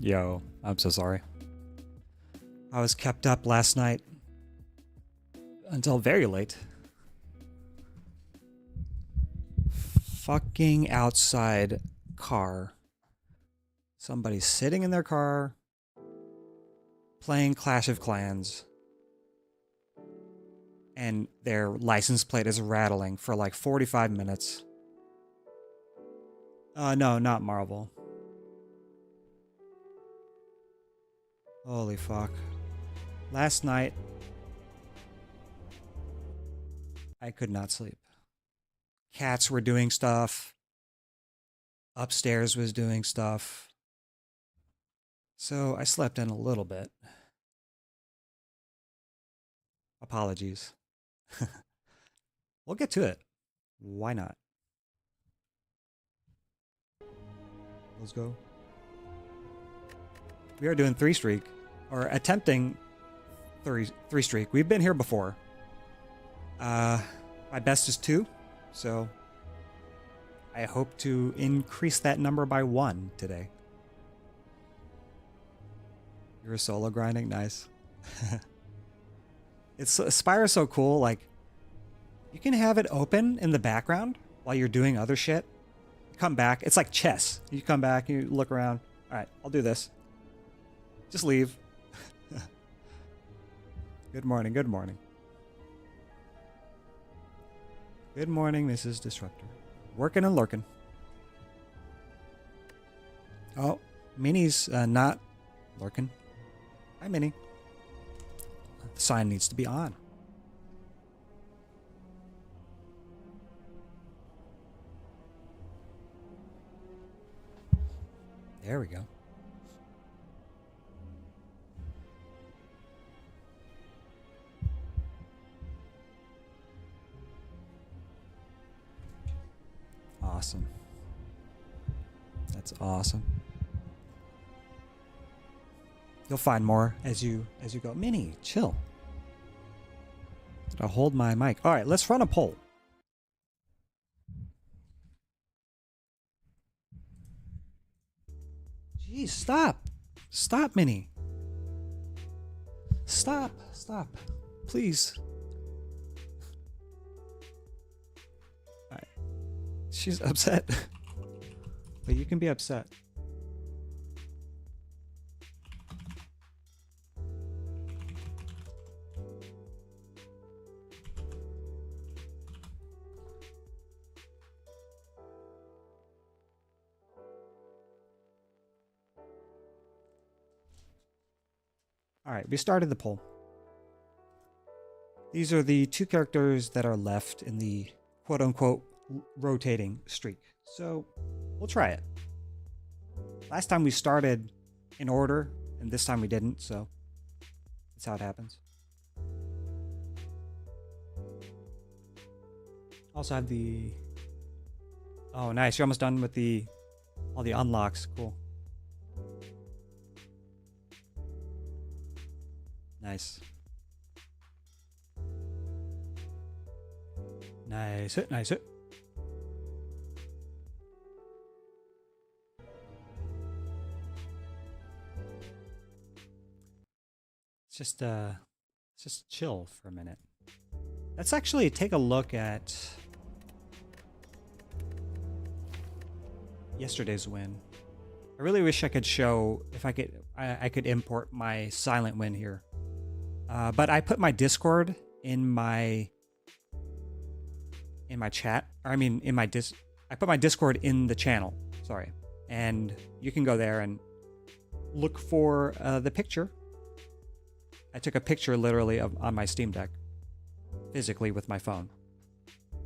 Yo, I'm so sorry. I was kept up last night until very late. Fucking outside car. Somebody's sitting in their car playing Clash of Clans. And their license plate is rattling for like 45 minutes. No, not Marvel. Holy fuck. Last night, I could not sleep. Cats were doing stuff. Upstairs was doing stuff. So I slept in a little bit. Apologies. We'll get to it. Why not? Let's go. We are doing 3-streak, or attempting 3-streak. We've been here before. My best is 2, so I hope to increase that number by 1 today. You're solo grinding? Nice. Spire is so cool, like, you can have it open in the background while you're doing other shit. Come back. It's like chess. You come back, you look around. Alright, I'll do this. Just leave. Good morning, good morning. Good morning, Mrs. Disruptor. Working and lurking. Oh, Minnie's not lurking. Hi, Minnie. The sign needs to be on. There we go. Awesome. That's awesome. You'll find more as you go. Minnie, chill. I'll hold my mic. All right, let's run a poll. Jeez, stop. Stop, Minnie. Stop. Stop. Please. All right. She's upset. But you can be upset. All right, we started the poll. These are the 2 characters that are left in the quote-unquote rotating streak. So we'll try it. Last time we started in order, and this time we didn't, so that's how it happens. Also have the... Oh, nice. You're almost done with all the unlocks. Cool. Nice. Nice it, nice it. It's just chill for a minute. Let's actually take a look at yesterday's win. I really wish I could show if I could import my silent win here. But I put my Discord in my chat. Or I mean, I put my Discord in the channel. Sorry, and you can go there and look for the picture. I took a picture literally on my Steam Deck, physically with my phone,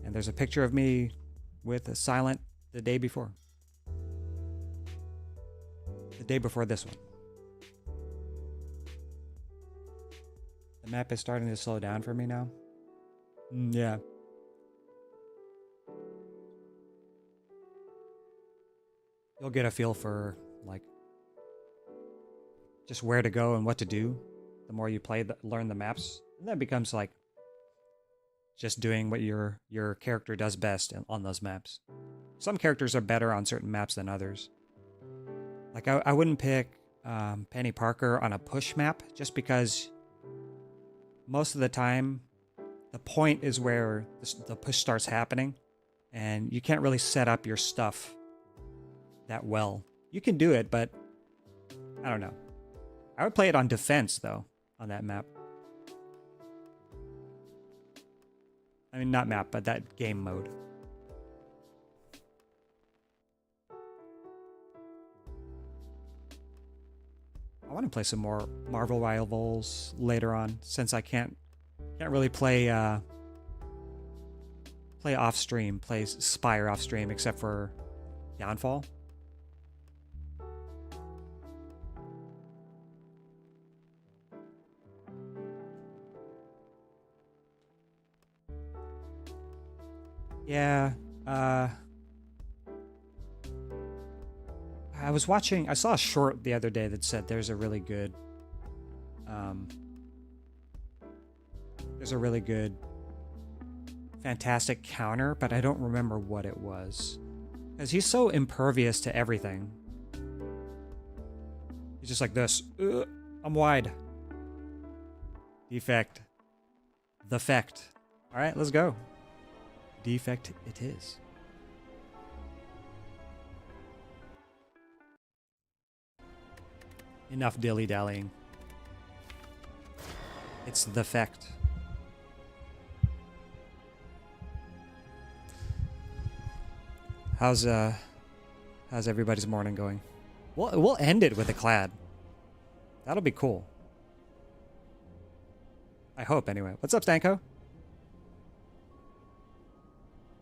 and there's a picture of me with a silent the day before this one. The map is starting to slow down for me now. Yeah. You'll get a feel for, like, just where to go and what to do. The more you play, learn the maps. And that becomes, like, just doing what your character does best on those maps. Some characters are better on certain maps than others. Like, I wouldn't pick Penny Parker on a push map, just because most of the time the point is where the push starts happening, and you can't really set up your stuff that well. You can do it, but I don't know. I would play it on defense, though, on that map. I mean, not map, but that game mode. I want to play some more Marvel Rivals later on, since I can't really play off stream, play Spire off stream, except for Downfall. Yeah, I saw a short the other day that said there's a really good fantastic counter, but I don't remember what it was. Because he's so impervious to everything. He's just like this. I'm wide. Defect. The Fecht. Alright, let's go. Defect it is. Enough dilly-dallying. It's the Fecht. How's everybody's morning going? We'll end it with a clad. That'll be cool. I hope, anyway. What's up, Stanko?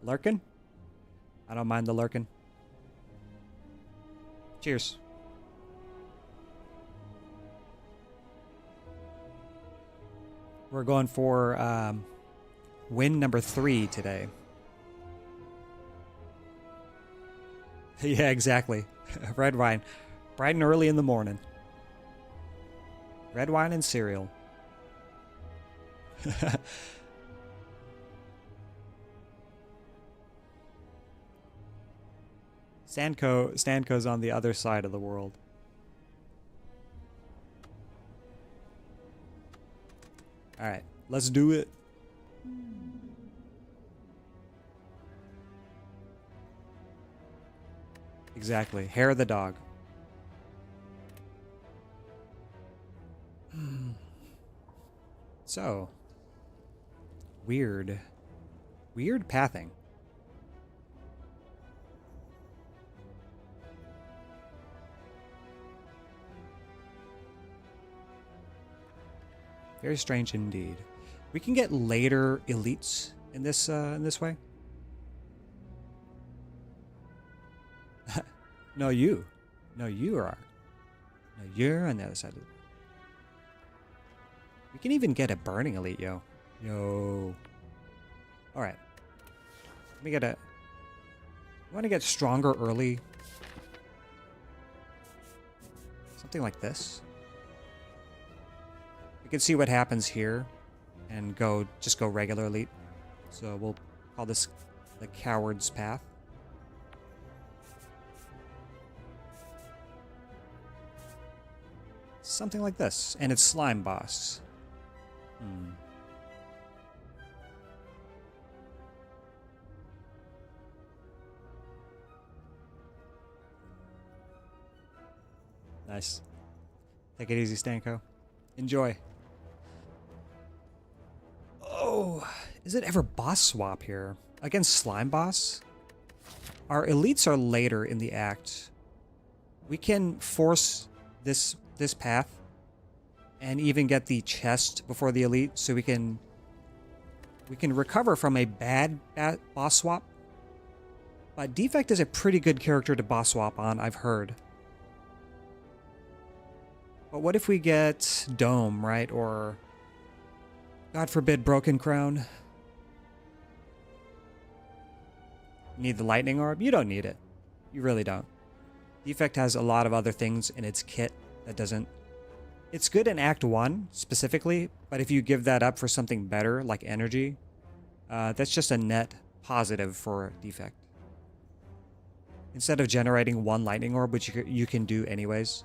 Lurkin? I don't mind the lurkin. Cheers. We're going for win number 3 today. Yeah, exactly. Red wine. Bright and early in the morning. Red wine and cereal. Stanko's on the other side of the world. Alright, let's do it. Exactly. Hair of the dog. So. Weird pathing. Very strange indeed. We can get later elites in this way. No, you. No, you are. No, you're on the other side of it. We can even get a burning elite, yo. Yo. Alright. Let me get a... I want to get stronger early. Something like this. We can see what happens here. And just go regular elite. So we'll call this the coward's path. Something like this. And it's slime boss. Nice. Take it easy, Stanko. Enjoy. Oh, is it ever boss swap here? Against slime boss? Our elites are later in the act. We can force this path and even get the chest before the elite, so we can recover from a bad boss swap. But Defect is a pretty good character to boss swap on, I've heard. But what if we get Dome, right? Or, God forbid, Broken Crown? Need the Lightning Orb? You don't need it. You really don't. Defect has a lot of other things in its kit that doesn't... It's good in Act 1, specifically, but if you give that up for something better, like energy, that's just a net positive for Defect. Instead of generating one Lightning Orb, which you can do anyways,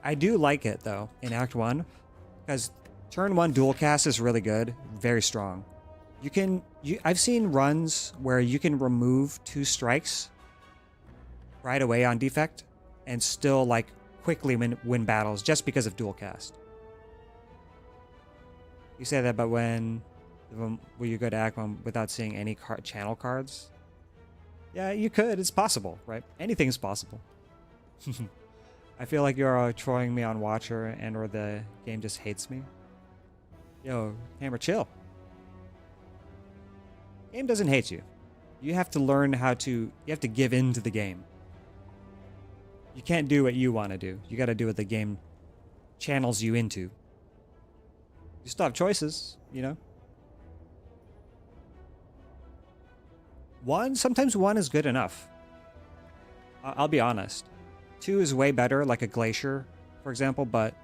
I do like it though in Act 1 because turn 1 dual cast is really good, very strong. I've seen runs where you can remove 2 strikes right away on defect and still like quickly win battles just because of dual cast. You say that, but when will you go to Act 1 without seeing any channel cards? Yeah, you could. It's possible, right? Anything's possible. I feel like you're trolling me on Watcher and or the game just hates me. Yo, Hammer, chill. Game doesn't hate you. You have to learn how to... You have to give in to the game. You can't do what you want to do. You got to do what the game channels you into. You still have choices, you know? Sometimes 1 is good enough. I'll be honest. 2 is way better, like a Glacier, for example, but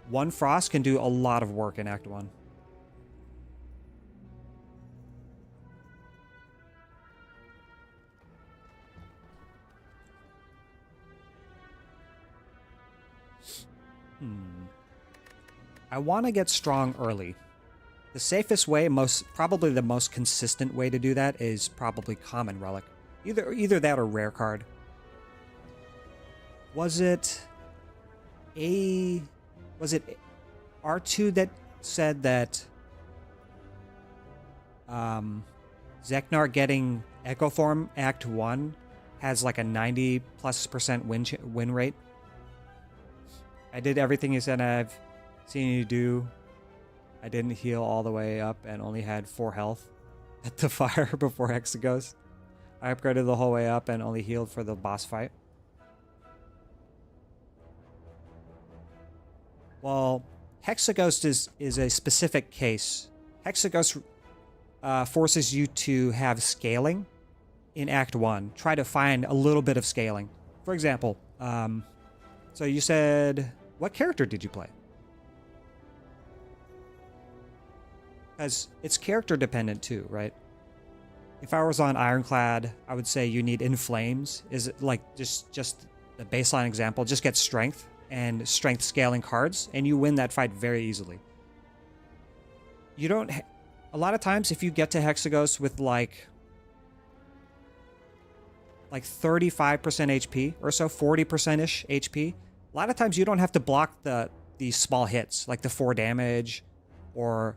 1 Frost can do a lot of work in Act 1. I want to get strong early. The safest way, probably the most consistent way to do that is probably Common Relic. Either that or Rare Card. Was it R2 that said that Zeknar getting Echo Form Act 1 has like a 90+% win rate? I did everything you said I've seen you do. I didn't heal all the way up and only had 4 health at the fire before Hexaghost. I upgraded the whole way up and only healed for the boss fight. Well, Hexaghost is a specific case. Hexaghost forces you to have scaling in Act 1. Try to find a little bit of scaling. For example, so you said... What character did you play? Because it's character dependent too, right? If I was on Ironclad, I would say you need In Flames. Is it like just the baseline example? Just get strength and strength scaling cards, and you win that fight very easily. You don't... A lot of times, if you get to Hexaghost with like 35% HP or so, 40%-ish HP, a lot of times you don't have to block these small hits, like the 4 damage, or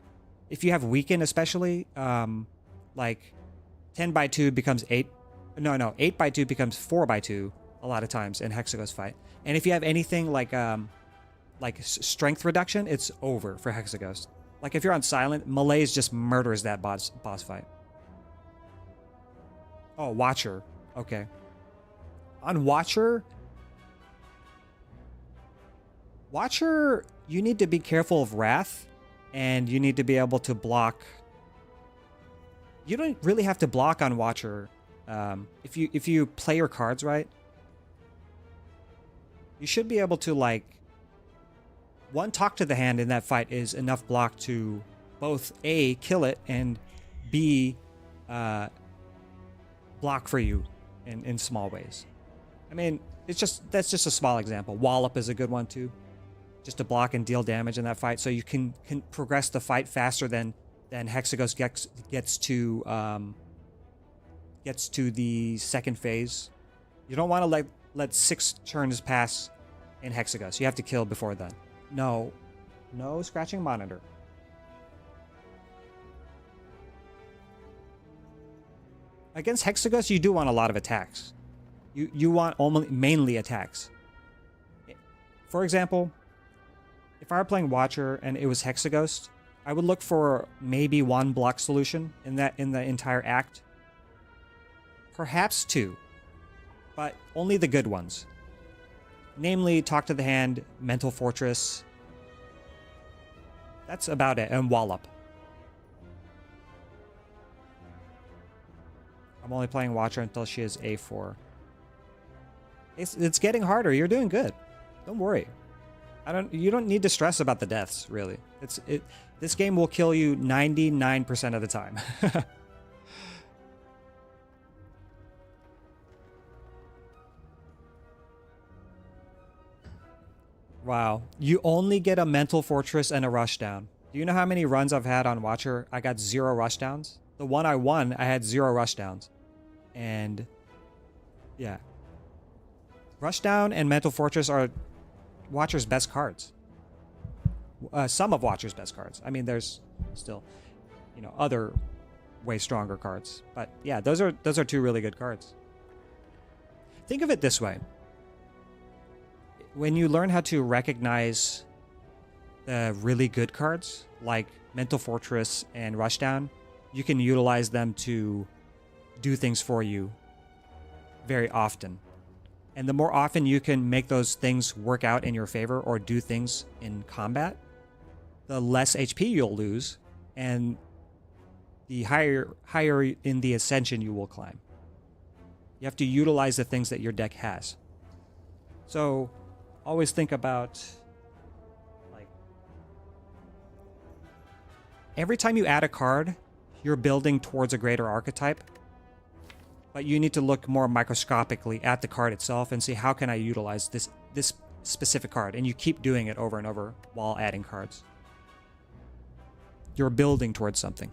if you have Weaken especially, like 10x2 becomes 8. No, 8x2 becomes 4x2 a lot of times in Hexaghost fight. And if you have anything like strength reduction, it's over for Hexaghost. Like if you're on Silent, Malaise just murders that boss fight. Oh, Watcher. Okay. On Watcher, you need to be careful of Wrath, and you need to be able to block. You don't really have to block on Watcher. If you play your cards right, you should be able to, like, 1 talk to the hand in that fight is enough block to both A, kill it, and B, block for you in small ways. I mean, that's just a small example. Wallop is a good one too. Just to block and deal damage in that fight, so you can progress the fight faster than Hexaghost gets to the second phase. You don't want to let 6 turns pass in Hexaghost. You have to kill before then. No scratching monitor. Against Hexaghost, you do want a lot of attacks. You want mainly attacks. For example, if I were playing Watcher and it was Hexaghost, I would look for maybe 1 block solution in the entire act. Perhaps 2, but only the good ones. Namely, Talk to the Hand, Mental Fortress. That's about it, and Wallop. I'm only playing Watcher until she is A4. It's getting harder. You're doing good. Don't worry. You don't need to stress about the deaths, really. This game will kill you 99% of the time. Wow. You only get a mental fortress and a rushdown. Do you know how many runs I've had on Watcher? I got 0 rushdowns. The one I won, I had 0 rushdowns. And yeah. Rushdown and mental fortress are Watcher's best cards. Some of Watcher's best cards. I mean, there's still, you know, other way stronger cards. But yeah, those are 2 really good cards. Think of it this way. When you learn how to recognize the really good cards, like Mental Fortress and Rushdown, you can utilize them to do things for you very often. And the more often you can make those things work out in your favor or do things in combat, the less HP you'll lose, and the higher in the ascension you will climb. You have to utilize the things that your deck has. So always think about, like, every time you add a card, you're building towards a greater archetype, but you need to look more microscopically at the card itself and see, how can I utilize this specific card? And you keep doing it over and over while adding cards. You're building towards something.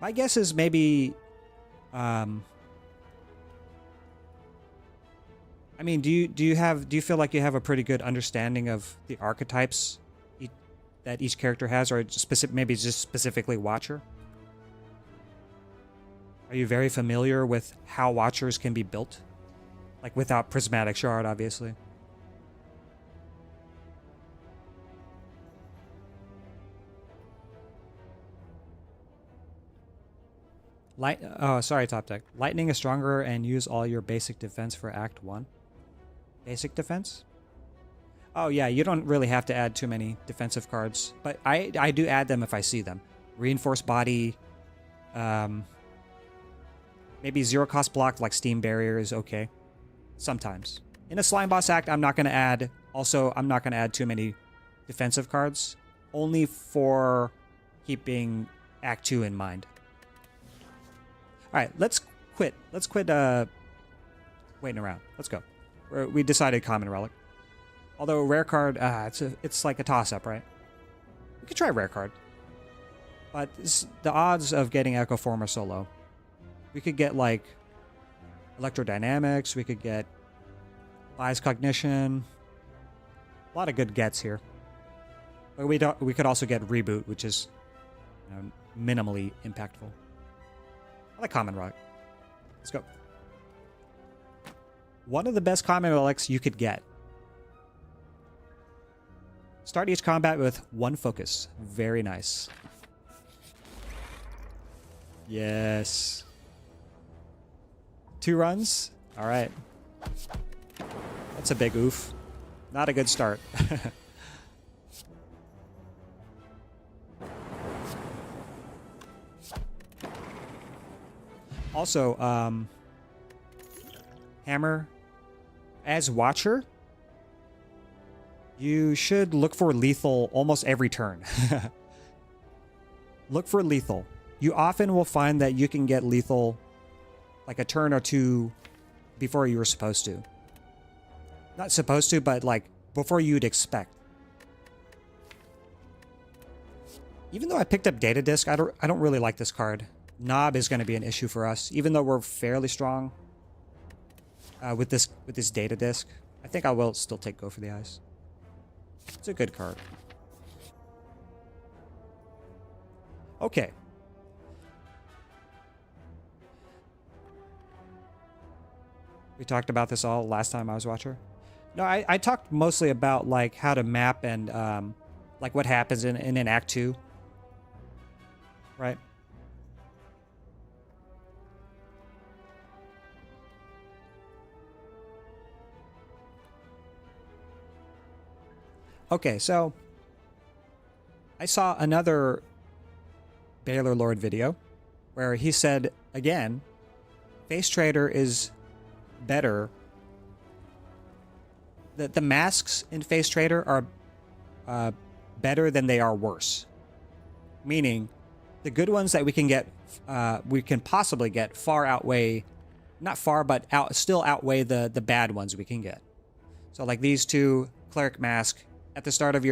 My guess is maybe, I mean, do you feel like you have a pretty good understanding of the archetypes that each character has, or maybe just specifically Watcher? Are you very familiar with how Watchers can be built? Like without Prismatic Shard, obviously. Oh, sorry, Top Deck. Lightning is stronger and use all your basic defense for Act 1. Basic defense? Oh yeah, you don't really have to add too many defensive cards, but I do add them if I see them. Reinforced Body, maybe 0 cost block like Steam Barrier is okay. Sometimes. In a Slime Boss Act, I'm not going to add too many defensive cards, only for keeping Act 2 in mind. Alright, let's quit. Let's quit waiting around. Let's go. We decided Common Relic. Although Rare Card, it's like a toss-up, right? We could try Rare Card. But the odds of getting Echo Form are so low. We could get, like, Electrodynamics. We could get Bias Cognition. A lot of good gets here. But we could also get Reboot, which is, you know, minimally impactful. I like Common Relic. Let's go. One of the best Common Relics you could get. Start each combat with 1 focus. Very nice. Yes. 2 runs? Alright. That's a big oof. Not a good start. Also, Hammer, as Watcher, you should look for lethal almost every turn. Look for lethal. You often will find that you can get lethal like a turn or 2 before you were supposed to. Not supposed to, but like before you'd expect. Even though I picked up Data Disk, I don't really like this card. Knob is going to be an issue for us, even though we're fairly strong with this Data Disk. I think I will still take Go for the Eyes. It's a good card. Okay. We talked about this all last time I was Watcher. No, I talked mostly about like how to map and like what happens in an Act 2. Right? Okay, so I saw another Baylor Lord video where he said, again, Face Trader is better. The masks in Face Trader are better than they are worse. Meaning, the good ones that we can possibly get far outweigh, not far, but still outweigh the bad ones we can get. So like these two, Cleric Mask, at the start of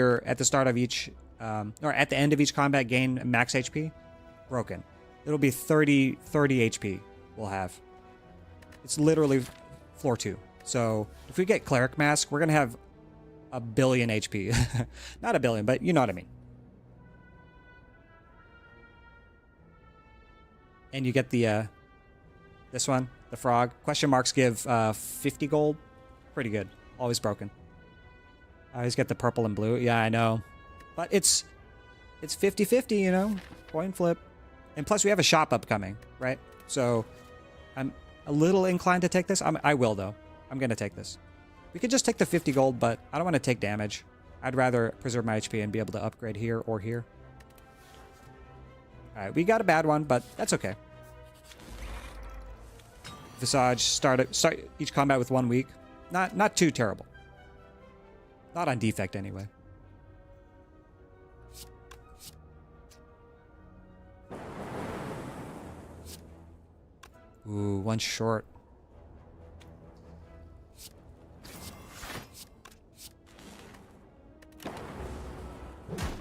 each, or at the end of each combat, gain max HP. Broken. It'll be 30 HP we'll have. It's literally floor 2. So if we get Cleric Mask, we're going to have a billion HP. Not a billion, but you know what I mean. And you get the, this one, the frog. Question marks give 50 gold. Pretty good. Always broken. I always get the purple and blue. Yeah, I know. But it's 50-50, you know? Coin flip. And plus we have a shop upcoming, right? So I'm a little inclined to take this. I will, though. I'm going to take this. We could just take the 50 gold, but I don't want to take damage. I'd rather preserve my HP and be able to upgrade here or here. Alright, we got a bad one, but that's okay. Visage, start each combat with 1 week. Not too terrible. Not on defect, anyway. Ooh, 1 short.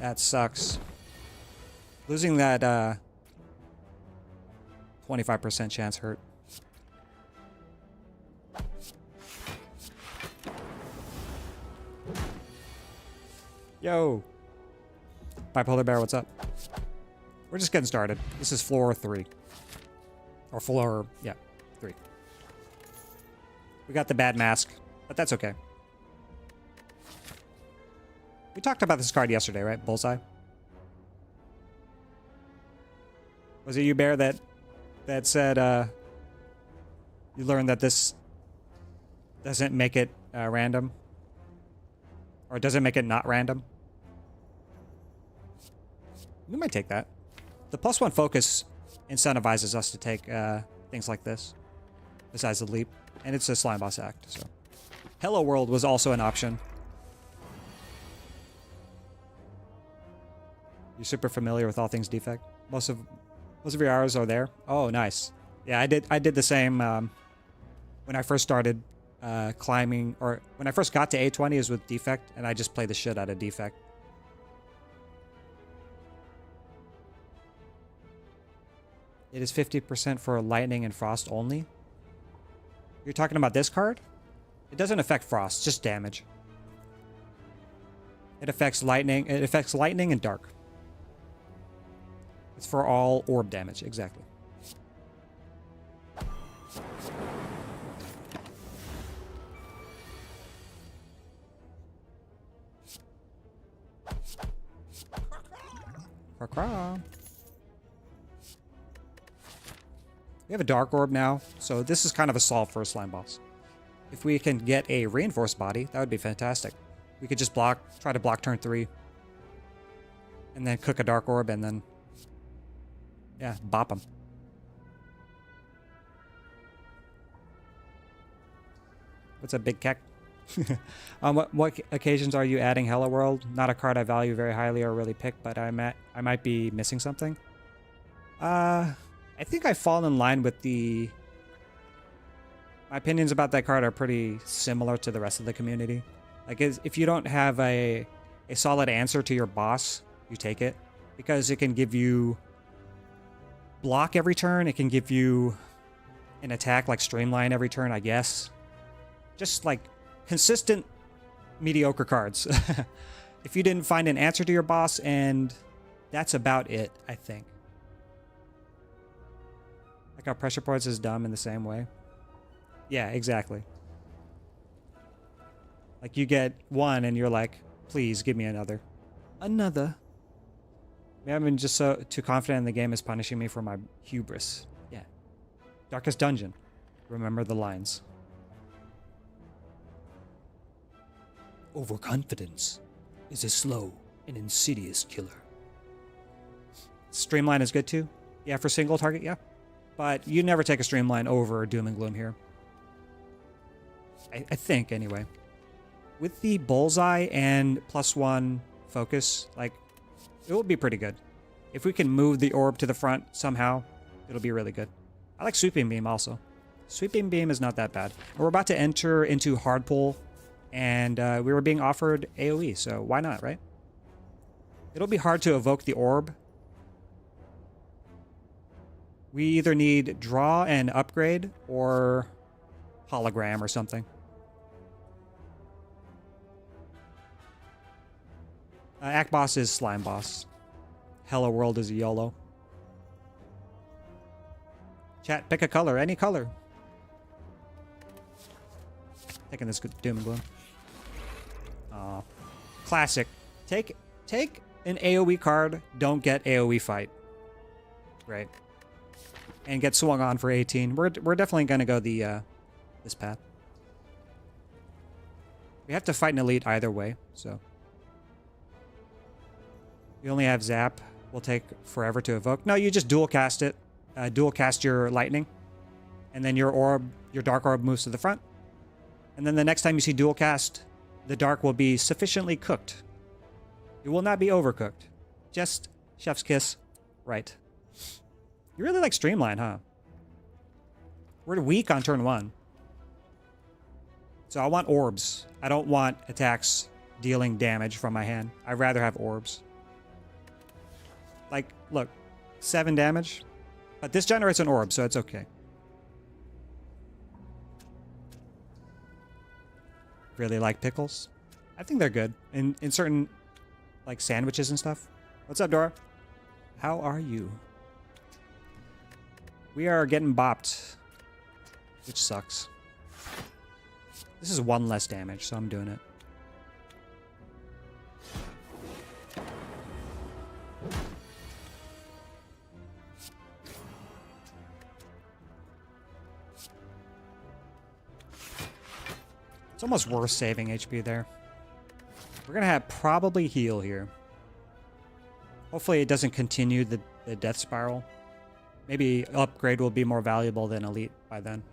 That sucks. Losing that 25% chance hurt. Yo! Bipolar Bear, what's up? We're just getting started. This is floor 3. Or floor, yeah, 3. We got the bad mask, but that's okay. We talked about this card yesterday, right? Bullseye? Was it you, Bear, that said you learned that this doesn't make it random? Or doesn't make it not random? We might take that. The +1 focus incentivizes us to take things like this, besides the leap. And it's a slime boss act, so. Hello World was also an option. You're super familiar with all things defect. Most of your hours are there. Oh, nice. Yeah, I did the same when I first started climbing, or when I first got to A20 is with defect, and I just played the shit out of defect. It is 50% for lightning and frost only. You're talking about this card? It doesn't affect frost, just damage. It affects lightning. It affects lightning and dark. It's for all orb damage, exactly. Cra-cra. We have a dark orb now, so this is kind of a solve for a slime boss. If we can get a reinforced body, that would be fantastic. We could just try to block turn 3. And then cook a dark orb and then, yeah, bop them. What's up, big keck? On what occasions are you adding Hello World? Not a card I value very highly or really pick, but I might be missing something. I think I fall in line with my opinions about that card are pretty similar to the rest of the community. Like, if you don't have a solid answer to your boss, you take it. Because it can give you block every turn. It can give you an attack like Streamline every turn, I guess. Just like consistent mediocre cards. If you didn't find an answer to your boss, and that's about it, I think. Like how Pressure Points is dumb in the same way. Yeah, exactly. Like you get one and you're like, please give me another. Another. Maybe I've been just too confident in the game is punishing me for my hubris. Yeah. Darkest Dungeon. Remember the lines. Overconfidence is a slow and insidious killer. Streamline is good too. Yeah, for single target, yeah. But you never take a Streamline over Doom and Gloom here. I think, anyway. With the Bullseye and +1 focus, like, it will be pretty good. If we can move the orb to the front somehow, it'll be really good. I like Sweeping Beam also. Sweeping Beam is not that bad. We're about to enter into hard pull And we were being offered AoE, so why not, right? It'll be hard to evoke the orb. We either need draw and upgrade or hologram or something. Act boss is slime boss. Hello world is YOLO. Chat, pick a color, any color. Taking this doom and gloom. Aw. Classic. Take an AoE card, don't get AoE fight. Right. And get swung on for 18. We're definitely gonna go the this path. We have to fight an elite either way, so. We only have zap. Will take forever to evoke. No, you just dual cast it. Dual cast your lightning. And then your orb, your dark orb moves to the front. And then the next time you see dual cast, the dark will be sufficiently cooked. It will not be overcooked. Just chef's kiss. Right. You really like Streamline, huh? We're weak on turn 1. So I want orbs. I don't want attacks dealing damage from my hand. I'd rather have orbs. Like, look. 7 damage. But this generates an orb, so it's okay. Really like pickles. I think they're good. In certain, like, sandwiches and stuff. What's up, Dora? How are you? We are getting bopped. Which sucks. This is 1 less damage, so I'm doing it. It's almost worth saving HP there. We're gonna have probably heal here. Hopefully it doesn't continue the death spiral. Maybe upgrade will be more valuable than elite by then.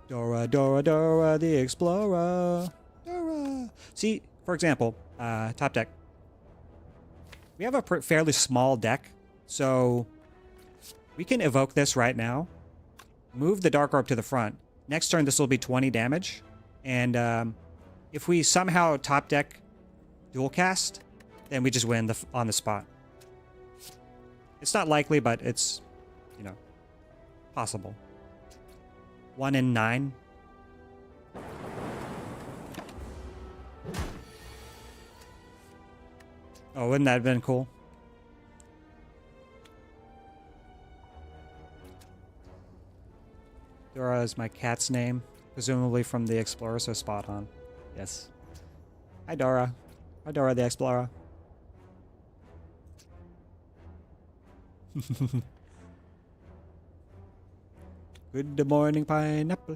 Dora, Dora, Dora, the Explorer. Dora. See, for example, top deck. We have a fairly small deck, so we can evoke this right now. Move the Dark Orb to the front. Next turn, this will be 20 damage. And if we somehow top deck dual cast, then we just win on the spot. It's not likely, but it's, you know, possible. 1 in 9. Oh, wouldn't that have been cool? Dora is my cat's name, presumably from the Explorer, so spot on. Yes. Hi, Dora. Hi, Dora the Explorer. Good morning, pineapple.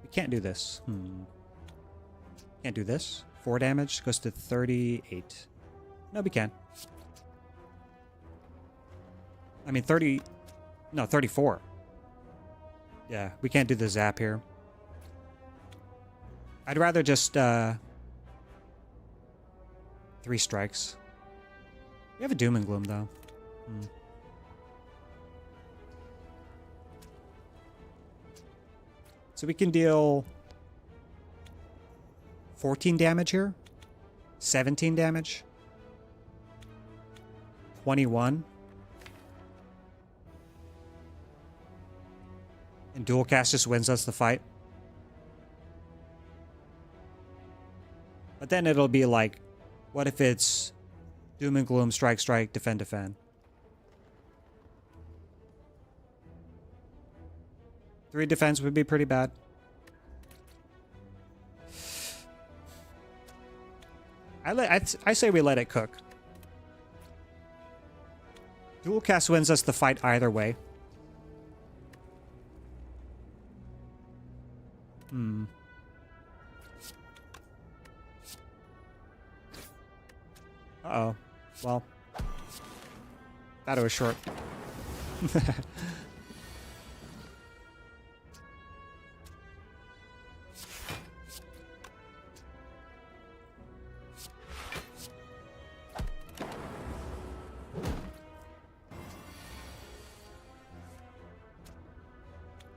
We can't do this. Can't do this. 4 damage goes to 38. No, we can. I mean, 30... No, 34. Yeah, we can't do the zap here. I'd rather just, 3 strikes. We have a Doom and Gloom, though. So we can deal 14 damage here. 17 damage. 21. And dual cast just wins us the fight. But then it'll be like, what if it's Doom and Gloom, strike, strike, defend, defend. 3 defense would be pretty bad. I say we let it cook. Dual cast wins us the fight either way. Uh-oh. Well. Thought it was short.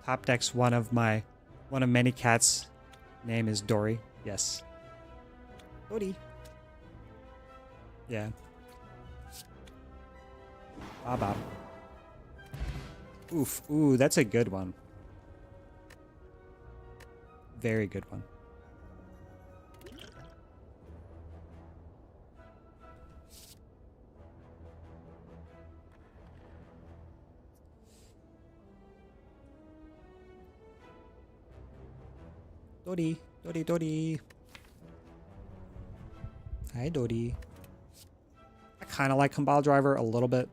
Top deck's one of many cats. Name is Dory. Yes. Dory. Yeah. Bob. Oof. Ooh, that's a good one. Very good one. Dory. Hi, Dory. I kind of like Compile Driver a little bit.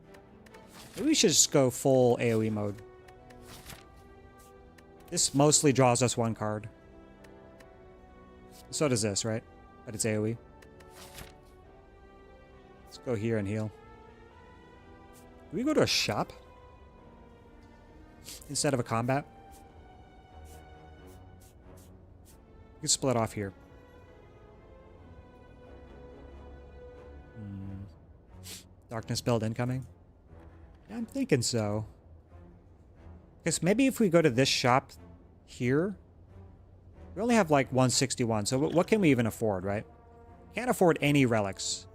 Maybe we should just go full AoE mode. This mostly draws us one card. So does this, right? But it's AoE. Let's go here and heal. Do we go to a shop? Instead of a combat? We can split off here. Darkness build incoming? Yeah, I'm thinking so. Because maybe if we go to this shop here, we only have like 161. So what can we even afford, right? Can't afford any relics.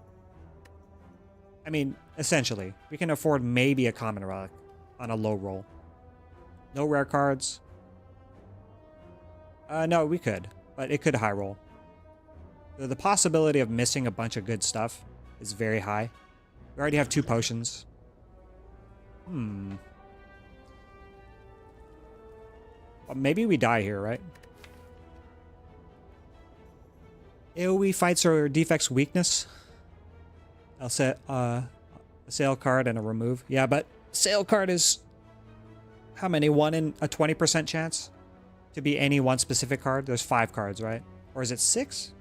I mean, essentially, we can afford maybe a common relic on a low roll. No rare cards. No, we could. But it could high roll. The possibility of missing a bunch of good stuff is very high. We already have 2 potions. Well, maybe we die here, right? AoE fights or defects weakness. I'll set a sale card and a remove. Yeah, but sale card is how many? 1 in a 20% chance to be any one specific card. There's 5 cards, right? Or is it 6?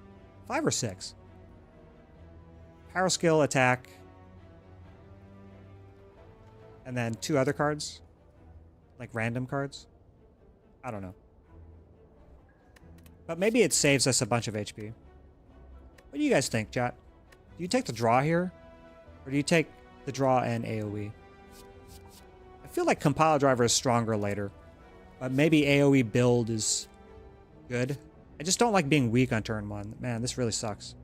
5 or 6? Power skill, attack, and then 2 other cards, like random cards. I don't know. But maybe it saves us a bunch of HP. What do you guys think, chat? Do you take the draw here? Or do you take the draw and AoE? I feel like Compile Driver is stronger later. But maybe AoE build is good. I just don't like being weak on turn 1. Man, this really sucks.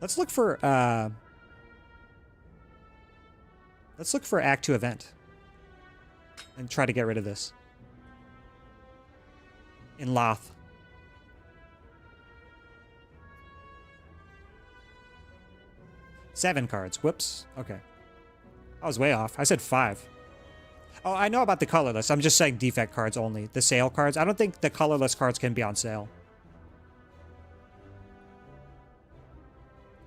Let's look for Act 2 event. And try to get rid of this. In Loth. Seven cards. Whoops. Okay. I was way off. I said 5. Oh, I know about the colorless. I'm just saying defect cards only. The sale cards. I don't think the colorless cards can be on sale.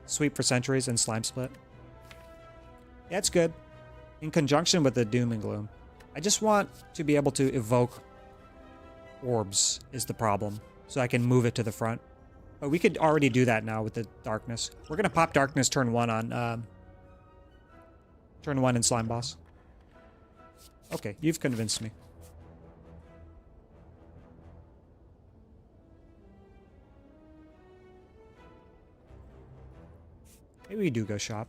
Sweep for Centuries and Slime Split. Yeah, it's good. In conjunction with the Doom and Gloom. I just want to be able to evoke orbs is the problem. So I can move it to the front. But we could already do that now with the Darkness. We're going to pop Darkness turn 1 on... turn 1 in Slime Boss. Okay, you've convinced me. Maybe we do go shop.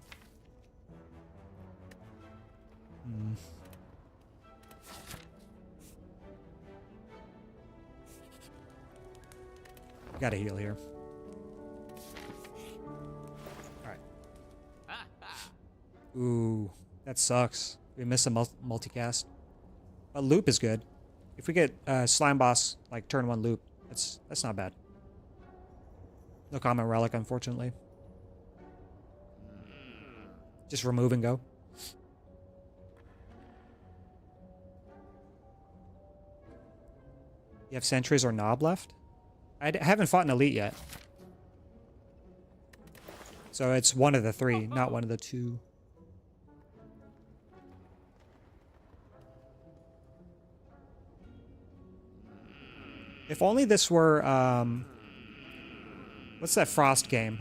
Gotta heal here. Alright. Ooh, that sucks. We miss a multicast. But loop is good. If we get Slime Boss, like turn 1 loop, that's not bad. No common relic, unfortunately. Just remove and go. You have Sentries or Knob left? I haven't fought an Elite yet. So it's one of the 3, not one of the 2. If only this were, what's that Frost game?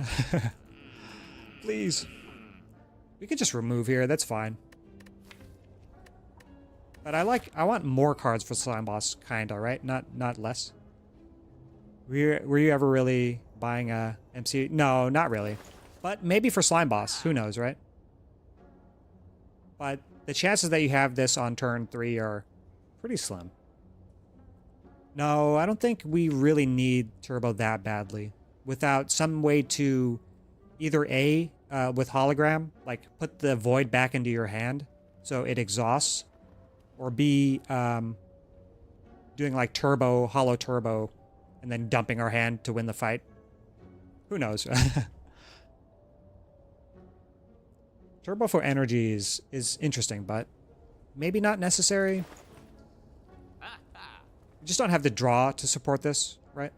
Please. We could just remove here, that's fine. But I want more cards for Slime Boss, kinda, right? Not less. Were you ever really buying a MC? No, not really. But maybe for Slime Boss, who knows, right? But the chances that you have this on turn 3 are pretty slim. No, I don't think we really need turbo that badly. Without some way to either A, with hologram, like put the void back into your hand so it exhausts, or B, doing like turbo, hollow turbo, and then dumping our hand to win the fight. Who knows? Turbo for energy is interesting, but maybe not necessary. We just don't have the draw to support this, right?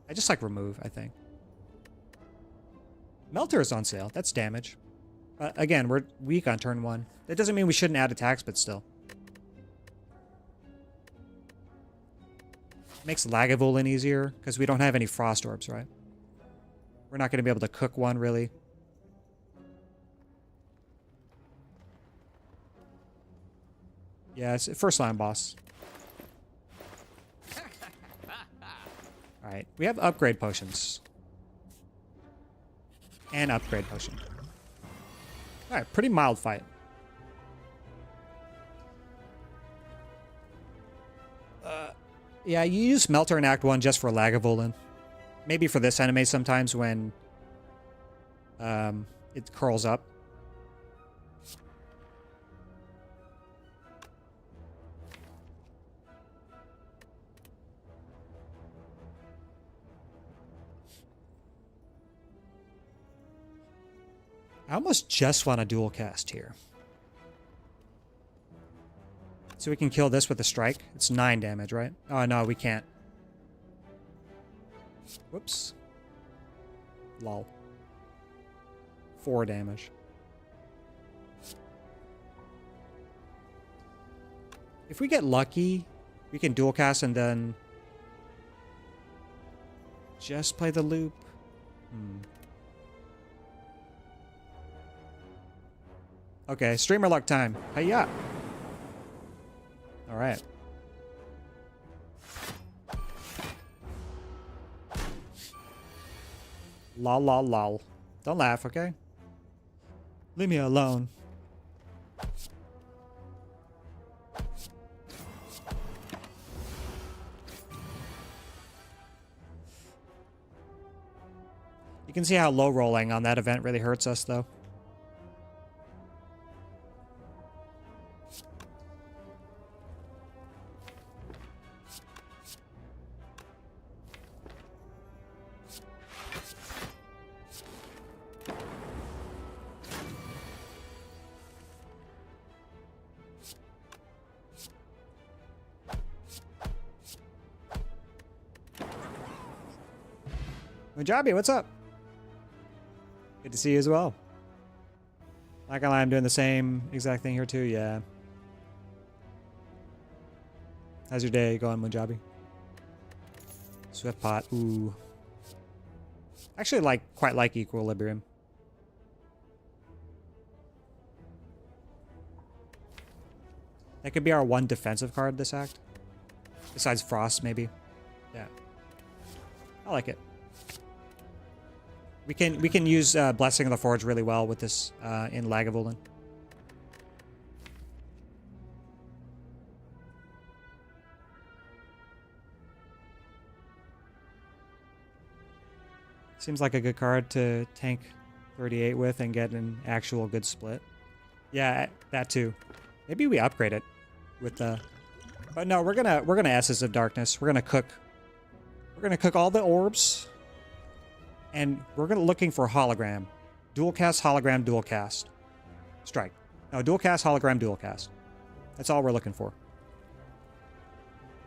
I just like remove, I think. Melter is on sale. That's damage. Again, we're weak on turn 1. That doesn't mean we shouldn't add attacks, but still. Makes Lagavulin easier, because we don't have any Frost Orbs, right? We're not going to be able to cook one, really. Yeah, it's first line boss. Alright, we have upgrade potions. And upgrade potion. Alright, pretty mild fight. Yeah, you use Melter in Act 1 just for Lagavulin. Maybe for this enemy sometimes when it curls up. I almost just want to dual cast here. So we can kill this with a strike. It's 9 damage, right? Oh, no, we can't. Whoops. Lol. 4 damage. If we get lucky, we can dual cast and then just play the loop. Okay, streamer luck time. Hiya! Alright. Lol, lol, lol. Don't laugh, okay? Leave me alone. You can see how low rolling on that event really hurts us, though. Mujabi, what's up? Good to see you as well. Not gonna lie, I'm doing the same exact thing here too, yeah. How's your day going, Mujabi? Swift pot, ooh. Actually quite like Equilibrium. That could be our one defensive card this act. Besides Frost, maybe. Yeah. I like it. We can use Blessing of the Forge really well with this in Lagavulin. Seems like a good card to tank 38 with and get an actual good split. Yeah, that too. Maybe we upgrade it with the. But no, we're gonna Essence of Darkness. We're gonna cook all the orbs. And we're looking for hologram. Dual cast, hologram, dual cast. Strike. No, dual cast, hologram, dual cast. That's all we're looking for.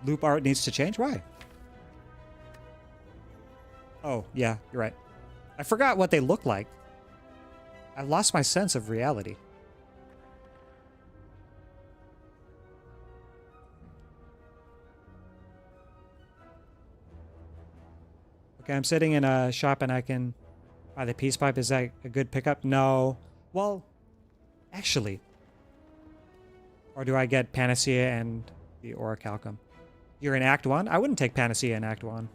Loop art needs to change? Why? Oh, yeah, you're right. I forgot what they look like. I lost my sense of reality. Okay, I'm sitting in a shop and I can buy the peace pipe. Is that a good pickup? No. Well, actually. Or do I get Panacea and the Orichalcum? You're in Act 1? I wouldn't take Panacea in Act 1.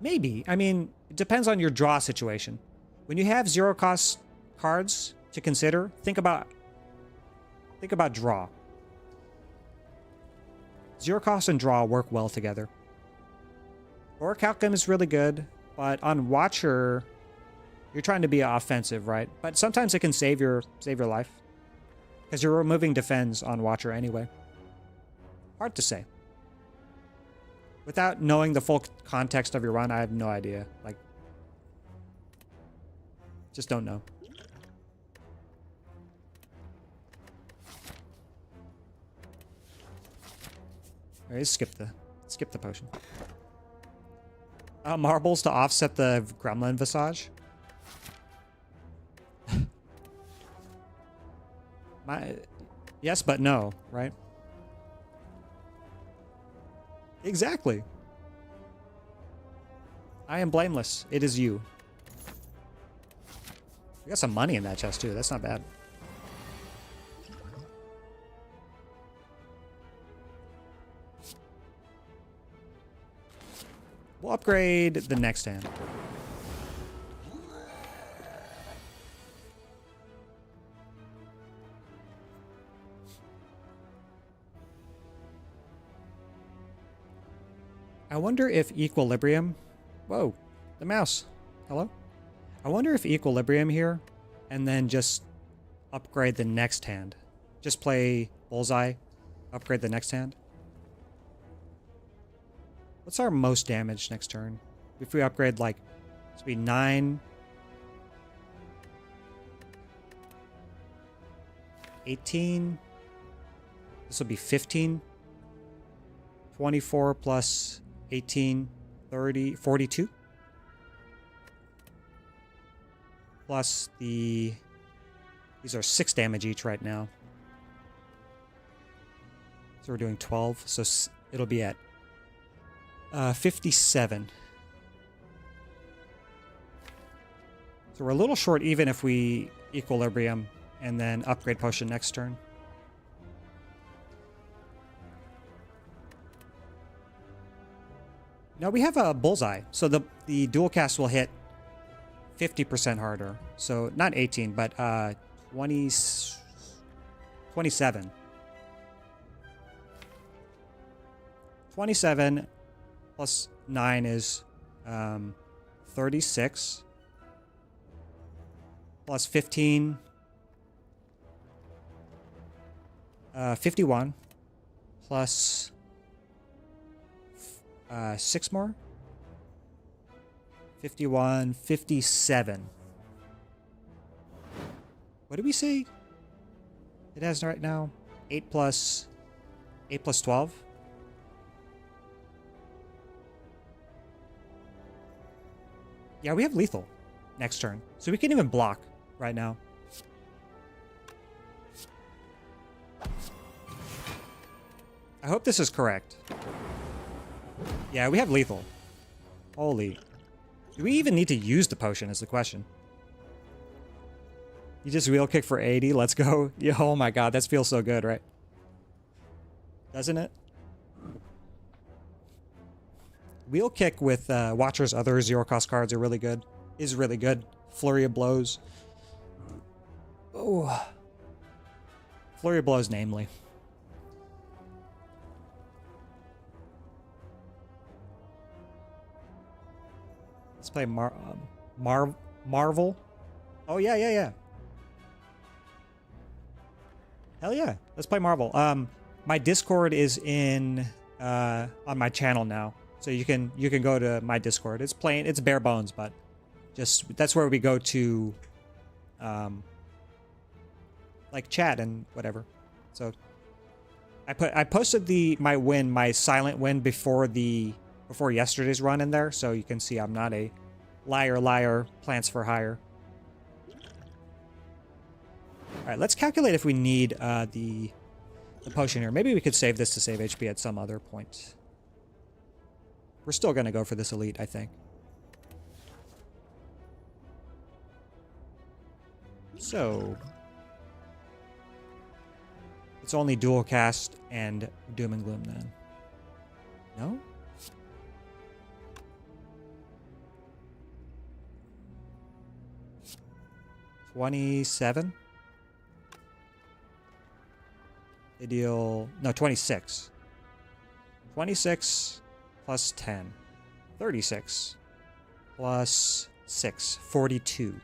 Maybe. I mean, it depends on your draw situation. When you have zero cost cards to consider, think about draw. Zero cost and draw work well together. Orichalcum is really good, but on Watcher, you're trying to be offensive, right? But sometimes it can save your life. Because you're removing defense on Watcher anyway. Hard to say. Without knowing the full context of your run, I have no idea. Like, just don't know. Alright, skip the potion. Marbles to offset the gremlin visage. Yes, but no, right? Exactly. I am blameless. It is you. We got some money in that chest too. That's not bad. We'll upgrade the next hand. I wonder if Equilibrium... Whoa, the mouse. Hello? I wonder if Equilibrium here, and then just upgrade the next hand. Just play Bullseye, upgrade the next hand. What's our most damage next turn? If we upgrade, like, this would be 9... 18... This will be 15... 24 plus 18, 30, 42. Plus the... These are 6 damage each right now. So we're doing 12. So it'll be at 57. So we're a little short even if we Equilibrium and then upgrade potion next turn. Now we have a Bullseye, so the dual cast will hit 50% harder. So not 18, but 27. 27 plus 9 is 36. Plus 15. 51. Plus 6 more. 51, 57. What did we say it has right now? 8 plus 12. Yeah, we have lethal next turn. So we can even block right now. I hope this is correct. Yeah, we have lethal. Holy. Do we even need to use the potion is the question. You just wheel kick for 80. Let's go. Yeah, oh my god, that feels so good, right? Doesn't it? Wheel kick with Watcher's other zero cost cards are really good. Is really good. Flurry of blows. Oh. Flurry of blows, namely. Let's play Marvel. Oh yeah. Hell yeah. Let's play Marvel. My Discord is in on my channel now. So you can go to my Discord. It's plain, it's bare bones, but just that's where we go to like chat and whatever. So I posted my silent win before yesterday's run in there, so you can see I'm not a liar plants for hire. Alright, let's calculate if we need the potion here. Maybe we could save this to save HP at some other point. We're still going to go for this elite, I think. So it's only dual cast and Doom and Gloom then. No? $27? They deal... No, 26. 26 plus 10. 36 plus 6. 42.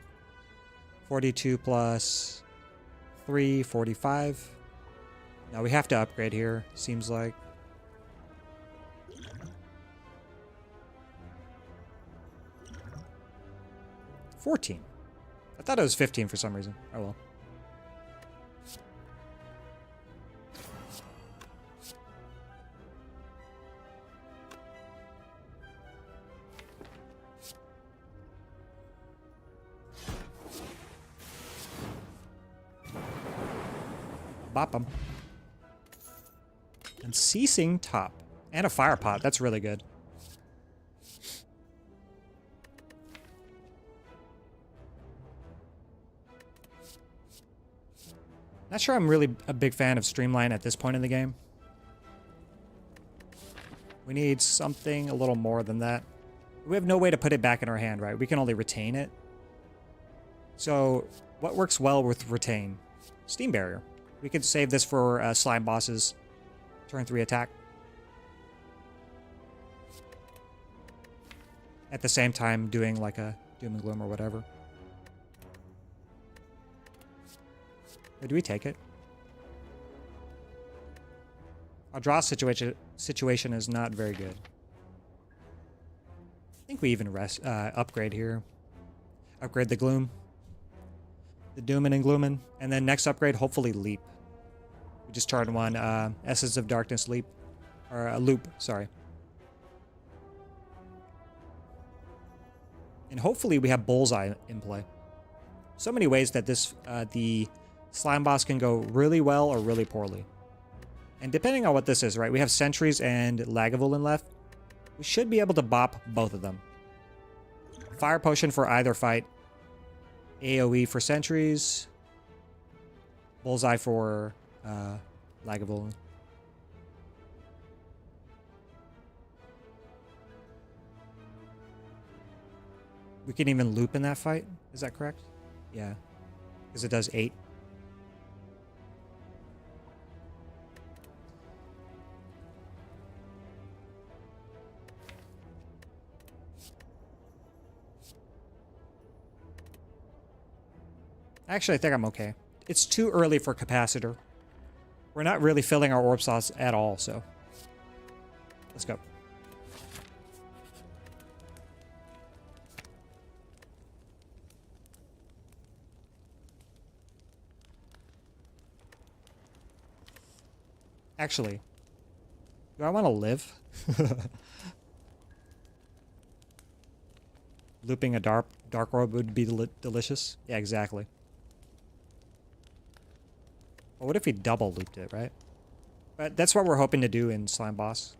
42 plus 3. 45. Now we have to upgrade here, seems like. $14. I thought it was 15 for some reason. Oh well. Bop 'em. Unceasing top. And a fire pot. That's really good. Not sure I'm really a big fan of Streamline at this point in the game. We need something a little more than that. We have no way to put it back in our hand, right? We can only retain it. So, what works well with retain? Steam Barrier. We could save this for slime bosses. Turn 3 attack. At the same time doing like a Doom and Gloom or whatever. Or do we take it? Our draw situation is not very good. I think we even upgrade here. Upgrade the Gloom. The Doomin' and Gloomin'. And then next upgrade, hopefully Leap. We just charred one Essence of Darkness Leap. Or Loop, sorry. And hopefully we have Bullseye in play. So many ways that this the slime boss can go really well or really poorly. And depending on what this is, right? We have Sentries and Lagavulin left. We should be able to bop both of them. Fire Potion for either fight. AoE for Sentries. Bullseye for Lagavulin. We can even loop in that fight. Is that correct? Yeah. Because it does 8. Actually, I think I'm okay. It's too early for Capacitor. We're not really filling our orb slots at all, so. Let's go. Actually, do I want to live? Looping a dark orb would be delicious. Yeah, exactly. Well, what if we double looped it, right? But that's what we're hoping to do in Slime Boss.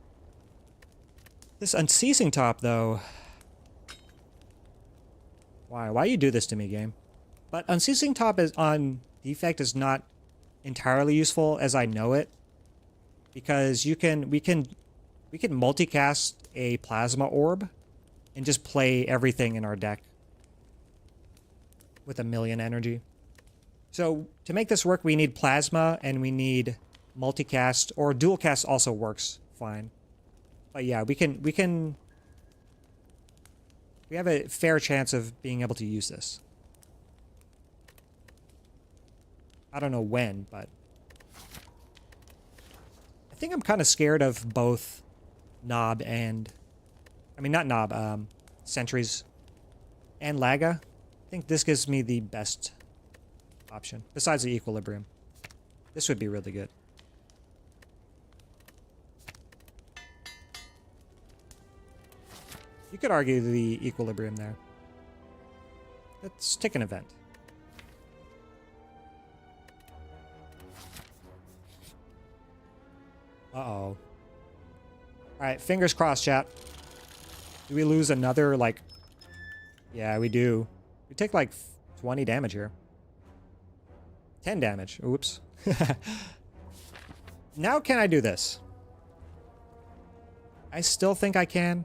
This Unceasing Top, though. Why you do this to me, game? But Unceasing Top is on defect is not entirely useful as I know it. Because we can multicast a plasma orb and just play everything in our deck with 1,000,000 energy. So to make this work, we need plasma and we need multicast, or dual cast also works fine. But yeah, we have a fair chance of being able to use this. I don't know when, but I think I'm kind of scared of both Knob and... I mean, not Knob, Sentries and Laga. I think this gives me the best option, besides the Equilibrium. This would be really good. You could argue the Equilibrium there. Let's take an event. Uh-oh. Alright, fingers crossed, chat. Do we lose another, like... Yeah, we do. We take, like, 20 damage here. 10 damage. Oops. Now can I do this? I still think I can.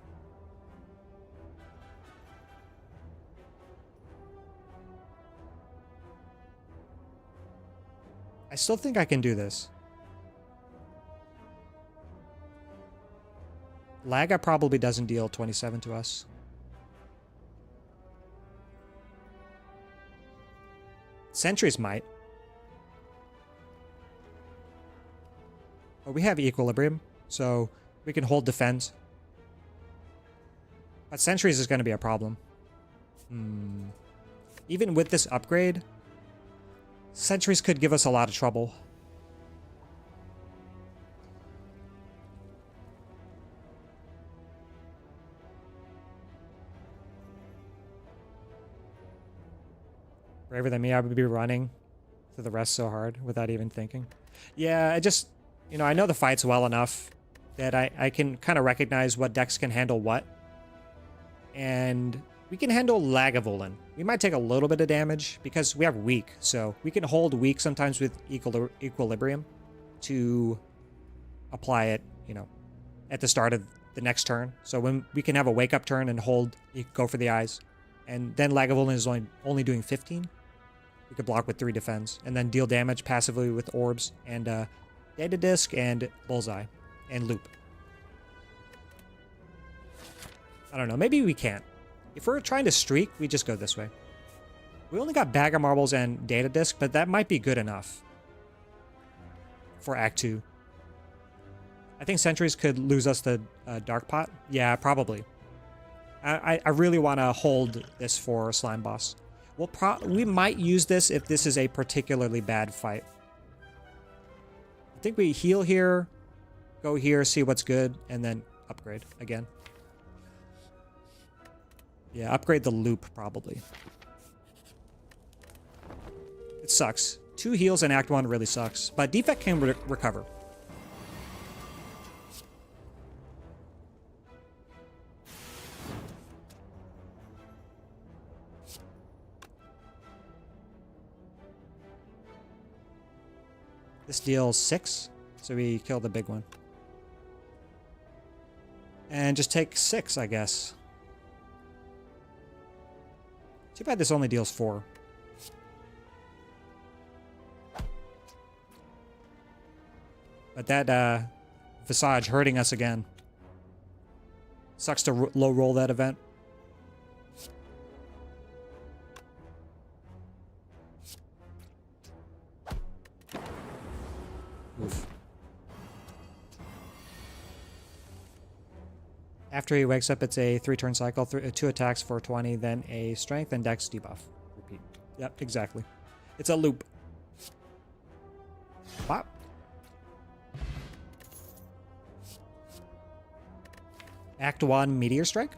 I still think I can do this. Laga probably doesn't deal 27 to us. Sentries might. But we have equilibrium, so we can hold defense. But sentries is going to be a problem. Even with this upgrade, sentries could give us a lot of trouble. Braver than me, I would be running through the rest so hard without even thinking. Yeah, I just, you know, I know the fights well enough that I can kind of recognize what decks can handle what. And we can handle Lagavulin. We might take a little bit of damage because we have weak, so we can hold weak sometimes with equilibrium to apply it, you know, at the start of the next turn. So when we can have a wake up turn and hold, you go for the eyes. And then Lagavulin is only doing 15. We could block with 3 defense and then deal damage passively with orbs and data disc and bullseye and loop. I don't know, maybe we can't. If we're trying to streak, we just go this way. We only got bag of marbles and data disc, but that might be good enough for Act 2. I think sentries could lose us the Dark Pot. Yeah, probably. I really want to hold this for Slime Boss. We might use this if this is a particularly bad fight. I think we heal here, go here, see what's good, and then upgrade again. Yeah, upgrade the loop, probably. It sucks. 2 heals in Act 1 really sucks, but Defect can recover. This deals 6, so we kill the big one. And just take 6, I guess. Too bad this only deals 4. But that Visage hurting us again. Sucks to low roll that event. Oof. After he wakes up, it's a 3-turn cycle, 2 attacks for 20, then a strength and dex debuff. Repeat. Yep, exactly. It's a loop. Pop. Act 1, Meteor Strike.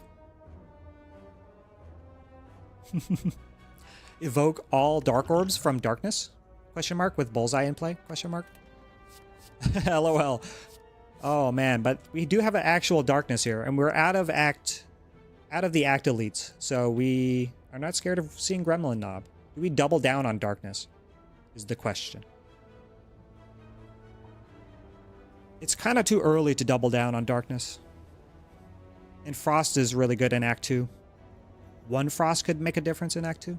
Evoke all Dark Orbs from Darkness? Question mark, with Bullseye in play? Question mark. LOL. Oh man, but we do have an actual darkness here, and we're out of the act elites, so we are not scared of seeing Gremlin Knob. Do we double down on darkness? Is the question. It's kind of too early to double down on darkness. And Frost is really good in Act 2. 1 Frost could make a difference in Act 2.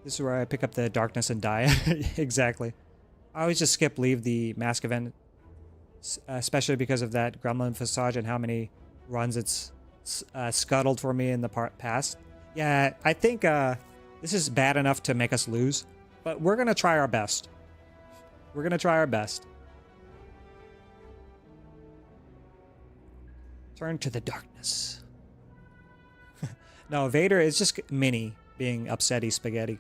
This is where I pick up the darkness and die. Exactly. I always just skip leave the mask event, especially because of that Gremlin Visage and how many runs it's scuttled for me in the past. Yeah, I think this is bad enough to make us lose, but we're going to try our best. We're going to try our best. Turn to the darkness. No, Vader is just Mini being upsetty spaghetti.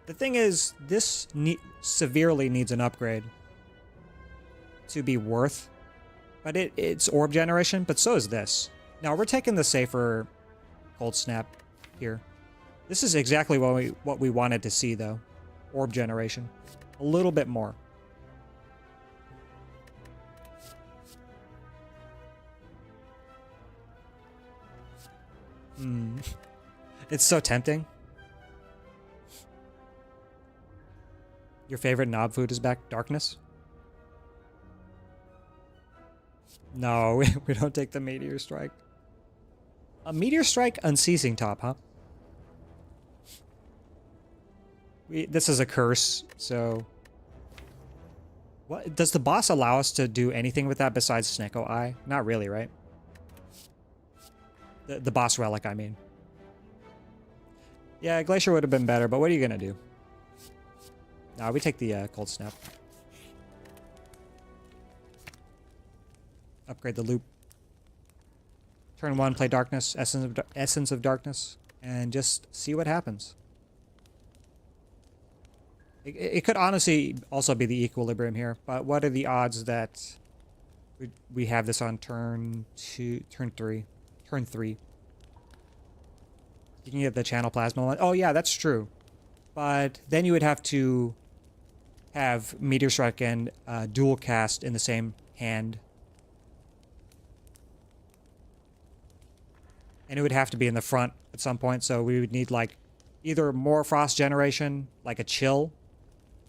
The thing is, this severely needs an upgrade to be worth, but it's orb generation, but so is this. Now we're taking the safer Cold Snap here. This is exactly what we wanted to see though. Orb generation. A little bit more. It's so tempting. Your favorite knob food is back? Darkness? No, we don't take the Meteor Strike. A Meteor Strike Unceasing top, huh? This is a curse, so... What, does the boss allow us to do anything with that besides Snecko Eye? Not really, right? The boss relic, I mean. Yeah, Glacier would have been better, but what are you gonna do? Nah, we take the Cold Snap. Upgrade the loop. Turn 1, play Darkness, Essence of Darkness, and just see what happens. It could honestly also be the Equilibrium here, but what are the odds that we have this on turn 3? Turn 3. You can get the Channel Plasma one. Oh yeah, that's true. But then you would have to have Meteor Strike and Dual Cast in the same hand. And it would have to be in the front at some point, so we would need like either more Frost generation, like a Chill,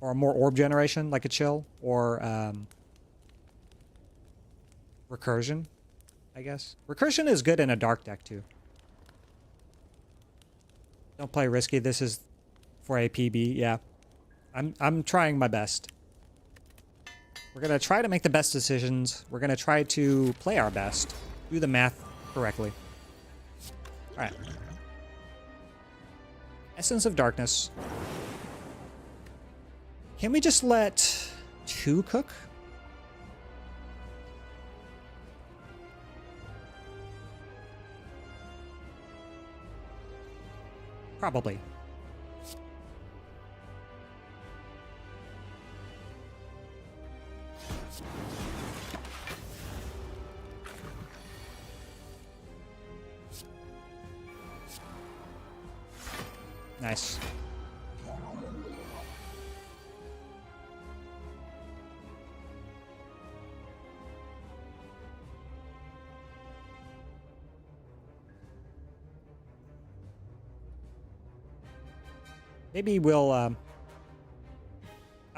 or more Orb generation, like a Chill, or Recursion, I guess. Recursion is good in a Dark deck too. Don't play risky. This is for a PB. Yeah, I'm trying my best. We're gonna try to make the best decisions. We're gonna try to play our best, do the math correctly. All right. Essence of Darkness. Can we just let 2 cook? Probably. Nice. Maybe we'll, I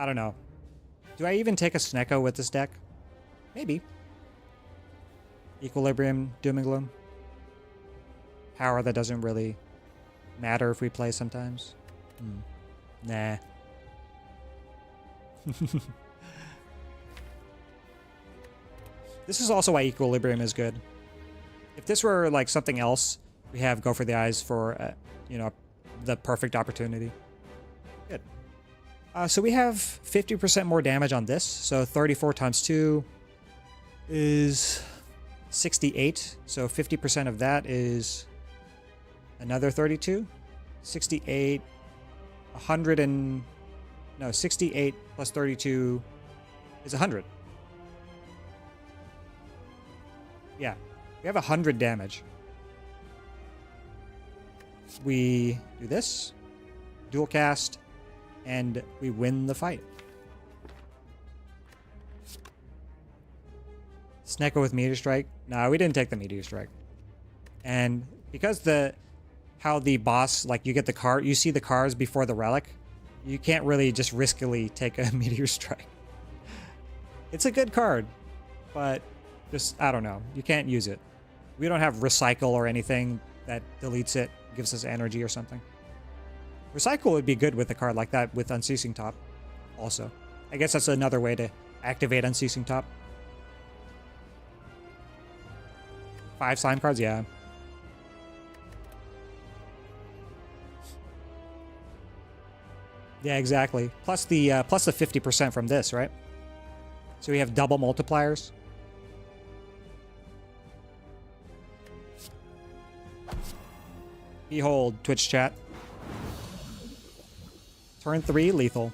don't know. Do I even take a Snecko with this deck? Maybe. Equilibrium, Doom and Gloom. Power that doesn't really matter if we play sometimes. Nah. This is also why Equilibrium is good. If this were like something else, we have Go for the Eyes for, you know, the perfect opportunity. Good. So we have 50% more damage on this. So 34 times 2 is 68. So 50% of that is another 32. 68, 100 and... No, 68 plus 32 is 100. Yeah, we have 100 damage. We do this, dual cast, and we win the fight. Snecko with Meteor Strike? No, we didn't take the Meteor Strike. And because how the boss, like you get the card, you see the cards before the relic, you can't really just riskily take a Meteor Strike. It's a good card, but just, I don't know, you can't use it. We don't have Recycle or anything that deletes it, gives us energy or something. Recycle would be good with a card like that with Unceasing Top also. I guess that's another way to activate Unceasing Top. 5 slime cards, yeah. Yeah, exactly. Plus the 50% from this, right? So we have double multipliers. Behold, Twitch chat. Turn 3, lethal.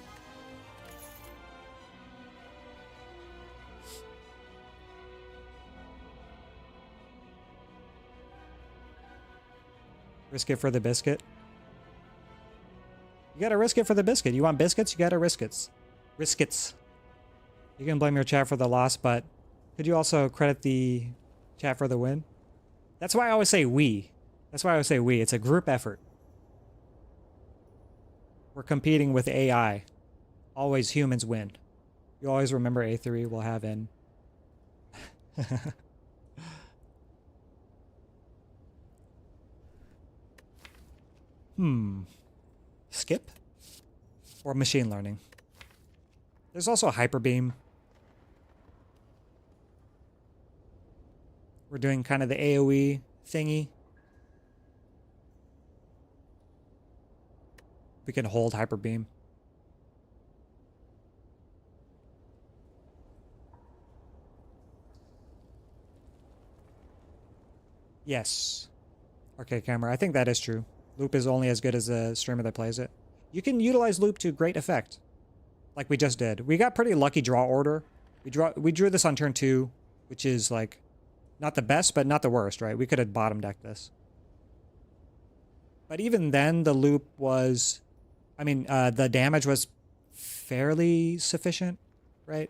Risk it for the biscuit. You gotta risk it for the biscuit. You want biscuits? You gotta risk it. Riskets. You can blame your chat for the loss, but could you also credit the chat for the win? That's why I always say we. That's why I always say we. It's a group effort. We're competing with AI. Always humans win. You always remember A3 will have in. Skip? Or machine learning. There's also a hyper beam. We're doing kind of the AoE thingy. We can hold hyper beam. Yes. Okay, camera. I think that is true. Loop is only as good as the streamer that plays it. You can utilize loop to great effect. Like we just did. We got pretty lucky draw order. We drew this on turn 2, which is like not the best, but not the worst, right? We could have bottom decked this. But even then, the loop was... I mean, the damage was fairly sufficient, right?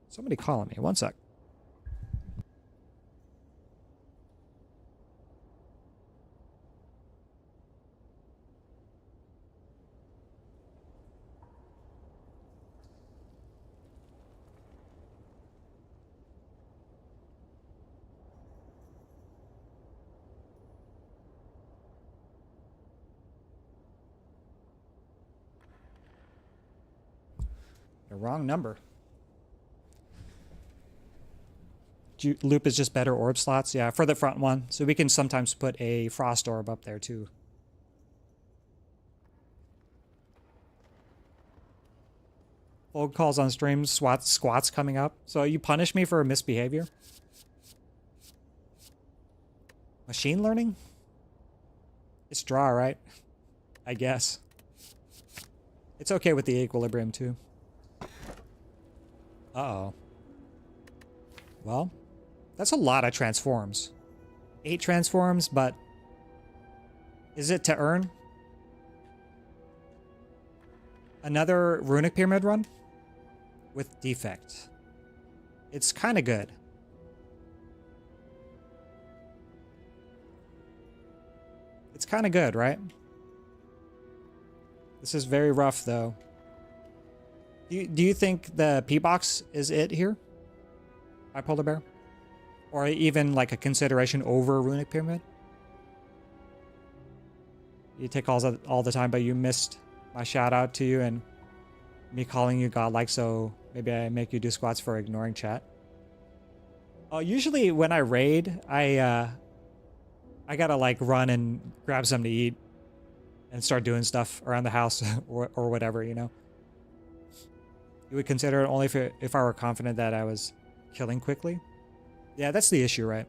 Somebody calling me. One sec. The wrong number. Loop is just better orb slots. Yeah, for the front one. So we can sometimes put a frost orb up there too. Old calls on stream, squats coming up. So you punish me for misbehavior? Machine learning? It's draw, right? I guess. It's okay with the equilibrium too. Uh-oh. Well, that's a lot of transforms. 8 transforms, but is it to earn? Another runic pyramid run? With defect. It's kind of good. It's kind of good, right? This is very rough, though. Do you think the P-Box is it here? Bipolar Bear? Or even like a consideration over Runic Pyramid? You take calls all the time, but you missed my shout out to you and me calling you godlike, so maybe I make you do squats for ignoring chat. Usually when I raid, I gotta like run and grab something to eat and start doing stuff around the house or whatever, you know? You would consider it only if I were confident that I was killing quickly? Yeah, that's the issue, right?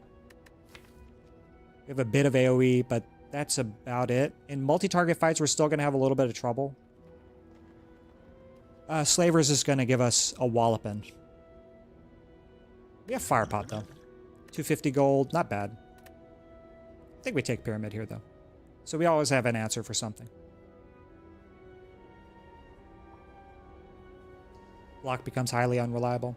We have a bit of AoE, but that's about it. In multi-target fights, we're still going to have a little bit of trouble. Slavers is going to give us a walloping. We have Firepot, though. 250 gold, not bad. I think we take Pyramid here, though. So we always have an answer for something. Block becomes highly unreliable.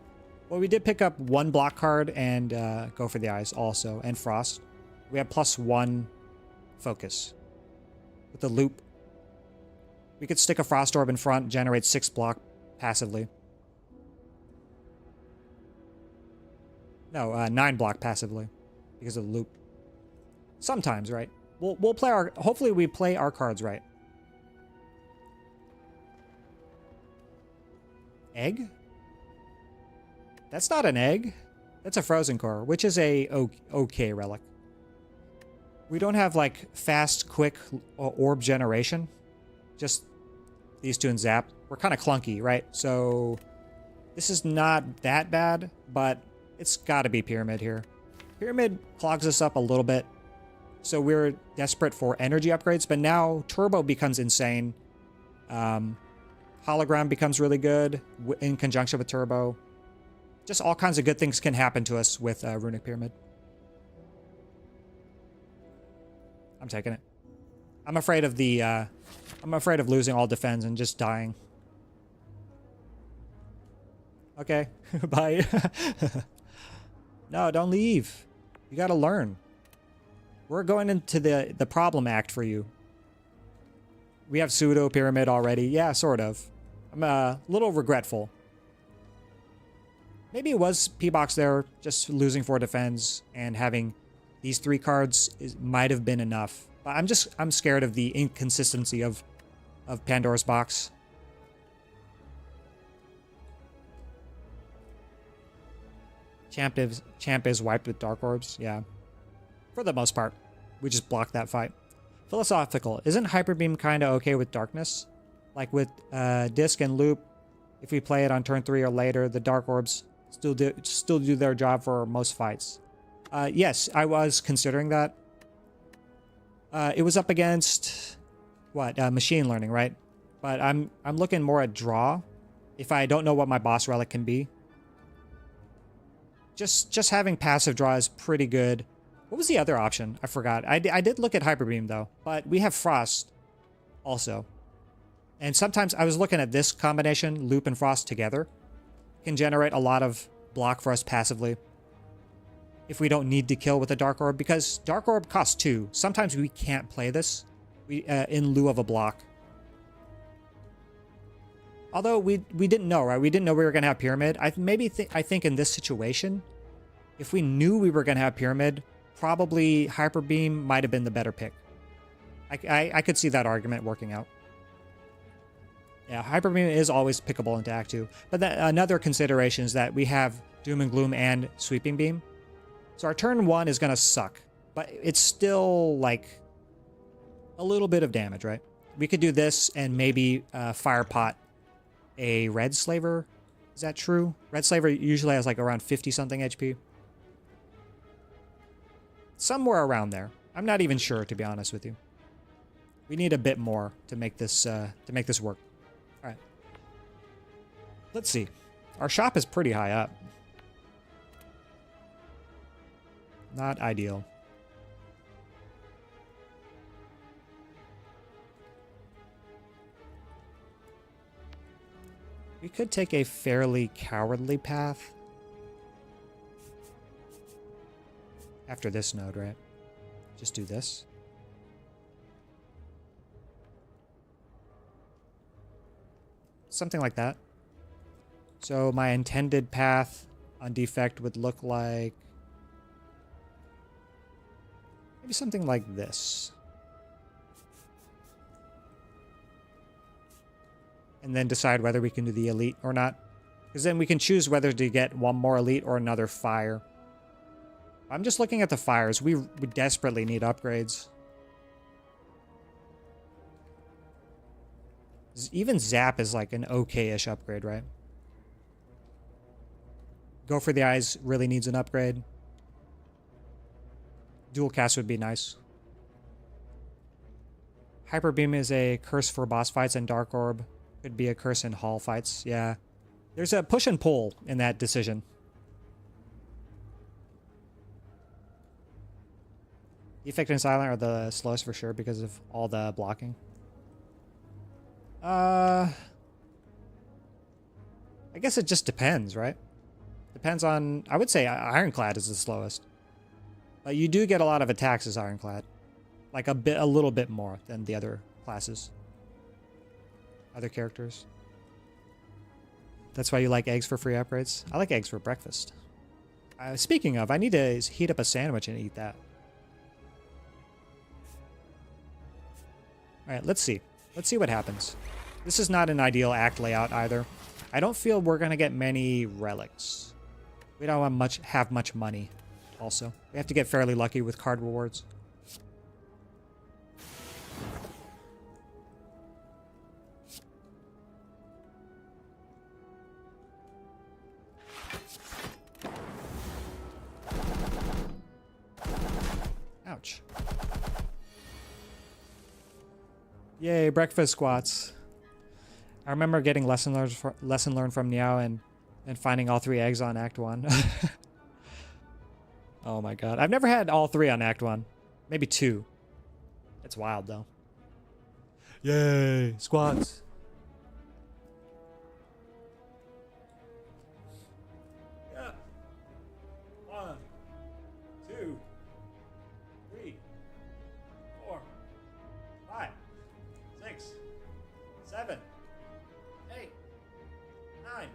Well, we did pick up 1 block card and go for the eyes also, and Frost. We have +1 focus. With the loop, we could stick a Frost Orb in front, generate 6 block passively. No, 9 block passively because of the loop. Sometimes, right? We'll play our... Hopefully we play our cards right. Egg? That's not an egg. That's a frozen core, which is a okay relic. We don't have like fast, quick orb generation. Just these two and zap. We're kind of clunky, right? So this is not that bad, but it's got to be Pyramid here. Pyramid clogs us up a little bit. So we're desperate for energy upgrades, but now Turbo becomes insane. Hologram becomes really good in conjunction with Turbo. Just all kinds of good things can happen to us with Runic Pyramid. I'm taking it. I'm afraid of the... I'm afraid of losing all defense and just dying. Okay, bye. No, don't leave. You gotta learn. We're going into the problem act for you. We have pseudo pyramid already. Yeah, sort of. I'm a little regretful. Maybe it was P-Box there, just losing 4 defense and having these 3 cards might have been enough. But I'm scared of the inconsistency of Pandora's box. Champ is wiped with Dark Orbs, yeah. For the most part. We just block that fight. Philosophical. Isn't Hyper Beam kinda okay with darkness? Like with Disc and Loop, if we play it on turn 3 or later, the Dark Orbs still do their job for most fights. Yes, I was considering that. It was up against what? Machine learning, right? But I'm looking more at draw if I don't know what my boss relic can be. Just having passive draw is pretty good. What was the other option? I forgot. I did look at Hyper Beam though, but we have Frost also. And sometimes I was looking at this combination, Loop and Frost together, can generate a lot of block for us passively if we don't need to kill with a Dark Orb, because Dark Orb costs 2. Sometimes we can't play this in lieu of a block. Although we didn't know, right? We didn't know we were going to have Pyramid. I think in this situation, if we knew we were going to have Pyramid, probably Hyper Beam might have been the better pick. I could see that argument working out. Yeah, Hyper Beam is always pickable into Act 2. But another consideration is that we have Doom and Gloom and Sweeping Beam. So our turn 1 is going to suck. But it's still, like, a little bit of damage, right? We could do this and maybe Fire Pot a Red Slaver. Is that true? Red Slaver usually has, like, around 50-something HP. Somewhere around there. I'm not even sure, to be honest with you. We need a bit more to make this work. All right. Let's see. Our shop is pretty high up. Not ideal. We could take a fairly cowardly path. After this node, right? Just do this. Something like that. So my intended path on defect would look like maybe something like this. And then decide whether we can do the elite or not. Because then we can choose whether to get one more elite or another fire. I'm just looking at the fires. We desperately need upgrades. Even Zap is like an okay-ish upgrade, right? Go for the Eyes really needs an upgrade. Dual Cast would be nice. Hyper Beam is a curse for boss fights, and Dark Orb could be a curse in hall fights. Yeah. There's a push and pull in that decision. Defect and Silent are the slowest for sure because of all the blocking. I guess it just depends, right? Depends on... I would say Ironclad is the slowest. But you do get a lot of attacks as Ironclad. Like a little bit more than the other classes. Other characters. That's why you like eggs for free upgrades? I like eggs for breakfast. Speaking of, I need to heat up a sandwich and eat that. Alright, let's see. Let's see what happens. This is not an ideal act layout either. I don't feel we're going to get many relics. We don't have much money also. We have to get fairly lucky with card rewards. Ouch. Yay, breakfast squats. I remember getting lesson learned from Niao and finding all 3 eggs on Act 1. Oh my god. I've never had all 3 on Act 1. Maybe 2. It's wild though. Yay, squats. Yeah. 1, 2, 3, 4, 5, 6, 7, 8, 9,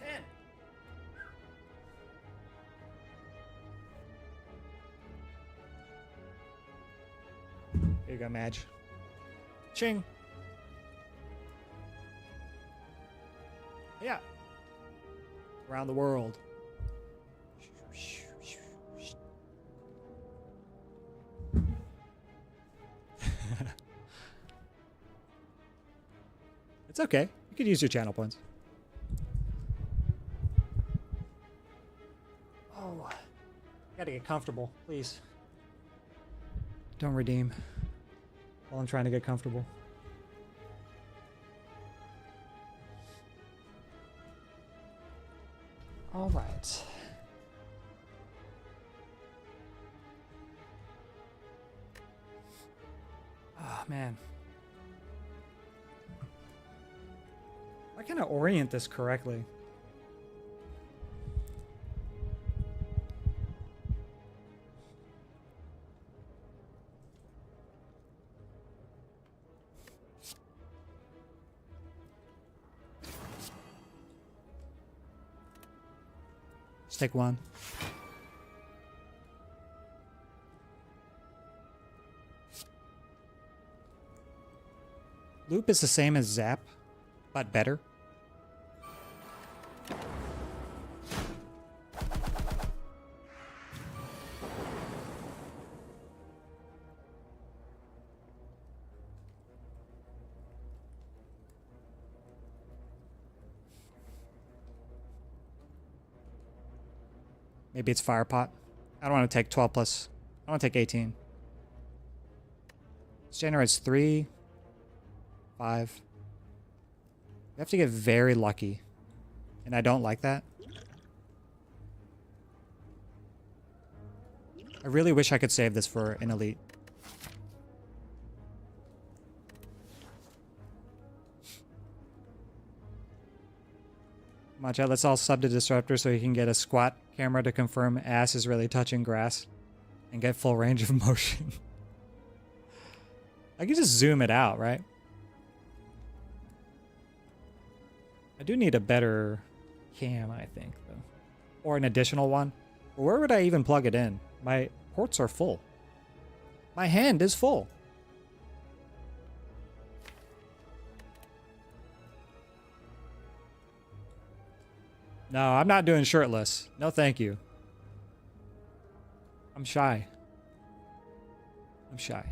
10. Here you go, Madge. Ching. Yeah. Around the world. It's okay. You could use your channel points. Oh. Gotta get comfortable, please. Don't redeem while I'm trying to get comfortable. All right. Oh, man. Why can't I orient this correctly? Let's take one. Loop is the same as Zap, but better. Maybe it's Fire Pot. I don't want to take 12 plus. I want to take 18. This generates 3, 5. You have to get very lucky. And I don't like that. I really wish I could save this for an elite. Matcha, let's all sub to Disruptor so he can get a squat camera to confirm ass is really touching grass and get full range of motion. I can just zoom it out, right? I do need a better cam, I think, though. Or an additional one. Where would I even plug it in? My ports are full. My hand is full. No, I'm not doing shirtless. No, thank you. I'm shy. I'm shy.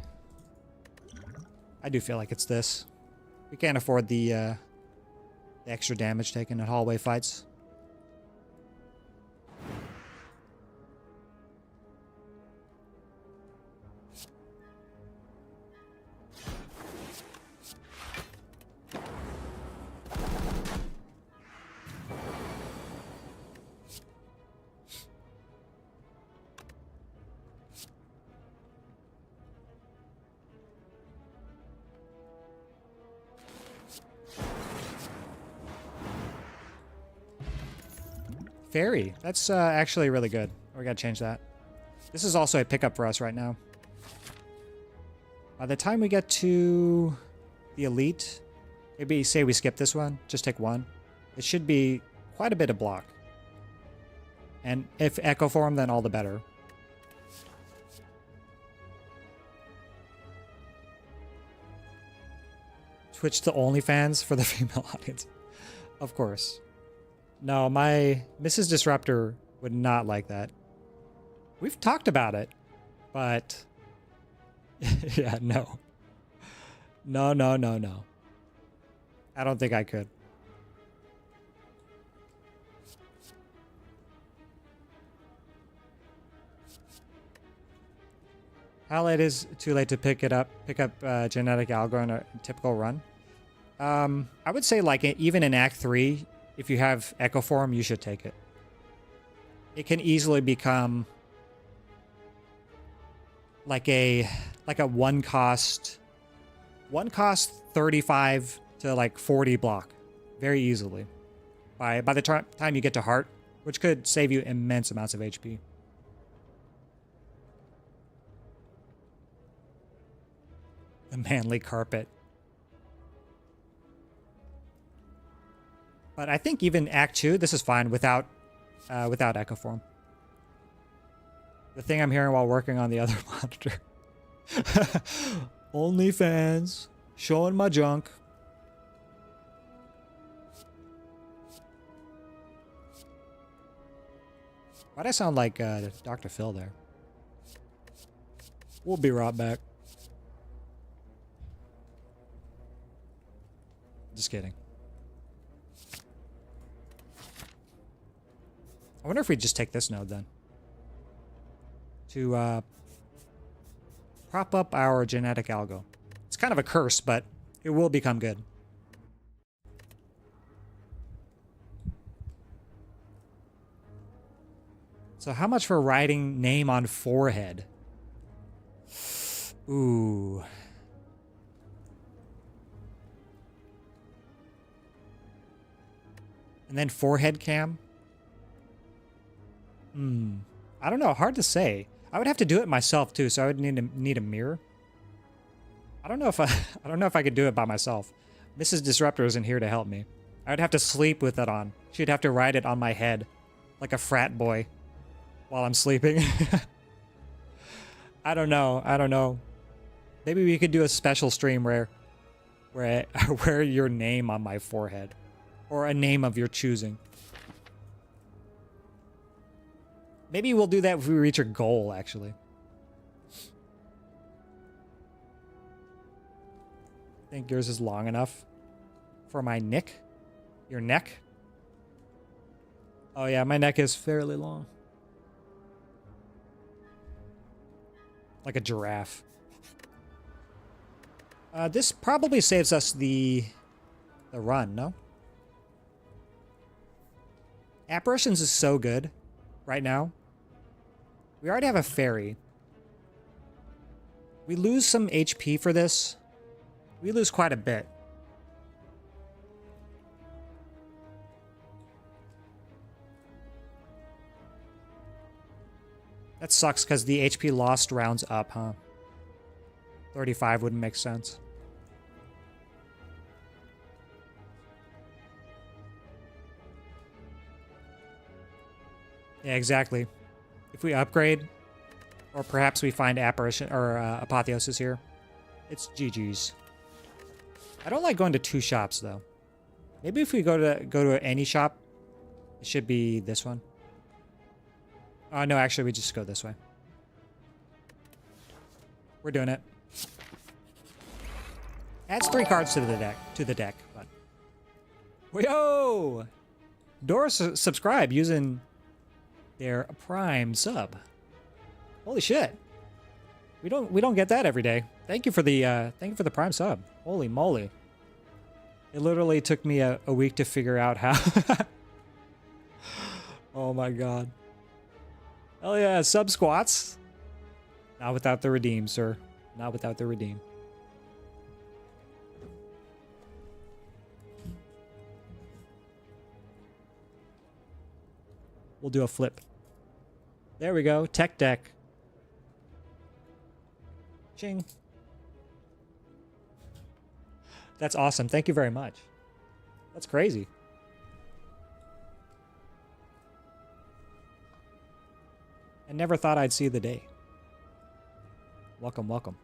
I do feel like it's this. We can't afford the extra damage taken in hallway fights. Fairy. That's actually really good. We gotta change that. This is also a pickup for us right now. By the time we get to the elite, maybe say we skip this one, just take one. It should be quite a bit of block. And if Echo Form, then all the better. Switch to OnlyFans for the female audience. Of course. No, my Mrs. Disruptor would not like that. We've talked about it, but yeah, no. No, no, no, no. I don't think I could. How late is too late to pick up genetic algo in a typical run? I would say like even in Act 3, if you have Echo Form, you should take it. It can easily become like a one cost 35 to like 40 block very easily by the time you get to Heart, which could save you immense amounts of HP. The manly carpet. But I think even Act 2, this is fine without Echo Form. The thing I'm hearing while working on the other monitor. OnlyFans. Showing my junk. Why'd I sound like Dr. Phil there? We'll be right back. Just kidding. I wonder if we just take this node then. To prop up our genetic algo. It's kind of a curse, but it will become good. So how much for writing name on forehead? Ooh. And then forehead cam? I don't know. Hard to say. I would have to do it myself too, so I would need a mirror. I don't know if I could do it by myself. Mrs. Disruptor isn't here to help me. I would have to sleep with it on. She'd have to write it on my head like a frat boy while I'm sleeping. I don't know. Maybe we could do a special stream where I wear your name on my forehead. Or a name of your choosing. Maybe we'll do that if we reach a goal, actually. Think yours is long enough for my neck? Your neck? Oh yeah, my neck is fairly long. Like a giraffe. This probably saves us the run, no? Apparitions is so good right now. We already have a fairy. We lose some HP for this. We lose quite a bit. That sucks because the HP lost rounds up, huh? 35 wouldn't make sense. Yeah, exactly. If we upgrade, or perhaps we find apparition or apotheosis here, it's GG's. I don't like going to two shops though. Maybe if we go to any shop, it should be this one. No, actually, we just go this way. We're doing it. Adds 3 cards to the deck. But yo, Doris subscribe using their Prime sub. Holy shit. We don't get that every day. Thank you for the Prime sub. Holy moly. It literally took me a week to figure out how. Oh my god. Hell yeah, sub squats. Not without the redeem, sir. Not without the redeem. We'll do a flip. There we go. Tech deck. Ching. That's awesome. Thank you very much. That's crazy. I never thought I'd see the day. Welcome, welcome.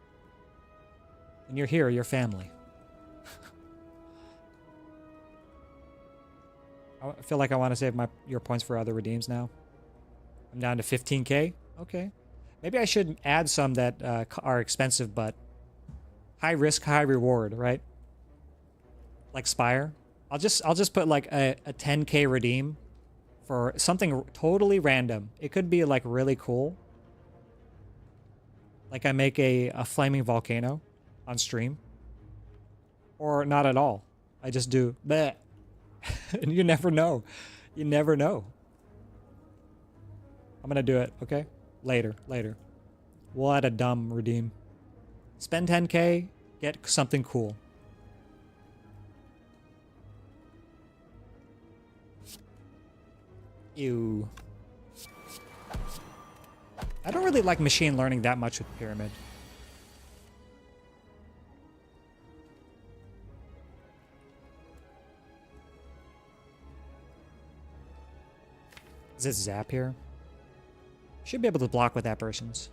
And you're here, you're family. I feel like I want to save your points for other redeems now. I'm down to 15k. Okay. Maybe I should add some that are expensive, but high risk, high reward, right? Like Spire. I'll just put like a 10k redeem for something totally random. It could be like really cool. Like I make a flaming volcano on stream. Or not at all. I just do bleh. And you never know. You never know. I'm gonna do it, okay? Later. We'll add a dumb redeem. Spend 10k, get something cool. Ew. I don't really like machine learning that much with Pyramid. Is it zap here? Should be able to block with apparitions.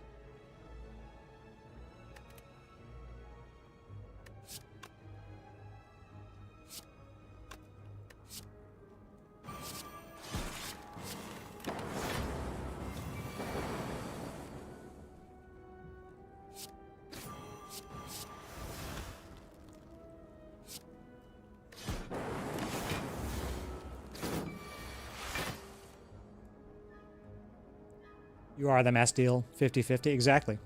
You are the mass deal. 50-50. Exactly.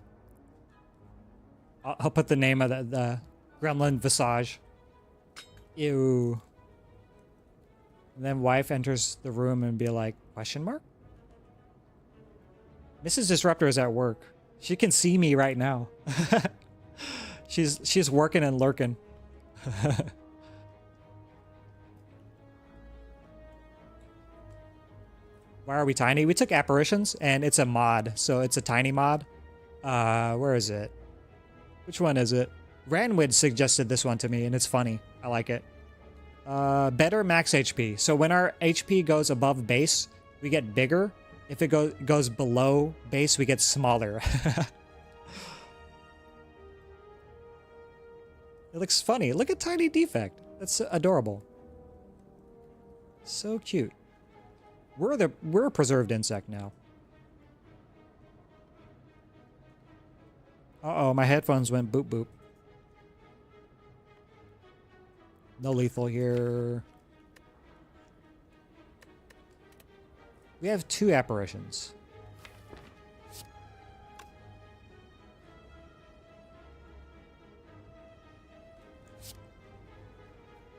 I'll put the name of the gremlin visage. Ew. And then wife enters the room and be like, question mark? Mrs. Disruptor is at work. She can see me right now. she's working and lurking. Why are we tiny? We took apparitions and it's a mod, so it's a tiny mod. Where is it? Which one is it? Ranwid suggested this one to me and it's funny. I like it. Better max HP. So when our HP goes above base, we get bigger. If it goes below base, we get smaller. It looks funny. Look at Tiny Defect. That's adorable. So cute. We're a preserved insect now. Uh-oh, my headphones went boop boop. No lethal here. We have 2 apparitions.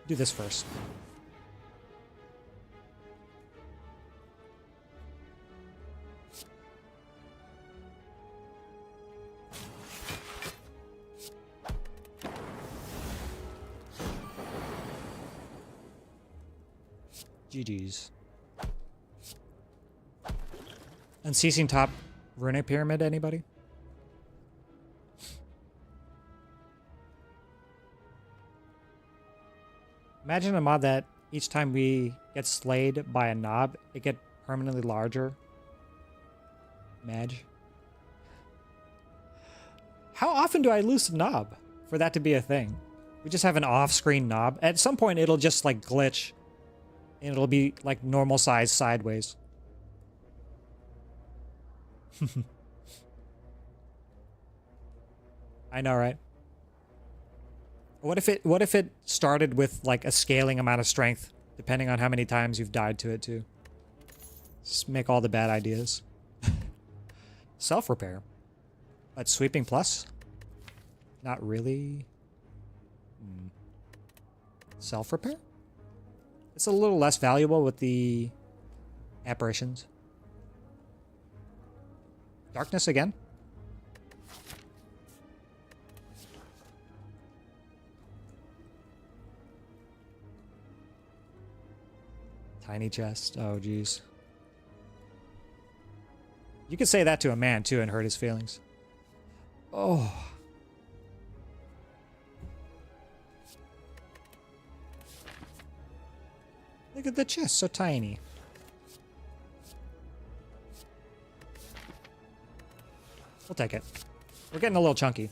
Do this first. GG's. Unceasing top runic pyramid, anybody? Imagine a mod that each time we get slayed by a knob, it get permanently larger. Madge. How often do I lose a knob for that to be a thing? We just have an off-screen knob. At some point, it'll just like glitch. And it'll be like normal size sideways. I know, right? What if it started with like a scaling amount of strength, depending on how many times you've died to it too? Just make all the bad ideas. Self-repair. But sweeping plus? Not really. Self-repair? It's a little less valuable with the apparitions. Darkness again? Tiny chest. Oh, geez. You could say that to a man, too, and hurt his feelings. Oh. Look at the chest, so tiny. We'll take it. We're getting a little chunky.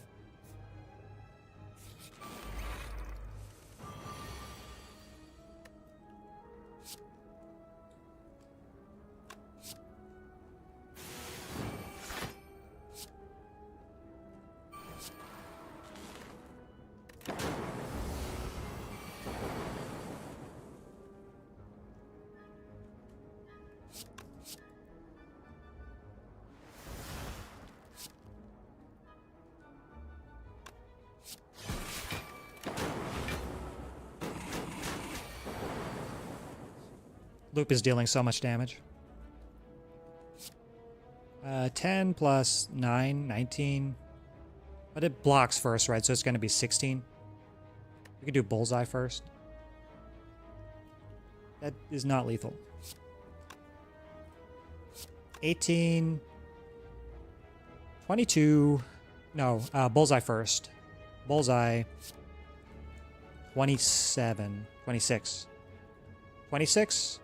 Loop is dealing so much damage. 10 plus 9, 19. But it blocks first, right? So it's going to be 16. We could do bullseye first. That is not lethal. 18. 22. No, bullseye first. Bullseye. 27. 26. 26.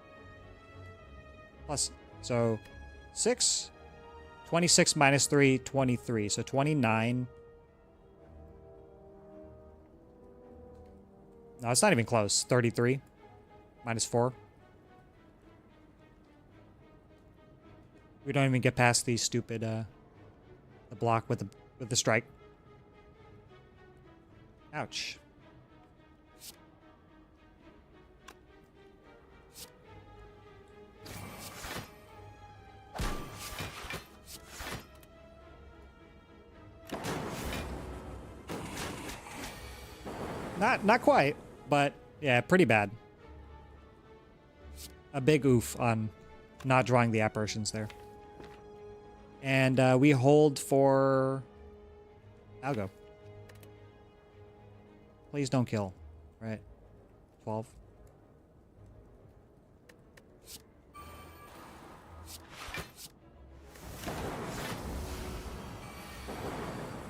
Plus, so 6. 26 minus 3, 23. So 29. No, it's not even close. 33 minus 4. We don't even get past the stupid the block with the strike. Ouch. Not quite, but yeah, pretty bad. A big oof on not drawing the apparitions there. And we hold for Algo. Please don't kill. Right. 12.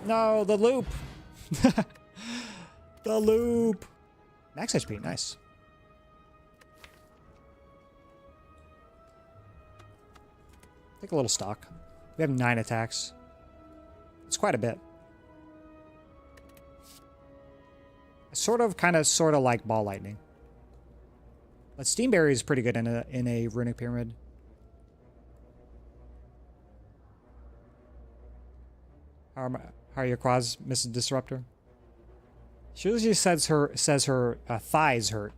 No, the loop. The loop. Max HP, nice. Take a little stock. We have 9 attacks. It's quite a bit. I sort of like Ball Lightning. But Steam Berry is pretty good in a Runic Pyramid. How are your quads, Mrs. Disruptor? She usually says her thighs hurt.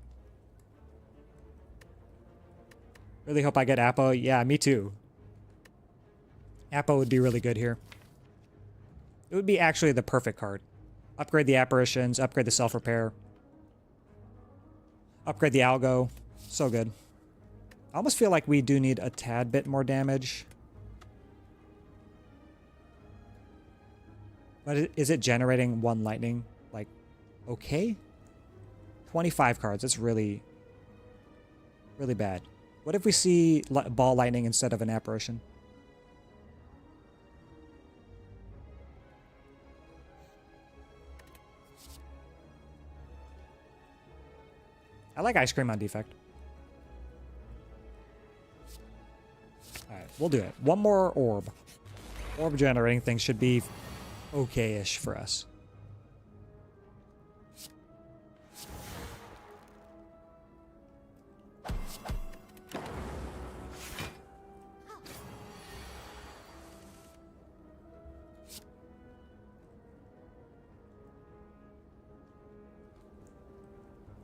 Really hope I get Appo. Yeah, me too. Appo would be really good here. It would be actually the perfect card. Upgrade the apparitions, upgrade the self-repair. Upgrade the algo. So good. I almost feel like we do need a tad bit more damage. But is it generating 1 lightning? Like, okay? 25 cards. That's really, really bad. What if we see ball lightning instead of an apparition? I like ice cream on defect. Alright, we'll do it. One more orb. Orb generating thing should be okay-ish for us.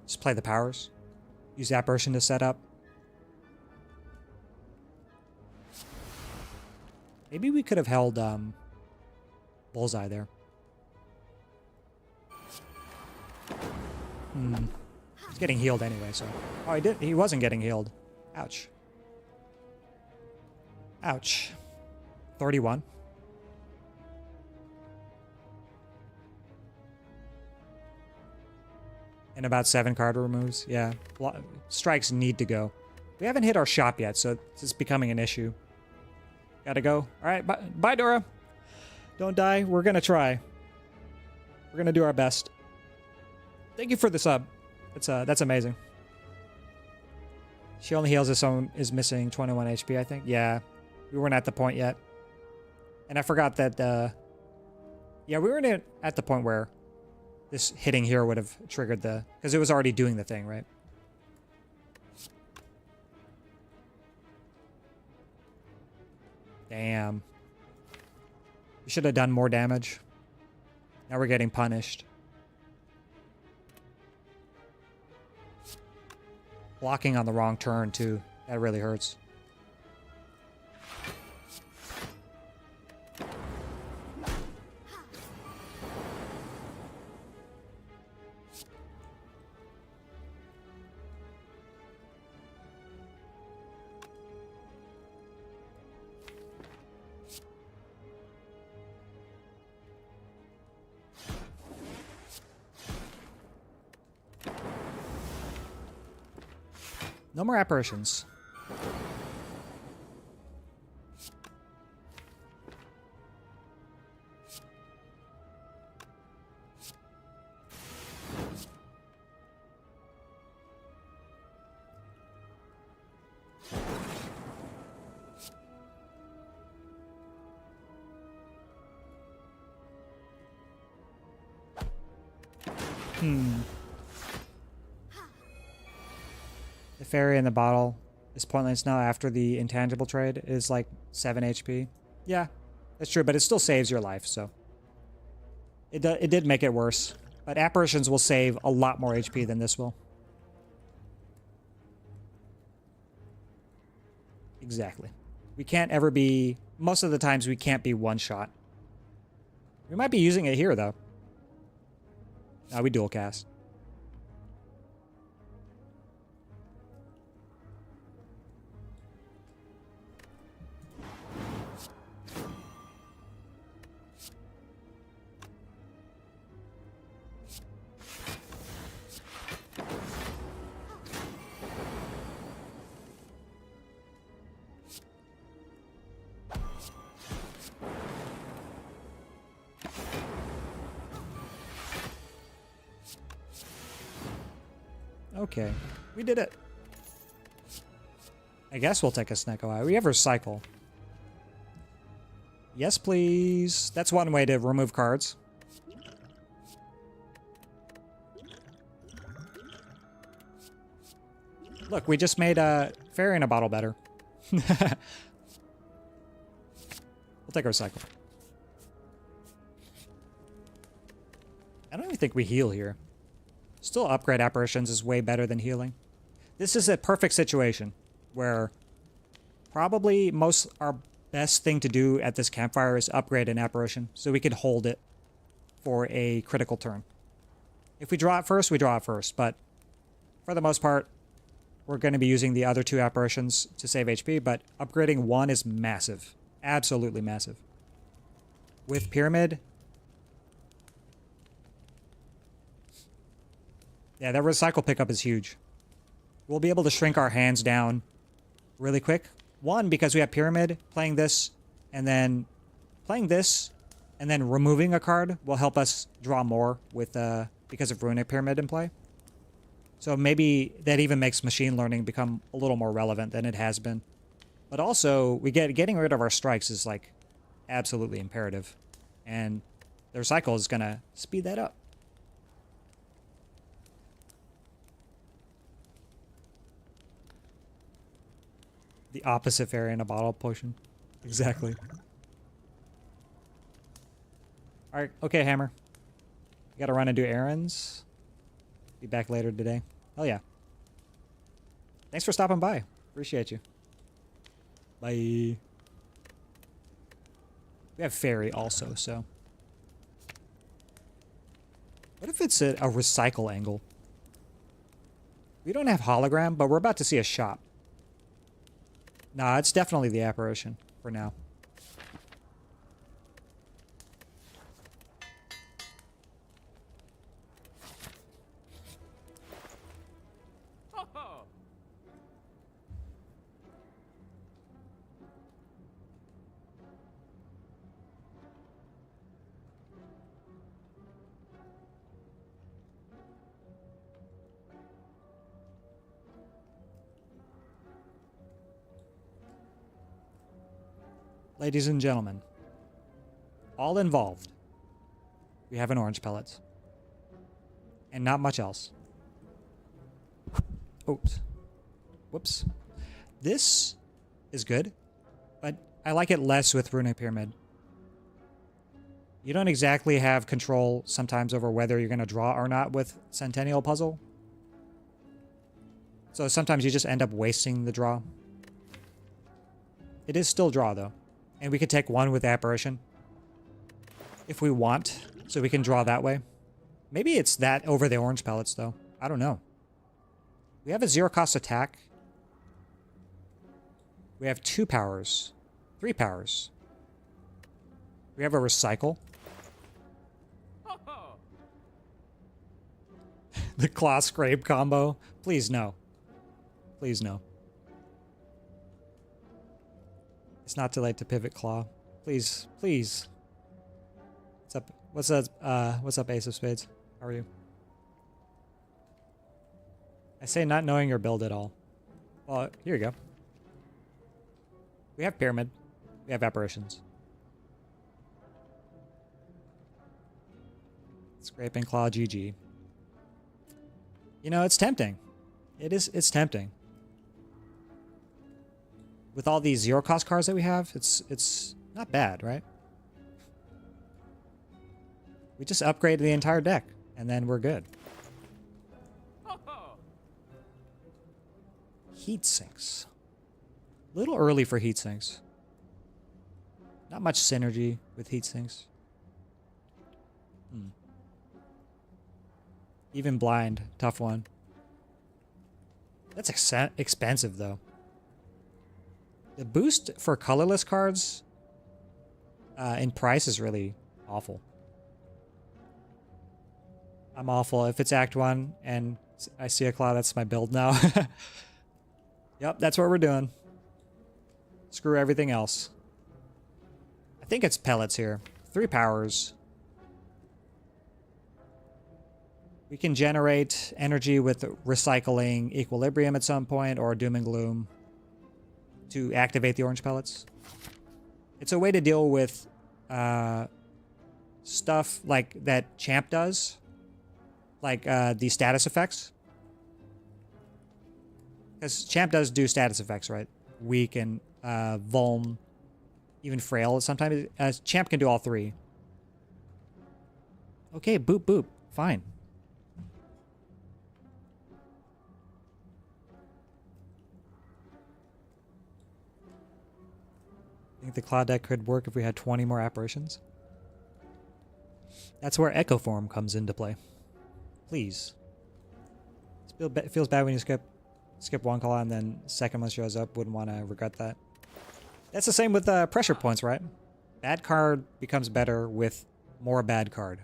Just play the powers. Use apparition to set up. Maybe we could have held Bullseye there. He's getting healed anyway, so. Oh, he wasn't getting healed. Ouch. Ouch. 31. And about 7 card removes. Yeah. Strikes need to go. We haven't hit our shop yet, so it's becoming an issue. Gotta go. Alright, bye, Dora. Don't die. We're gonna try. We're gonna do our best. Thank you for the sub. That's amazing. She only heals if someone is missing 21 HP, I think. Yeah. We weren't at the point yet. And I forgot that, yeah, we weren't at the point where this hitting here would have triggered the... Because it was already doing the thing, right? Damn. We should have done more damage. Now we're getting punished. Blocking on the wrong turn, too. That really hurts. No more apparitions. The fairy in the bottle is pointless now after the intangible trade is like 7 HP. Yeah, that's true, but it still saves your life, so. It did make it worse. But apparitions will save a lot more HP than this will. Exactly. We can't ever be... Most of the times we can't be one-shot. We might be using it here, though. No, we dual cast. Okay. We did it. I guess we'll take a Snecko out. We have Recycle. Yes, please. That's one way to remove cards. Look, we just made a fairy in a bottle better. We'll take our Recycle. I don't even think we heal here. Still, upgrade apparitions is way better than healing. This is a perfect situation where probably our best thing to do at this campfire is upgrade an apparition so we could hold it for a critical turn. If we draw it first, we draw it first, but for the most part, we're going to be using the other two apparitions to save HP, but upgrading one is massive. Absolutely massive. With Pyramid, yeah, that Recycle pickup is huge. We'll be able to shrink our hands down really quick. One, because we have Pyramid, playing this, and then removing a card will help us draw more with because of Runic Pyramid in play. So maybe that even makes machine learning become a little more relevant than it has been. But also, getting rid of our strikes is like absolutely imperative. And the Recycle is going to speed that up. The opposite fairy in a bottle potion. Exactly. Alright, okay, Hammer. You gotta run and do errands. Be back later today. Hell yeah. Thanks for stopping by. Appreciate you. Bye. We have fairy also, so. What if it's a Recycle angle? We don't have hologram, but we're about to see a shop. Nah, it's definitely the apparition for now. Ladies and gentlemen, all involved, we have an orange pellets. And not much else. Oops. Whoops. This is good, but I like it less with Runic Pyramid. You don't exactly have control sometimes over whether you're going to draw or not with Centennial Puzzle. So sometimes you just end up wasting the draw. It is still draw, though. And we could take one with Apparition if we want, so we can draw that way. Maybe it's that over the orange pellets, though. I don't know. We have a zero-cost attack. We have 2 powers. 3 powers. We have a Recycle. The Claw Scrape combo. Please, no. Please, no. It's not too late to pivot Claw. Please, please. What's up? What's up, Ace of Spades? How are you? I say not knowing your build at all. Well, here you go. We have Pyramid. We have Apparitions. Scraping Claw GG. You know, it's tempting. It's tempting. With all these zero cost cards that we have, it's not bad, right? We just upgrade the entire deck, and then we're good. Heat sinks. A little early for heat sinks. Not much synergy with heat sinks. Even blind, tough one. That's expensive, though. The boost for colorless cards in price is really awful. I'm awful. If it's Act 1 and I see a claw, that's my build now. Yep, that's what we're doing. Screw everything else. I think it's pellets here. 3 powers. We can generate energy with recycling equilibrium at some point, or doom and gloom to activate the orange pellets. It's a way to deal with stuff like that Champ does, like the status effects. Because Champ does do status effects, right? Weak and vuln, even frail sometimes. Champ can do all three. Okay, boop boop. Fine. I think the Cloud deck could work if we had 20 more apparitions. That's where Echo Form comes into play. Please. It feels bad when you skip one call and then second one shows up. Wouldn't want to regret that. That's the same with pressure points, right? Bad card becomes better with more bad card.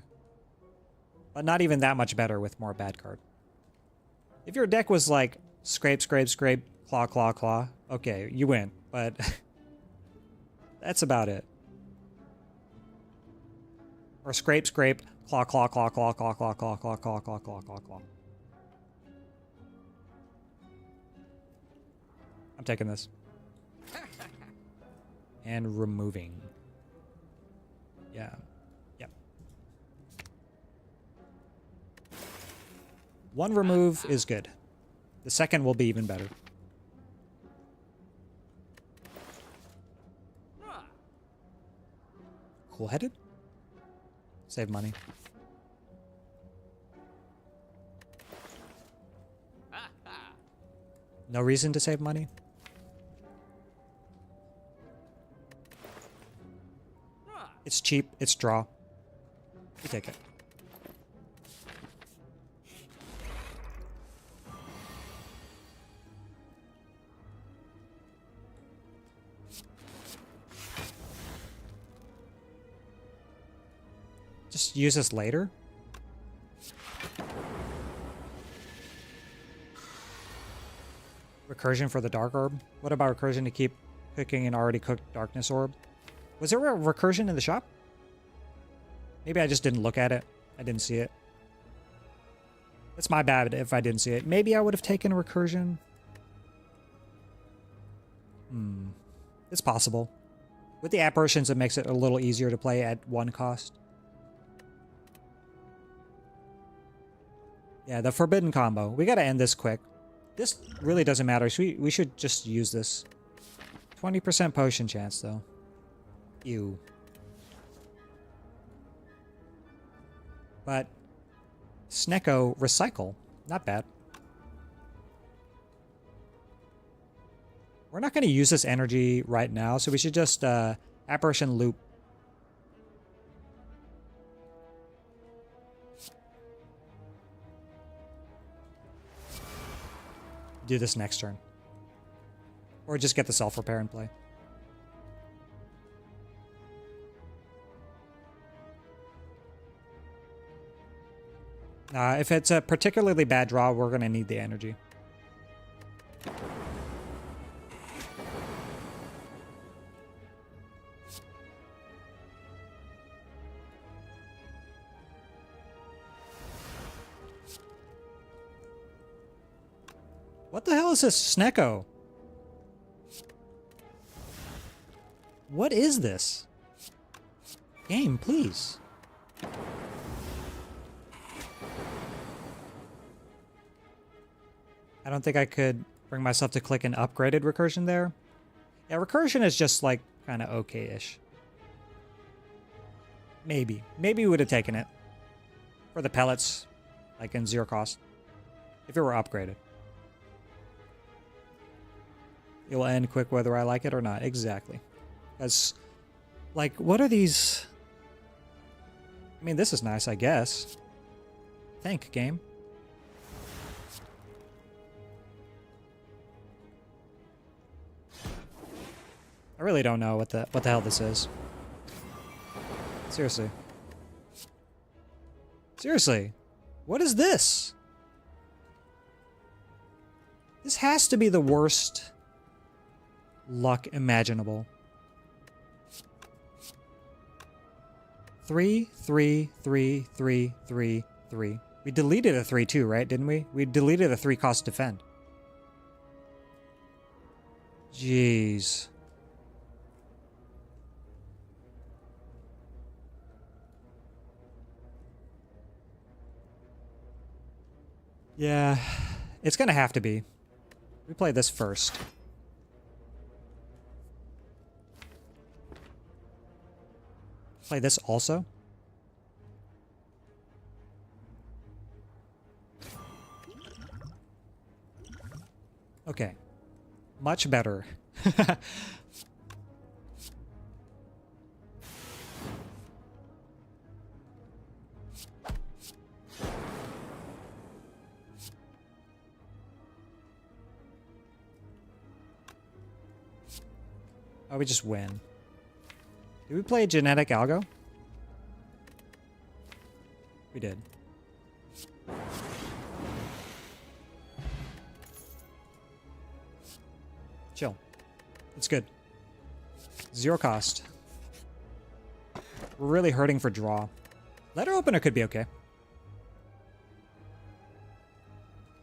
But not even that much better with more bad card. If your deck was like scrape, scrape, scrape, claw, claw, claw, okay, you win. But that's about it. Or scrape, scrape, claw, claw, claw, claw, claw, claw, claw, claw, claw, claw, claw, claw, claw. I'm taking this. And removing. Yeah. Yep. One remove is good. The second will be even better. Cool-headed? Save money. No reason to save money? It's cheap. It's draw. You take it. Just use this later. Recursion for the Dark Orb. What about recursion to keep cooking an already cooked Darkness Orb? Was there a recursion in the shop? Maybe I just didn't look at it. I didn't see it. It's my bad if I didn't see it. Maybe I would have taken a recursion. It's possible. With the apparitions, it makes it a little easier to play at one cost. Yeah, the forbidden combo. We gotta end this quick. This really doesn't matter. So we should just use this. 20% potion chance, though. Ew. But Snecko recycle. Not bad. We're not going to use this energy right now, so we should just apparition loop. Do this next turn. Or just get the self-repair in play. If it's a particularly bad draw, we're going to need the energy. What the hell is this Snecko? What is this? Game, please. I don't think I could bring myself to click an upgraded recursion there. Yeah, recursion is just like kind of okay-ish. Maybe. Maybe we would have taken it. For the pellets, like in 0 cost. If it were upgraded. It will end quick whether I like it or not. Exactly. Because, like, what are these? I mean, this is nice, I guess. Thank, game. I really don't know what the hell this is. Seriously. Seriously. What is this? This has to be the worst luck imaginable. 3, 3, 3, 3, 3, 3. We deleted a 3-2, right? Didn't we? We deleted a 3-cost defend. Jeez. Yeah, it's gonna have to be. We play this first. Play this also? Okay. Much better. Oh, we just win. Did we play genetic algo? We did. Chill. It's good. 0 cost. We're really hurting for draw. Letter opener could be okay.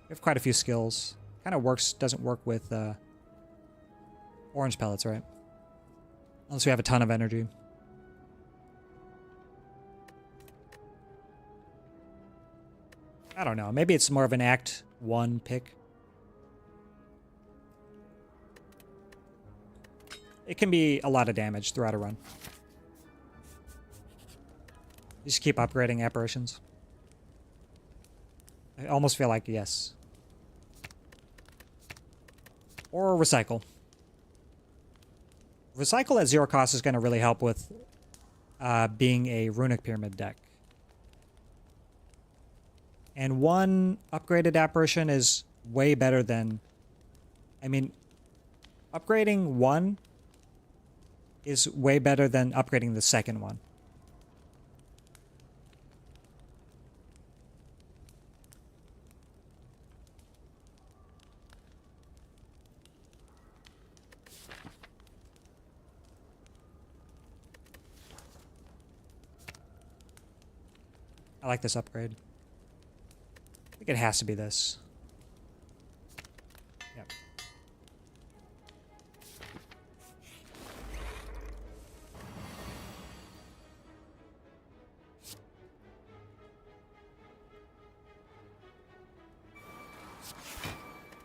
We have quite a few skills. Kind of works, doesn't work with orange pellets, right? Unless we have a ton of energy. I don't know. Maybe it's more of an Act 1 pick. It can be a lot of damage throughout a run. You just keep upgrading apparitions. I almost feel like yes. Or recycle. Recycle at 0 cost is going to really help with being a runic pyramid deck. And 1 upgraded apparition is way better than... I mean, upgrading 1 is way better than upgrading the second one. I like this upgrade. I think it has to be this. Yep.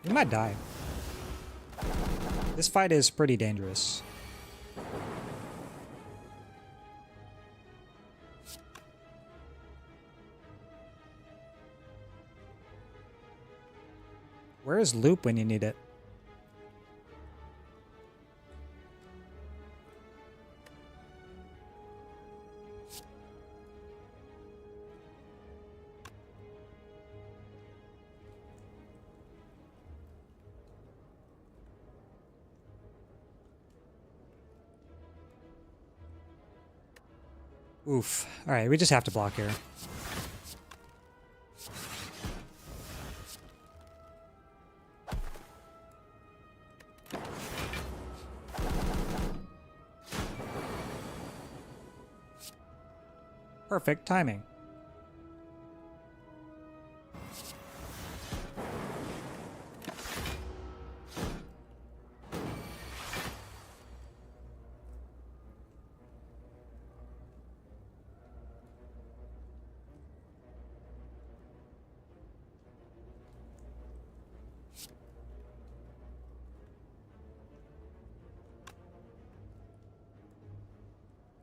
We might die. This fight is pretty dangerous. Where is loop when you need it? Oof. Alright, we just have to block here. Perfect timing.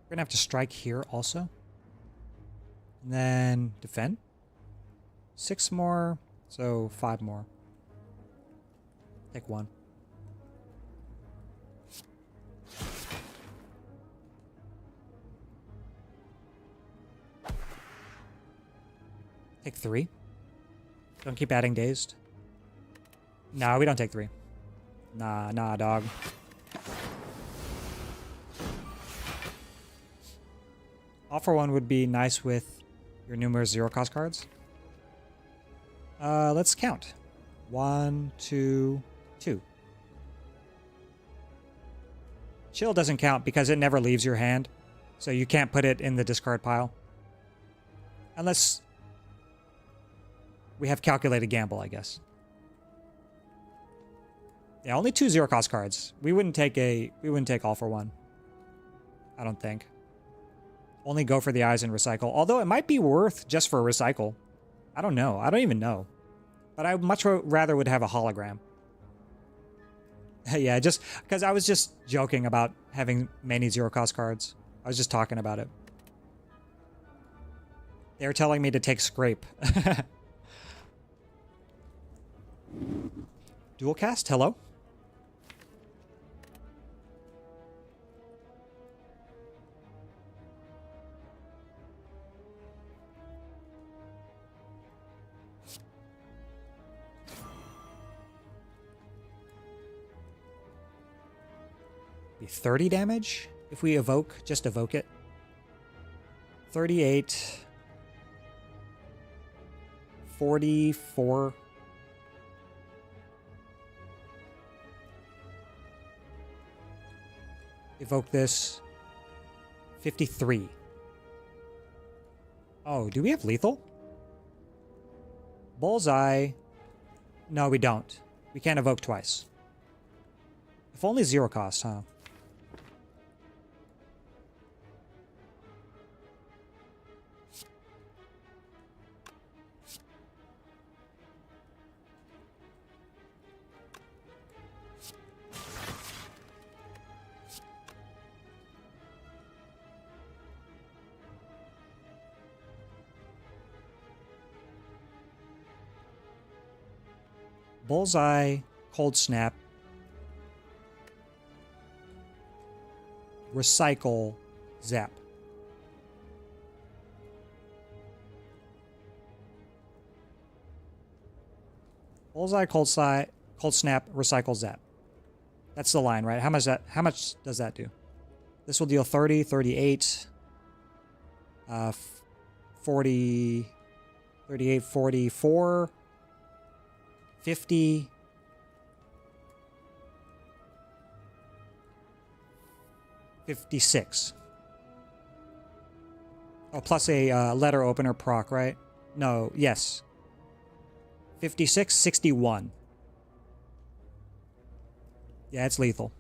We're gonna have to strike here also. And then defend. 6 more, so 5 more. Take 1. Take 3. Don't keep adding dazed. No, we don't take 3. Nah, dog. Offer 1 would be nice with your numerous 0 cost cards. Let's count. 1, 2, 2. Chill doesn't count because it never leaves your hand, so you can't put it in the discard pile. Unless we have calculated gamble, I guess. Yeah, only 2 zero cost cards. We wouldn't take all for one. I don't think. Only go for the eyes and recycle. Although it might be worth just for a recycle. I don't know. I don't even know. But I much rather would have a hologram. Yeah, just because I was just joking about having many zero cost cards. I was just talking about it. They were telling me to take scrape. Dual cast, hello? Be 30 damage if we evoke, just evoke it. 38. 44. Evoke this. 53. Oh, do we have lethal? Bullseye. No, we don't. We can't evoke twice. If only zero cost, huh? Bullseye, Cold Snap, Recycle, Zap. Bullseye, Cold Snap, Recycle, Zap. That's the line, right? How much does that do? This will deal 30, 38, 40, 38, 44, 50, 56. Oh, plus a letter opener proc, right? No, yes. 56, 61. Yeah, it's lethal.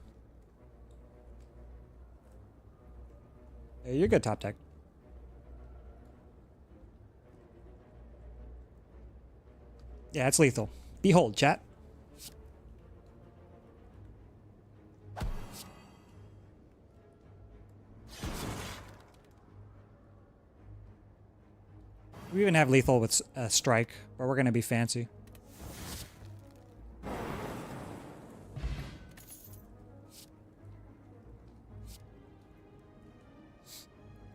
Yeah, you're good, top tech. Yeah, it's lethal. Behold, chat. We even have lethal with strike, but we're going to be fancy.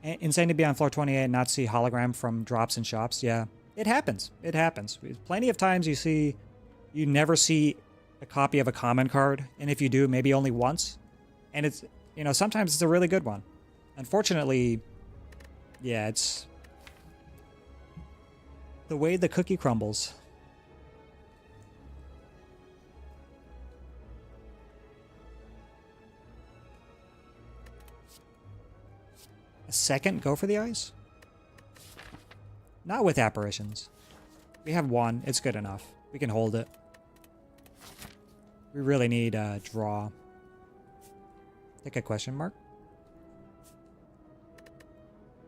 Insane to be on floor 28 and not see hologram from drops in shops. Yeah, it happens. It happens. Plenty of times you never see a copy of a common card, and if you do, maybe only once. And it's, sometimes it's a really good one. Unfortunately, yeah, it's the way the cookie crumbles. A second go for the eyes? Not with apparitions. We have one. It's good enough. We can hold it. We really need a draw. Take a question mark.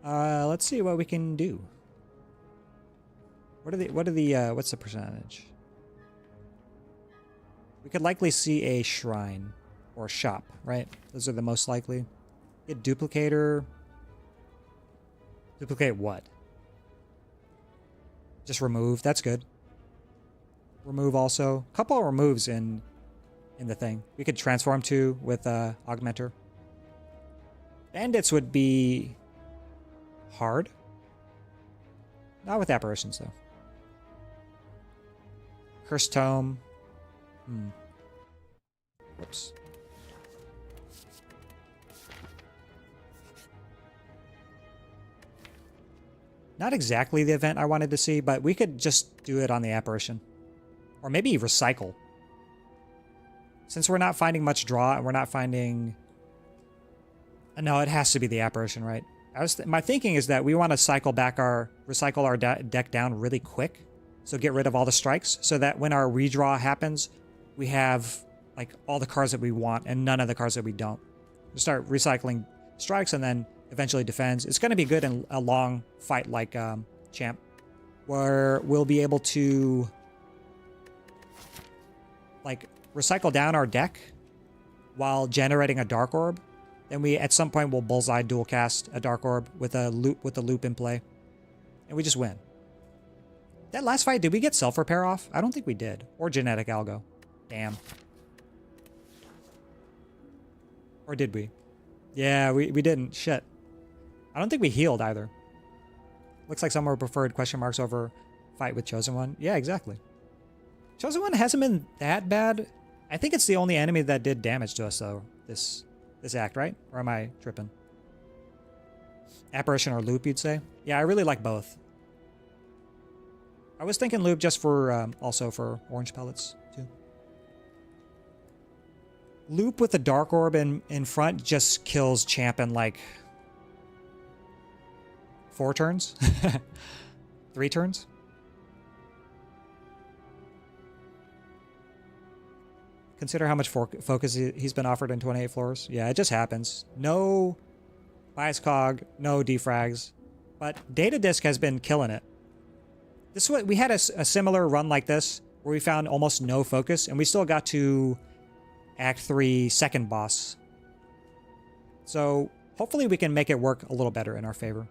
Let's see what we can do. What's the percentage? We could likely see a shrine or shop, right? Those are the most likely. Get duplicator. Duplicate what? Just remove. That's good. Remove also. A couple of removes in the thing. We could transform too with augmenter. Bandits would be hard. Not with apparitions though. Cursed Tome. Whoops. Not exactly the event I wanted to see, but we could just do it on the apparition. Or maybe recycle. Since we're not finding much draw and we're not finding... No, it has to be the apparition, right? My thinking is that we want to recycle our deck down really quick So get rid of all the strikes so that when our redraw happens, we have like all the cards that we want and none of the cards that we don't. We'll start recycling strikes and then eventually defends. It's going to be good in a long fight like Champ, where we'll be able to like recycle down our deck while generating a Dark Orb. Then we at some point will bullseye dual cast a Dark Orb with a loop in play, and we just win. That last fight, did we get self repair off? I don't think we did, or genetic algo. Damn. Or did we? Yeah, we didn't. Shit. I don't think we healed either. Looks like someone preferred question marks over fight with Chosen One. Yeah, exactly. Chosen One hasn't been that bad. I think it's the only enemy that did damage to us though. This act, right? Or am I tripping? Apparition or loop, you'd say? Yeah, I really like both. I was thinking loop just for also for orange pellets too. Loop with the Dark Orb in front just kills Champ in like 4 turns? 3 turns? Consider how much focus he's been offered in 28 floors. Yeah, it just happens. No bias cog, no defrags. But Data Disc has been killing it. This we had a similar run like this where we found almost no focus and we still got to Act 3 second boss. So hopefully we can make it work a little better in our favor.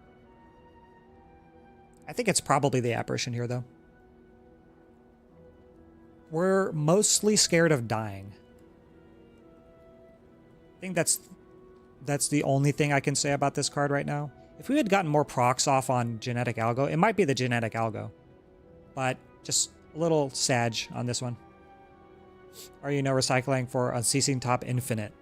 I think it's probably the apparition here though. We're mostly scared of dying. I think that's the only thing I can say about this card right now. If we had gotten more procs off on genetic algo, it might be the genetic algo. But just a little sag on this one. Are you no recycling for Unceasing Top Infinite?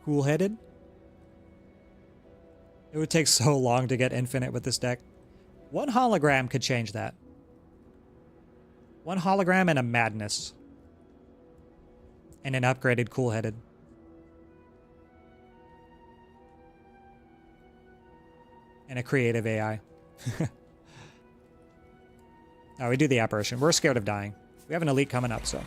Cool-headed? It would take so long to get infinite with this deck. 1 hologram could change that. 1 hologram and a madness. And an upgraded cool-headed. And a creative AI. No, we do the apparition. We're scared of dying. We have an elite coming up, so.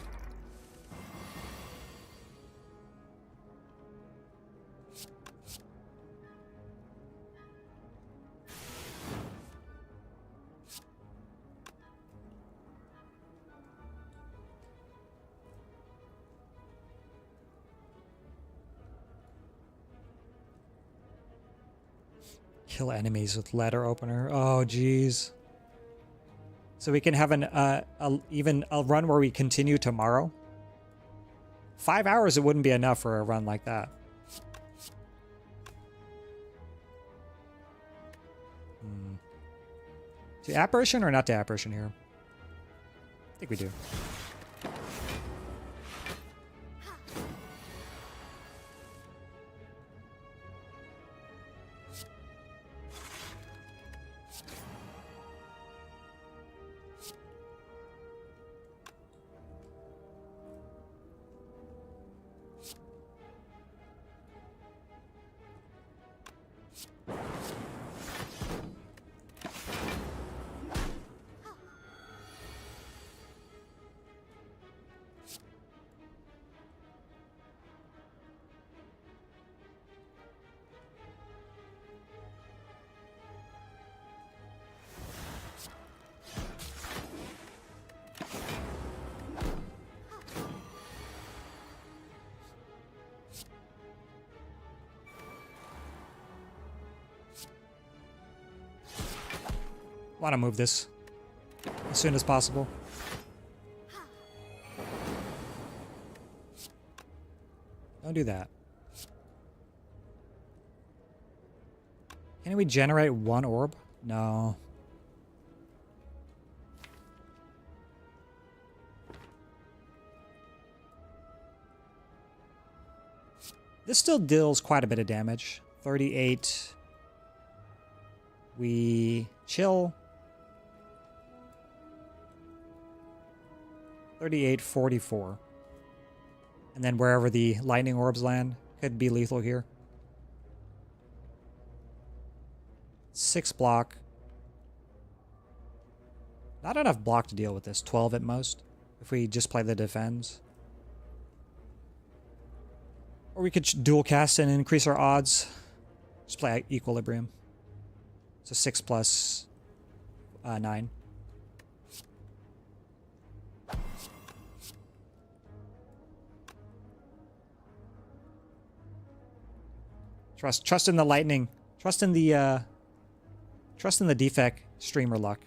Kill enemies with letter opener. Oh, jeez. So we can have even a run where we continue tomorrow. 5 hours, it wouldn't be enough for a run like that. To apparition or not to apparition here? I think we do. Want to move this as soon as possible. Don't do that. Can we generate 1 orb? No. This still deals quite a bit of damage. 38. We chill. 38, 44. And then wherever the lightning orbs land could be lethal here. 6 block. Not enough block to deal with this. 12 at most. If we just play the defends. Or we could dual cast and increase our odds. Just play Equilibrium. So 6 plus 9. Trust in the lightning. Trust in the defect streamer luck.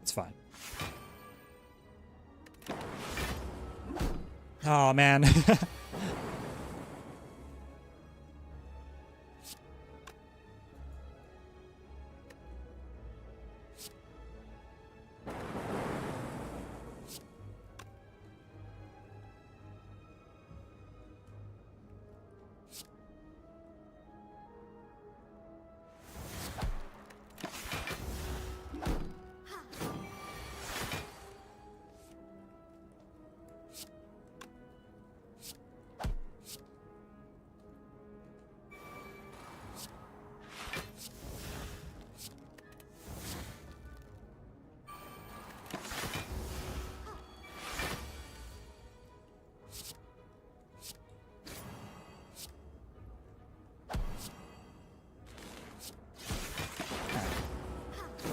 It's fine. Oh man.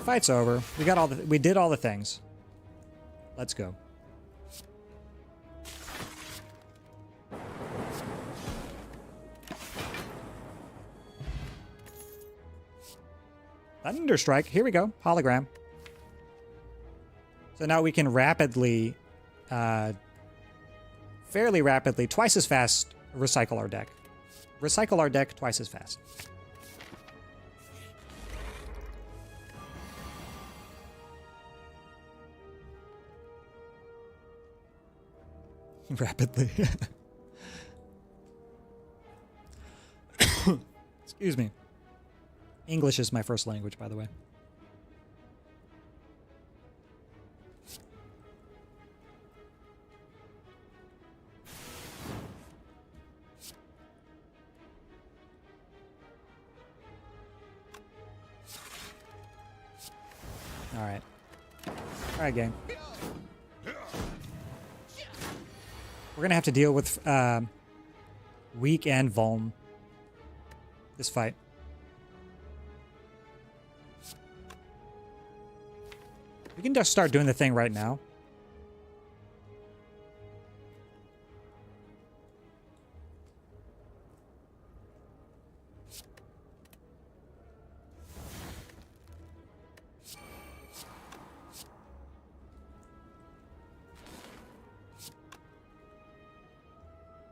Fight's over. We did all the things. Let's go. Thunderstrike. Here we go. Hologram. So now we can rapidly, fairly rapidly, twice as fast, recycle our deck. Recycle our deck twice as fast. Rapidly. Excuse me. English is my first language, by the way. All right. All right, gang. We're going to have to deal with weak and vuln this fight. We can just start doing the thing right now.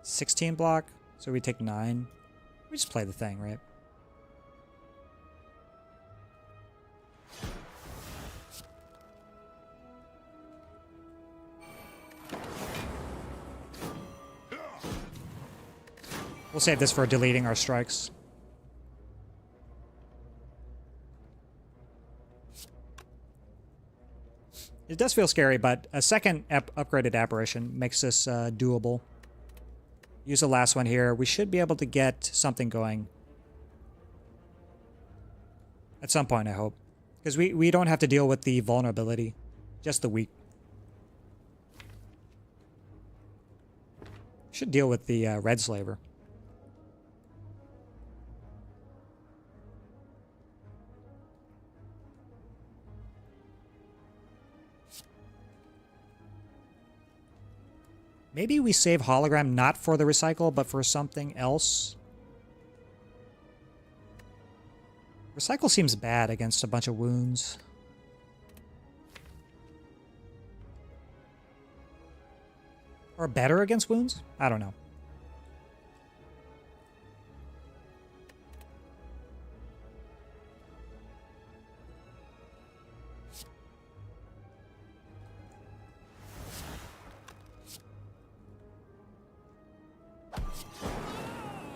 $16 block, so we take 9. We just play the thing, right? We'll save this for deleting our strikes. It does feel scary, but a second upgraded apparition makes this doable. Use the last one here. We should be able to get something going. At some point, I hope. Because we don't have to deal with the vulnerability. Just the weak. Should deal with the red slaver. Maybe we save hologram not for the recycle, but for something else. Recycle seems bad against a bunch of wounds. Or better against wounds? I don't know.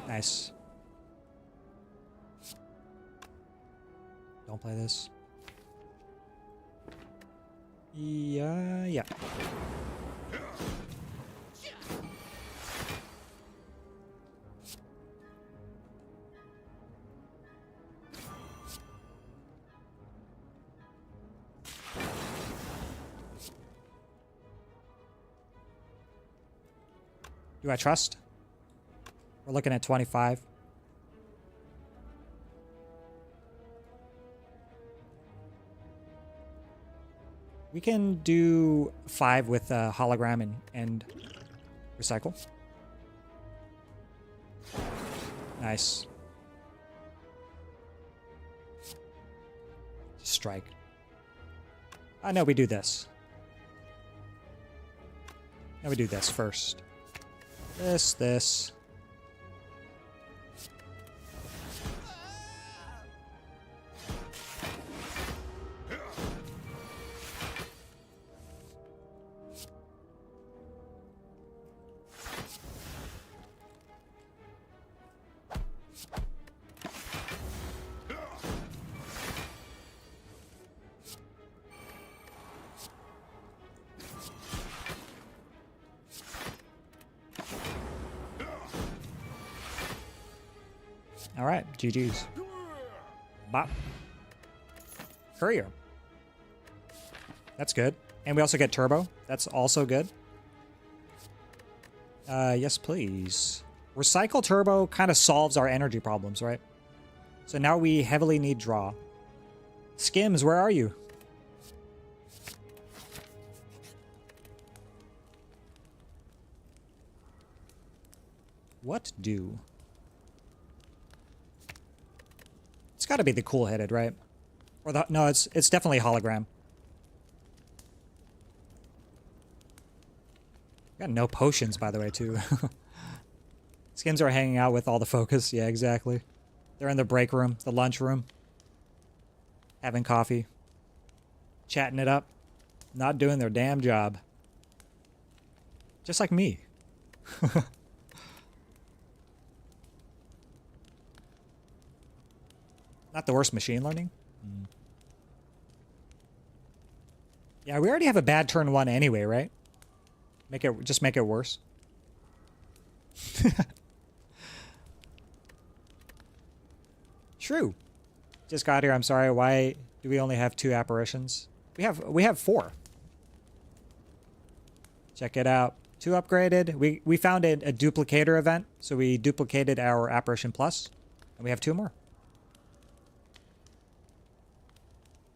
Nice. Don't play this. Yeah. Do I trust? We're looking at 25. We can do 5 with hologram and recycle. Nice. Strike. I know we do this. Now we do this first. This. All right, GG's. Bop. Courier. That's good. And we also get turbo. That's also good. Yes, please. Recycle turbo kind of solves our energy problems, right? So now we heavily need draw. Skims, where are you? What do? It's got to be the cool-headed, right? Or the no, it's definitely hologram. Got no potions, by the way, too. Skims are hanging out with all the focus. Yeah, exactly. They're in the break room, the lunch room. Having coffee. Chatting it up. Not doing their damn job. Just like me. Not the worst machine learning. Yeah, we already have a bad turn 1 anyway, right? Just make it worse. True. Just got here. I'm sorry. Why do we only have 2 apparitions? We have 4. Check it out. 2 upgraded. We found a duplicator event, so we duplicated our apparition plus, and we have 2 more.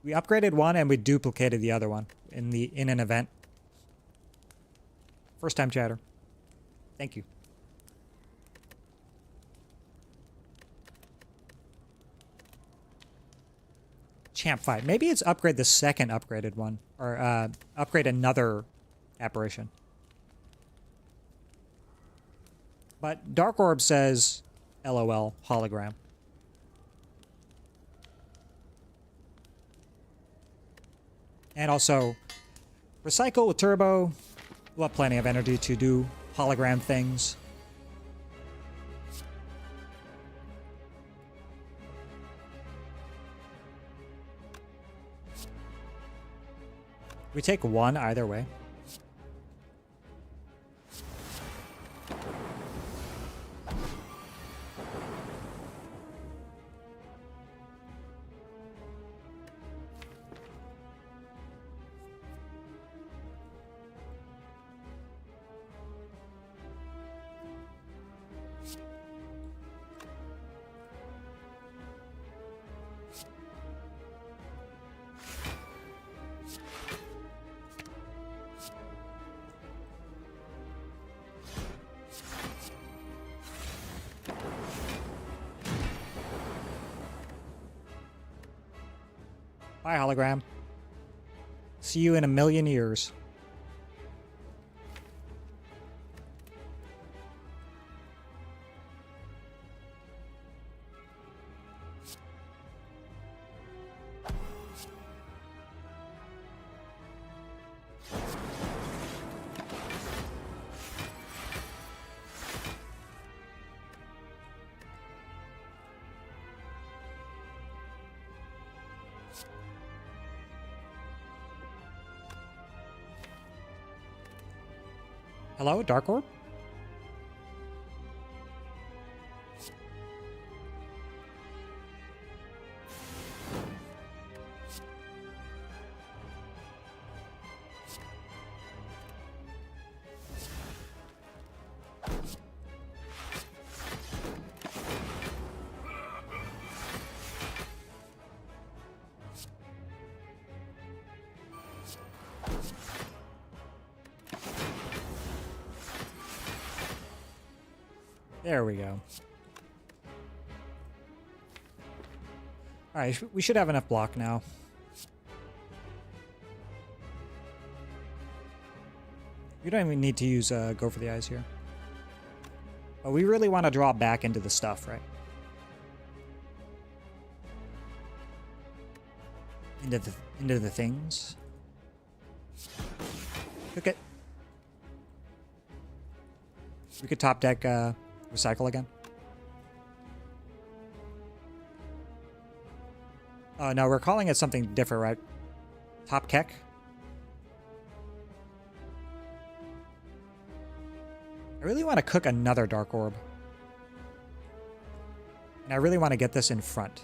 We upgraded 1 and we duplicated the other one in an event. First time chatter. Thank you. Champ fight. Maybe it's upgrade the second upgraded one. Or upgrade another apparition. But Dark Orb says LOL hologram. And also, recycle with turbo. We'll have plenty of energy to do hologram things. We take 1 either way. Bye, hologram. See you in a million years. Hello, Dark Orb? There we go. Alright, we should have enough block now. We don't even need to use Go for the Eyes here. But we really want to drop back into the stuff, right? Into the things. Cook it. We could top deck recycle again. Oh no, we're calling it something different, right? Top Keck. I really want to cook another Dark Orb. And I really want to get this in front.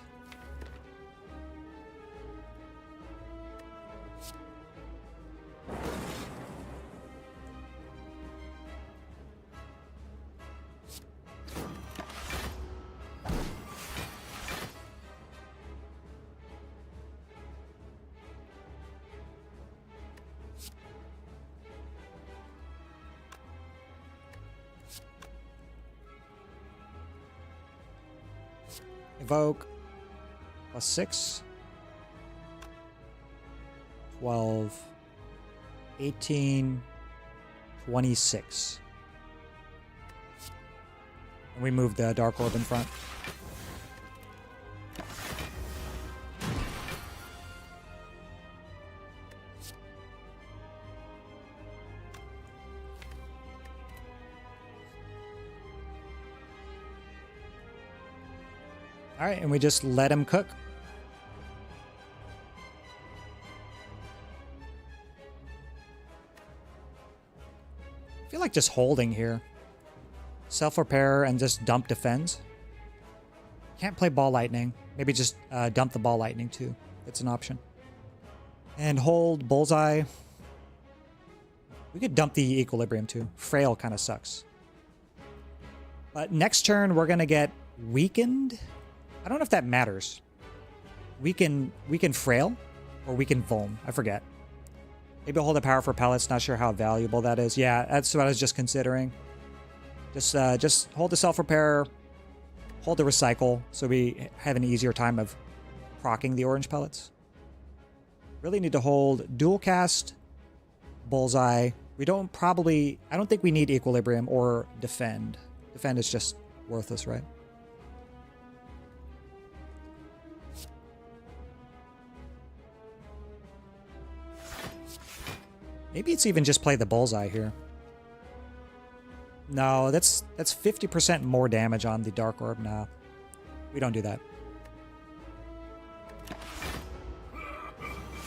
Evoke. +6. 12. 18. 26. And we move the Dark Orb in front. All right, and we just let him cook. I feel like just holding here. Self-repair and just dump defends. Can't play Ball Lightning. Maybe just dump the Ball Lightning too. It's an option. And hold Bullseye. We could dump the Equilibrium too. Frail kind of sucks. But next turn we're going to get Weakened. I don't know if that matters. Weaken Frail or Weaken Vuln. I forget. Maybe hold a power for pellets. Not sure how valuable that is. Yeah, that's what I was just considering. Just hold the self-repair. Hold the recycle so we have an easier time of proccing the orange pellets. Really need to hold dual cast, Bullseye. I don't think we need Equilibrium or Defend. Defend is just worthless, right? Maybe it's even just play the Bullseye here. No, that's 50% more damage on the Dark Orb. No, we don't do that.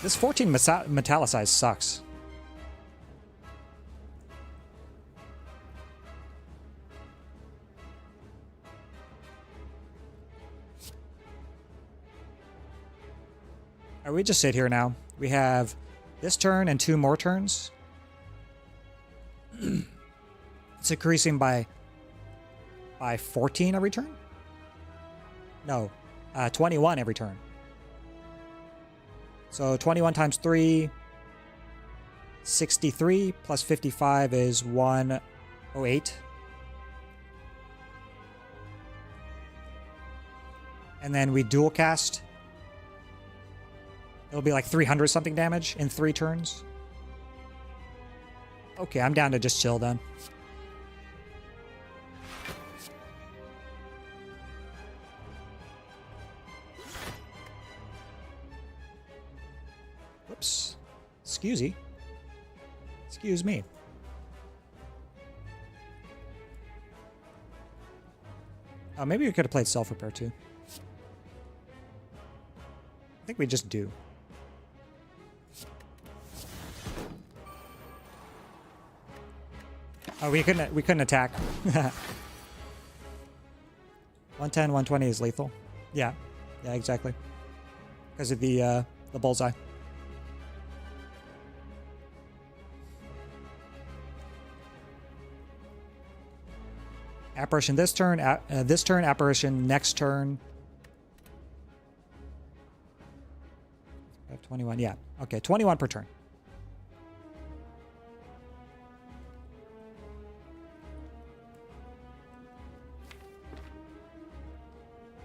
This 14 Metallicize sucks. Alright, we just sit here now. We have this turn and 2 more turns. It's increasing by 14 every turn? No, 21 every turn. So 21 times 3, 63 plus 55 is 108. And then we dual cast. It'll be like 300 something damage in 3 turns. Okay, I'm down to just chill then. Whoops. Excuse me. Oh, maybe we could have played self-repair too. I think we just do. Oh, we couldn't attack. 110, 120 is lethal. Yeah. Yeah, exactly. Because of the bullseye. Apparition this turn, apparition next turn. 21, yeah. Okay, 21 per turn.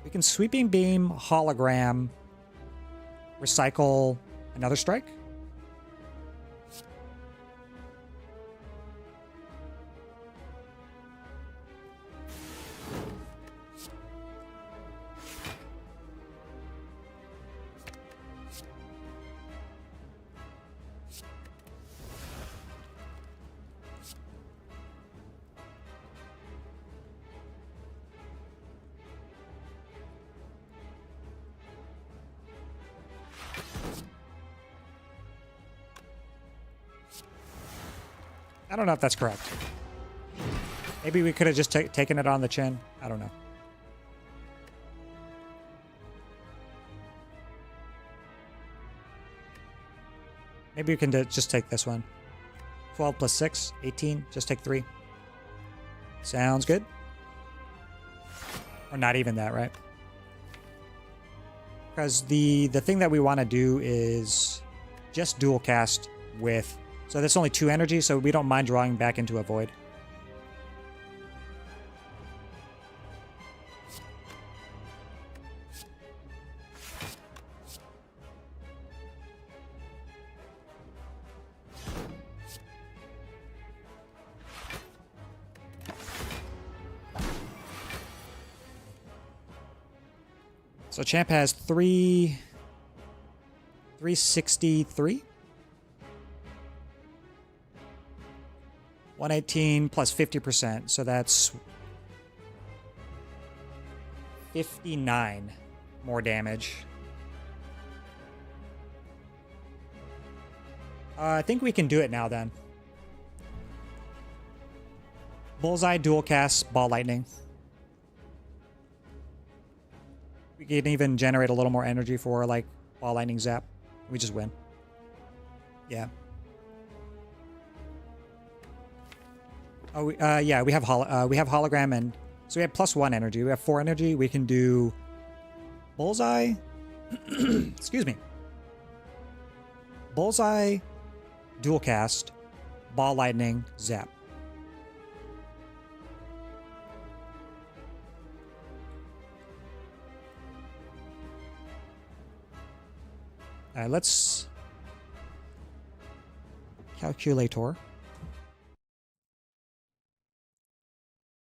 We can sweeping beam, hologram, recycle another strike. I don't know if that's correct. Maybe we could have just taken it on the chin. I don't know. Maybe we can just take this one. 12 plus 6, 18. Just take 3. Sounds good. Or not even that, right? Because the thing that we want to do is just dual cast with... So that's only 2 energy, so we don't mind drawing back into a void. So Champ has 363. 118 plus 50%, so that's 59 more damage. I think we can do it now then. Bullseye, dual cast, ball lightning. We can even generate a little more energy for like ball lightning zap. We just win. Yeah. Oh, yeah, we have hologram, and so we have +1 energy. We have 4 energy. We can do bullseye. Excuse me. Bullseye, dual cast, ball lightning, zap. All right, let's calculator.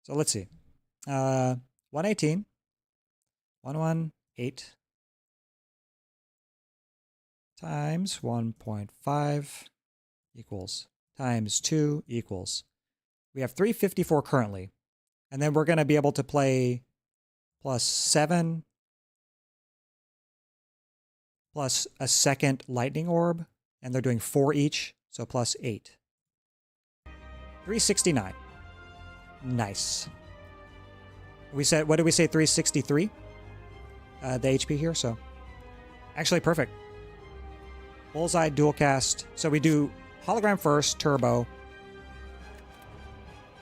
So let's see. 118, 118 times 1.5 equals times 2 equals. We have 354 currently. And then we're going to be able to play +7 plus a second lightning orb. And they're doing 4 each, so +8. 369. Nice. We said, what did we say? 363? The HP here, so. Actually, perfect. Bullseye, dual cast. So we do hologram first, turbo.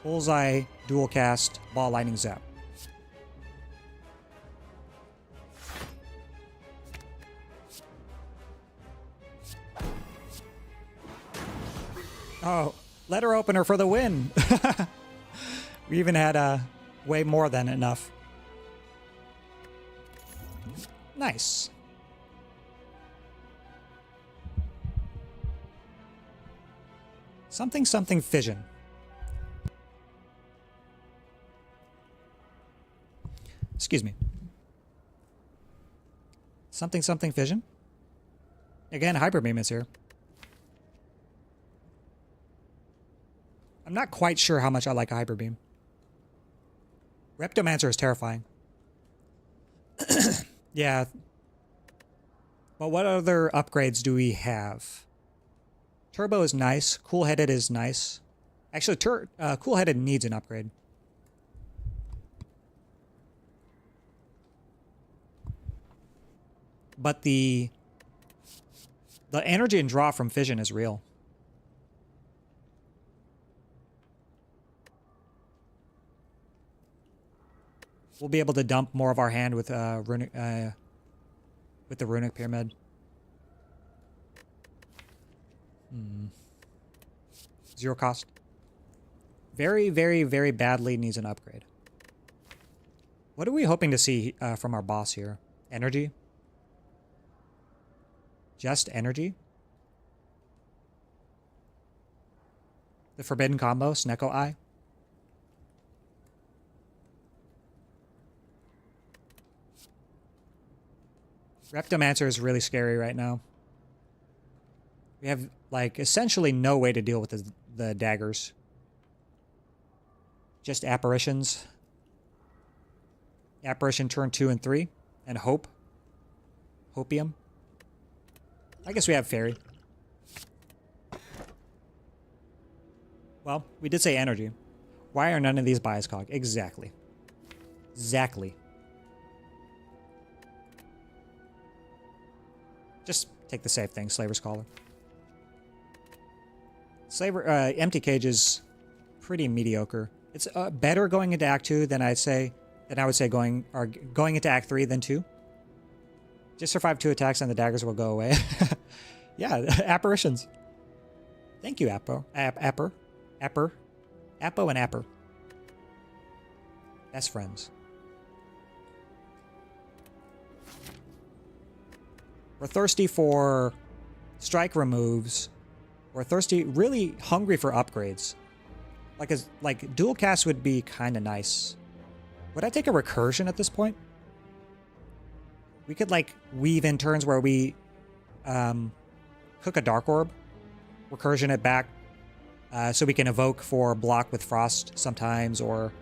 Bullseye, dual cast, ball lightning zap. Oh, letter opener for the win. We even had way more than enough. Nice. Something something fission. Excuse me. Something something fission. Again, Hyper Beam is here. I'm not quite sure how much I like a Hyper Beam. Reptomancer is terrifying. Yeah. But what other upgrades do we have? Turbo is nice. Cool-headed is nice. Actually, Cool-Headed needs an upgrade. But the energy and draw from Fission is real. We'll be able to dump more of our hand with the Runic Pyramid. Zero cost. Very, very, very badly needs an upgrade. What are we hoping to see from our boss here? Energy? Just energy? The Forbidden Combo, Snecko Eye? Reptomancer is really scary right now. We have, like, essentially no way to deal with the daggers. Just apparitions. Apparition turn 2 and 3. And hope. Hopium. I guess we have fairy. Well, we did say energy. Why are none of these bias cog? Exactly. Exactly. Just take the safe thing, Slaver's Collar. Empty Cage is pretty mediocre. It's better going into Act 2 than I would say going into Act 3 than 2. Just survive 2 attacks and the daggers will go away. Yeah, apparitions. Thank you, Appo. Appo and Apper. Best friends. We're thirsty for strike removes. We're thirsty, really hungry for upgrades. Like dual cast would be kind of nice. Would I take a recursion at this point? We could like weave in turns where we cook a Dark Orb, recursion it back, so we can evoke for block with Frost sometimes, or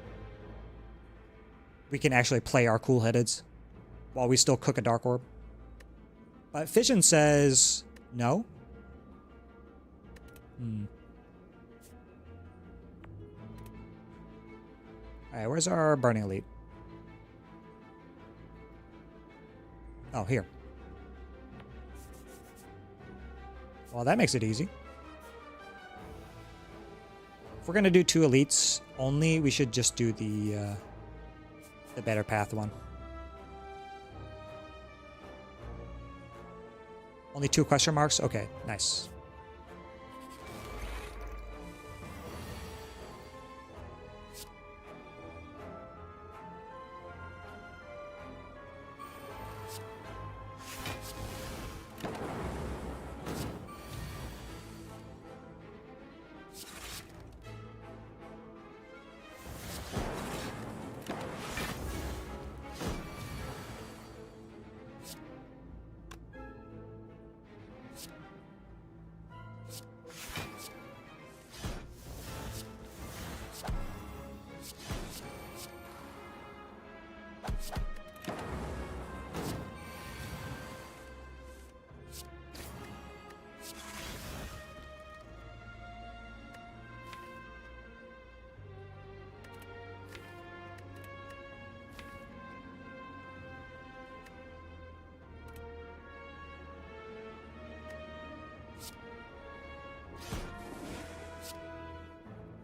we can actually play our Cool-Headeds while we still cook a Dark Orb. But Fission says no. Alright, where's our Burning Elite? Oh, here. Well, that makes it easy. If we're gonna do 2 elites only, we should just do the better path one. Only 2 question marks? Okay, nice.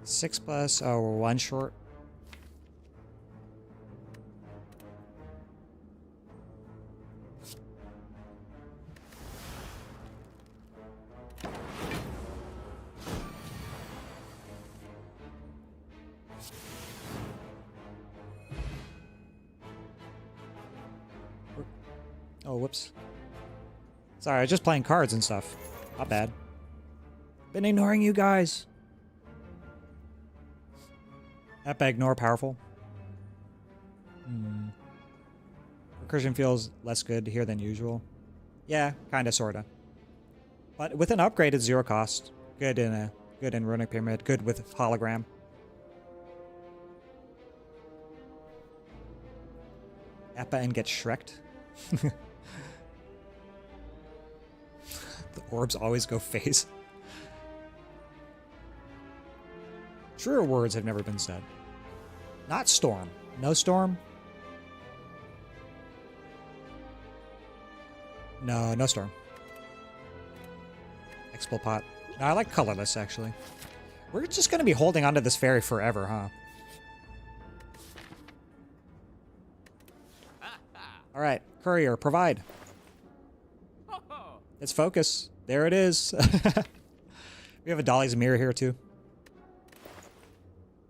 Six plus, oh, we're 1 short. Oh, whoops. Sorry, I was just playing cards and stuff. Not bad. Been ignoring you guys. Epa ignore powerful. Recursion feels less good here than usual. Yeah, kinda, sorta. But with an upgrade, it's 0 cost. Good in Runic Pyramid. Good with hologram. Epa and get Shrek'd. The orbs always go phase. Truer words have never been said. Not storm. No storm? No, no storm. Explopot. No, I like colorless, actually. We're just going to be holding onto this fairy forever, huh? Alright, courier, provide. Let's focus. There it is. We have a Dolly's Mirror here, too.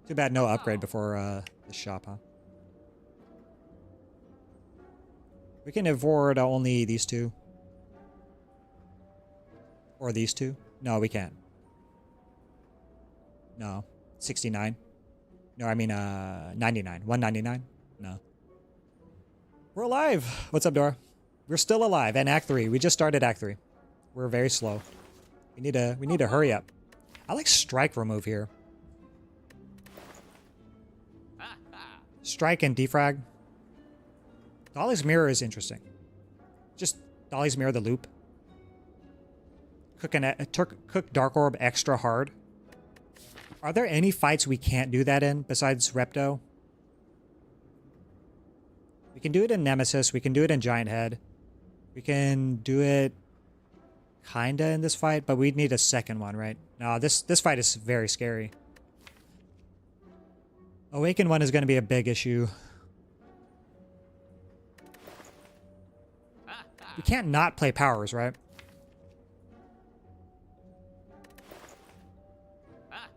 Too bad no upgrade before the shop, huh? We can afford only these two. Or these two. No, we can't. No. 69. No, I mean 99. 199. No. We're alive. What's up, Dora? We're still alive. And Act 3. We just started Act 3. We're very slow. We need to hurry up. I like strike remove here. Strike and defrag. Dolly's Mirror is interesting. Just Dolly's Mirror the loop. Cook Dark Orb extra hard. Are there any fights we can't do that in besides Repto? We can do it in Nemesis. We can do it in Giant Head. We can do it kinda in this fight, but we'd need a second one, right? No, this fight is very scary. Awakened one is going to be a big issue. We can't not play powers, right?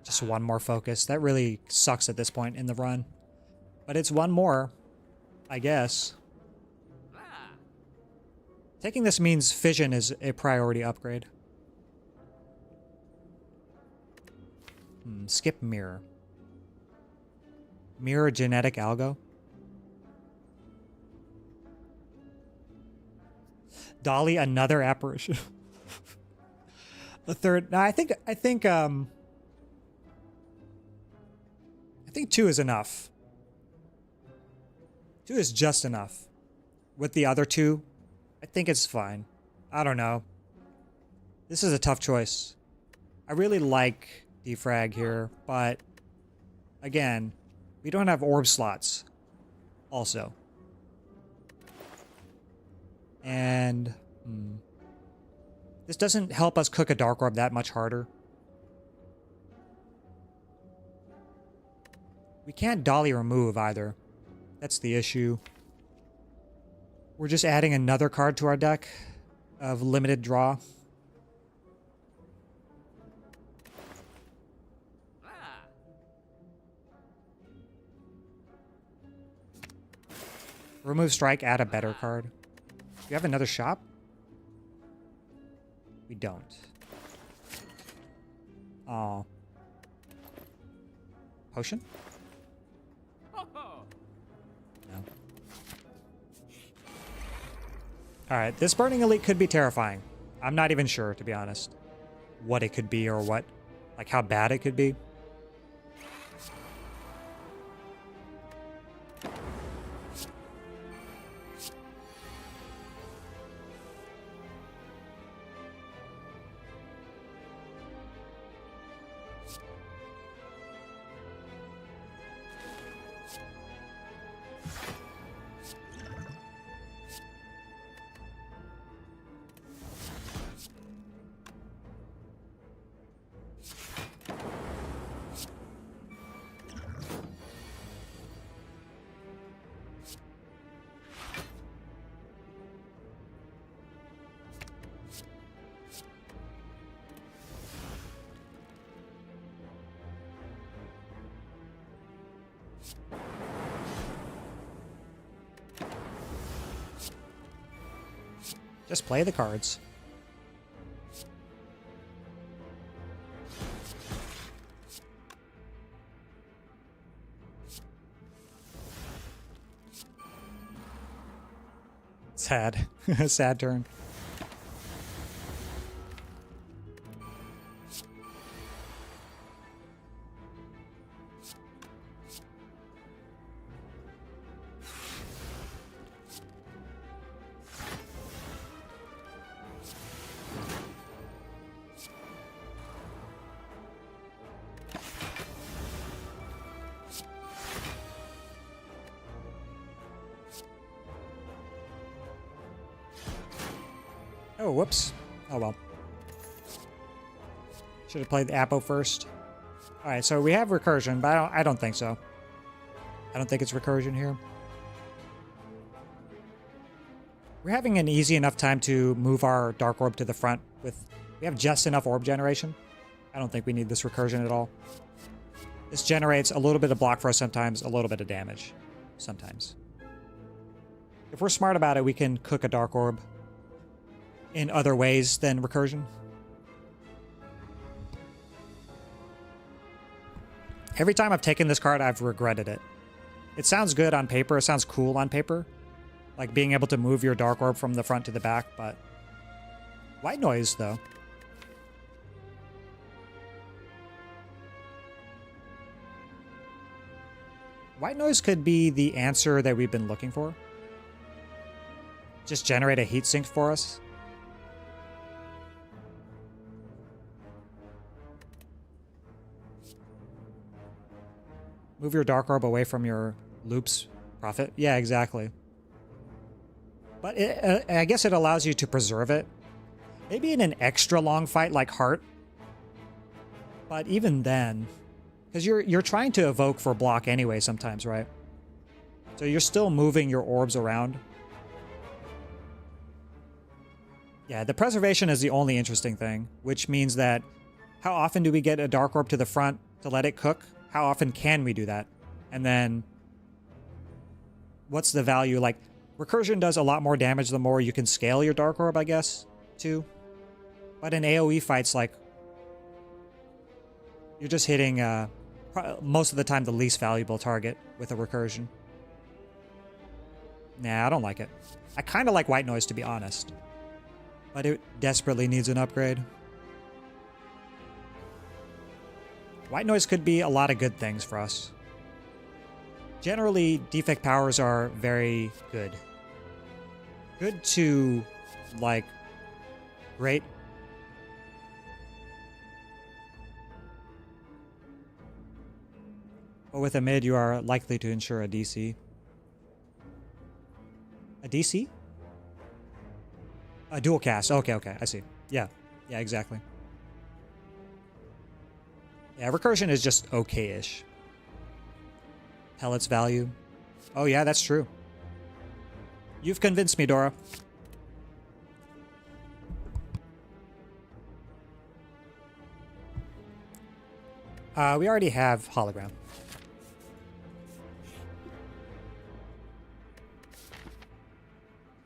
Just one more focus. That really sucks at this point in the run. But it's one more, I guess. Taking this means Fission is a priority upgrade. Skip Mirror. Mirror Genetic Algo. Dolly, another apparition. A third. No, I think 2 is enough. 2 is just enough. With the other 2, I think it's fine. I don't know. This is a tough choice. I really like defrag here, but again, we don't have orb slots also. And this doesn't help us cook a Dark Orb that much harder. We can't Dolly remove either. That's the issue. We're just adding another card to our deck of limited draw. Remove strike, add a better card. Do you have another shop? We don't. Oh. Potion? No. Alright, this Burning Elite could be terrifying. I'm not even sure, to be honest, what it could be or what, like how bad it could be. Just play the cards. Sad. Sad turn. Oh, whoops. Oh, well. Should have played the Apo first. Alright, so we have recursion, but I don't think so. I don't think it's recursion here. We're having an easy enough time to move our Dark Orb to the front with... We have just enough orb generation. I don't think we need this recursion at all. This generates a little bit of block for us sometimes, a little bit of damage sometimes. If we're smart about it, we can cook a Dark Orb in other ways than recursion. Every time I've taken this card, I've regretted it. It sounds good on paper, it sounds cool on paper. Like being able to move your Dark Orb from the front to the back, but... White noise, though. White noise could be the answer that we've been looking for. Just generate a heat sink for us. Move your Dark Orb away from your loops. Profit. Yeah, exactly. But I guess it allows you to preserve it. Maybe in an extra long fight like Heart. But even then... Because you're trying to evoke for block anyway sometimes, right? So you're still moving your orbs around. Yeah, the preservation is the only interesting thing, which means that how often do we get a Dark Orb to the front to let it cook? How often can we do that? And then what's the value? Like, recursion does a lot more damage the more you can scale your Dark Orb, I guess, too. But in AoE fights, like, you're just hitting... most of the time the least valuable target with a recursion. Nah, I don't like it. I kind of like white noise, to be honest. But it desperately needs an upgrade. White noise could be a lot of good things for us. Generally, defect powers are very good. Good to, like, great. But with a mid, you are likely to ensure a DC. A DC? A dual cast. Okay, okay. I see. Yeah. Yeah, exactly. Yeah, recursion is just okay-ish. Pellets value. Oh, yeah, that's true. You've convinced me, Dora. We already have hologram.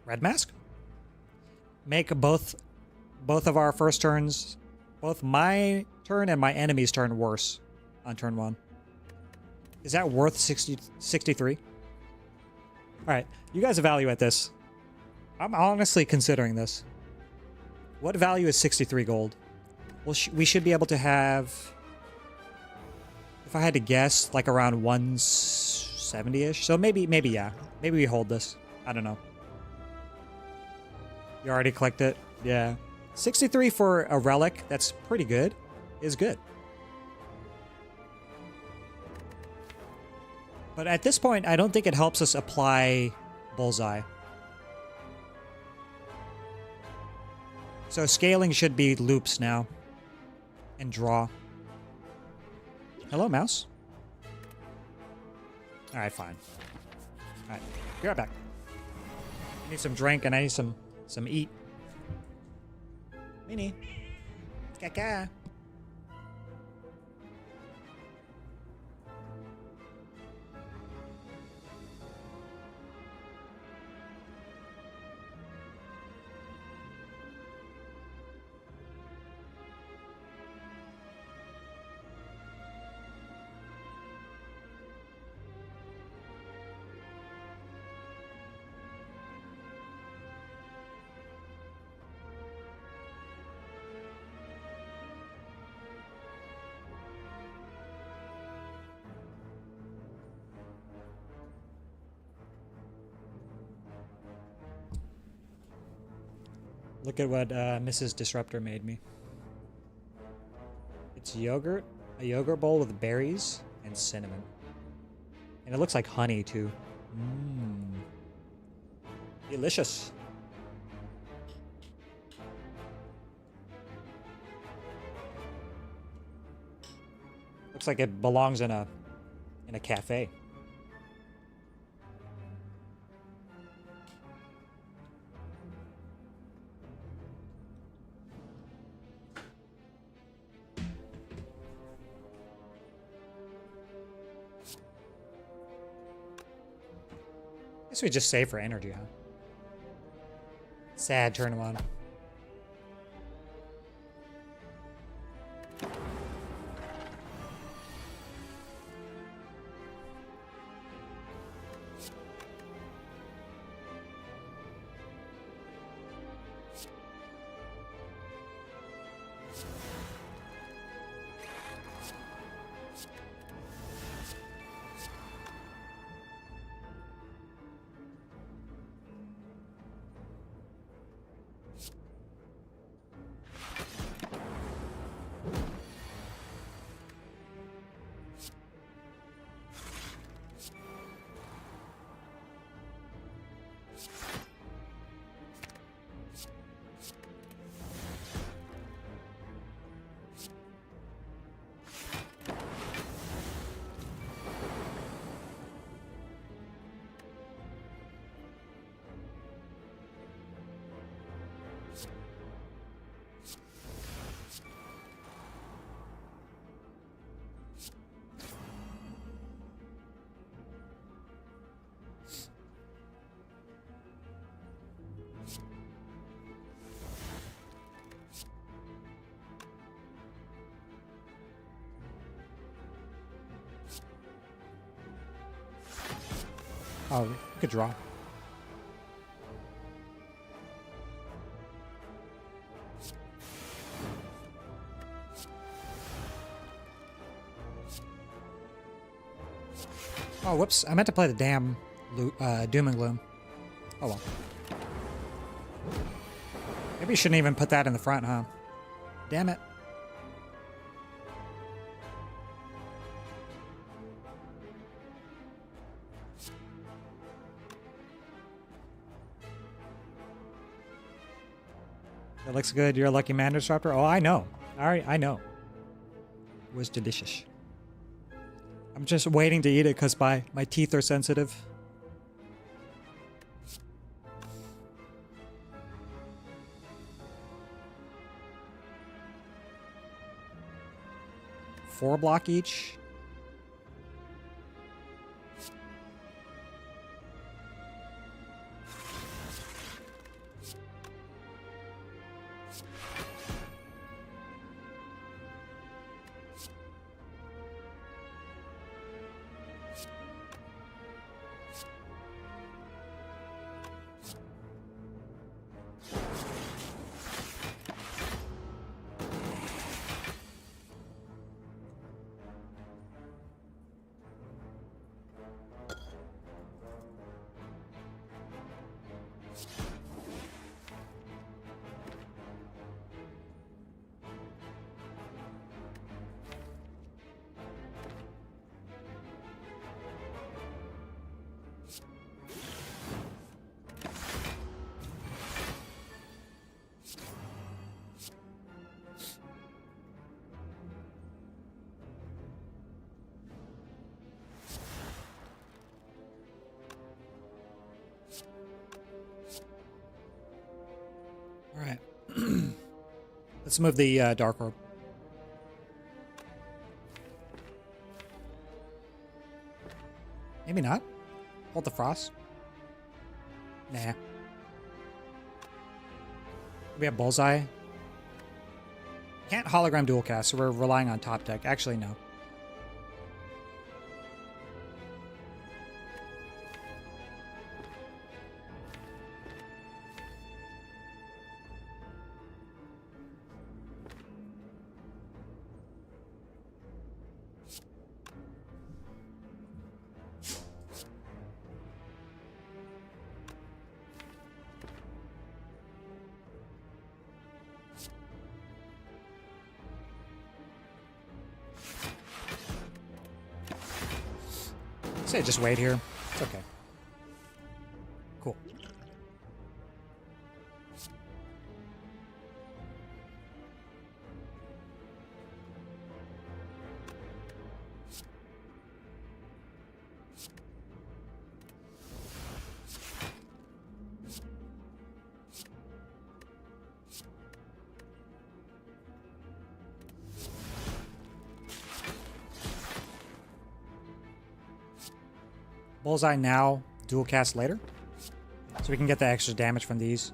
Red mask? Make both of our first turns, both my turn and my enemy's turn, worse on turn 1. Is that worth 63? Alright, you guys evaluate this. I'm honestly considering this. What value is 63 gold? Well, we should be able to have... If I had to guess, like around 170-ish. So maybe, yeah. Maybe we hold this. I don't know. You already clicked it? Yeah. 63 for a relic, that's pretty good. Is good. But at this point, I don't think it helps us apply Bullseye. So scaling should be loops now. And draw. Hello, mouse. Alright, fine. Alright, be right back. I need some drink and I need some eat. Mini. Caca. Look at what Mrs. Disruptor made me. It's yogurt, a yogurt bowl with berries and cinnamon. And it looks like honey too. Mmm. Delicious. Looks like it belongs in a cafe. Guess we just save for energy, huh? Sad turn one. Oh, we could draw. Oh, whoops. I meant to play the damn Doom and Gloom. Oh well. Maybe you shouldn't even put that in the front, huh? Damn it. That looks good. You're a lucky man disruptor. Oh, I know. All right, I know. It was delicious. I'm just waiting to eat it because my teeth are sensitive. Four block each. All right. Let's move the Dark Orb. Maybe not. Hold the Frost. Nah. We have Bullseye. Can't hologram dual cast, so we're relying on top deck. Actually, no. Say just wait here. It's okay. Cool. Bullseye now, dual cast later. So we can get the extra damage from these.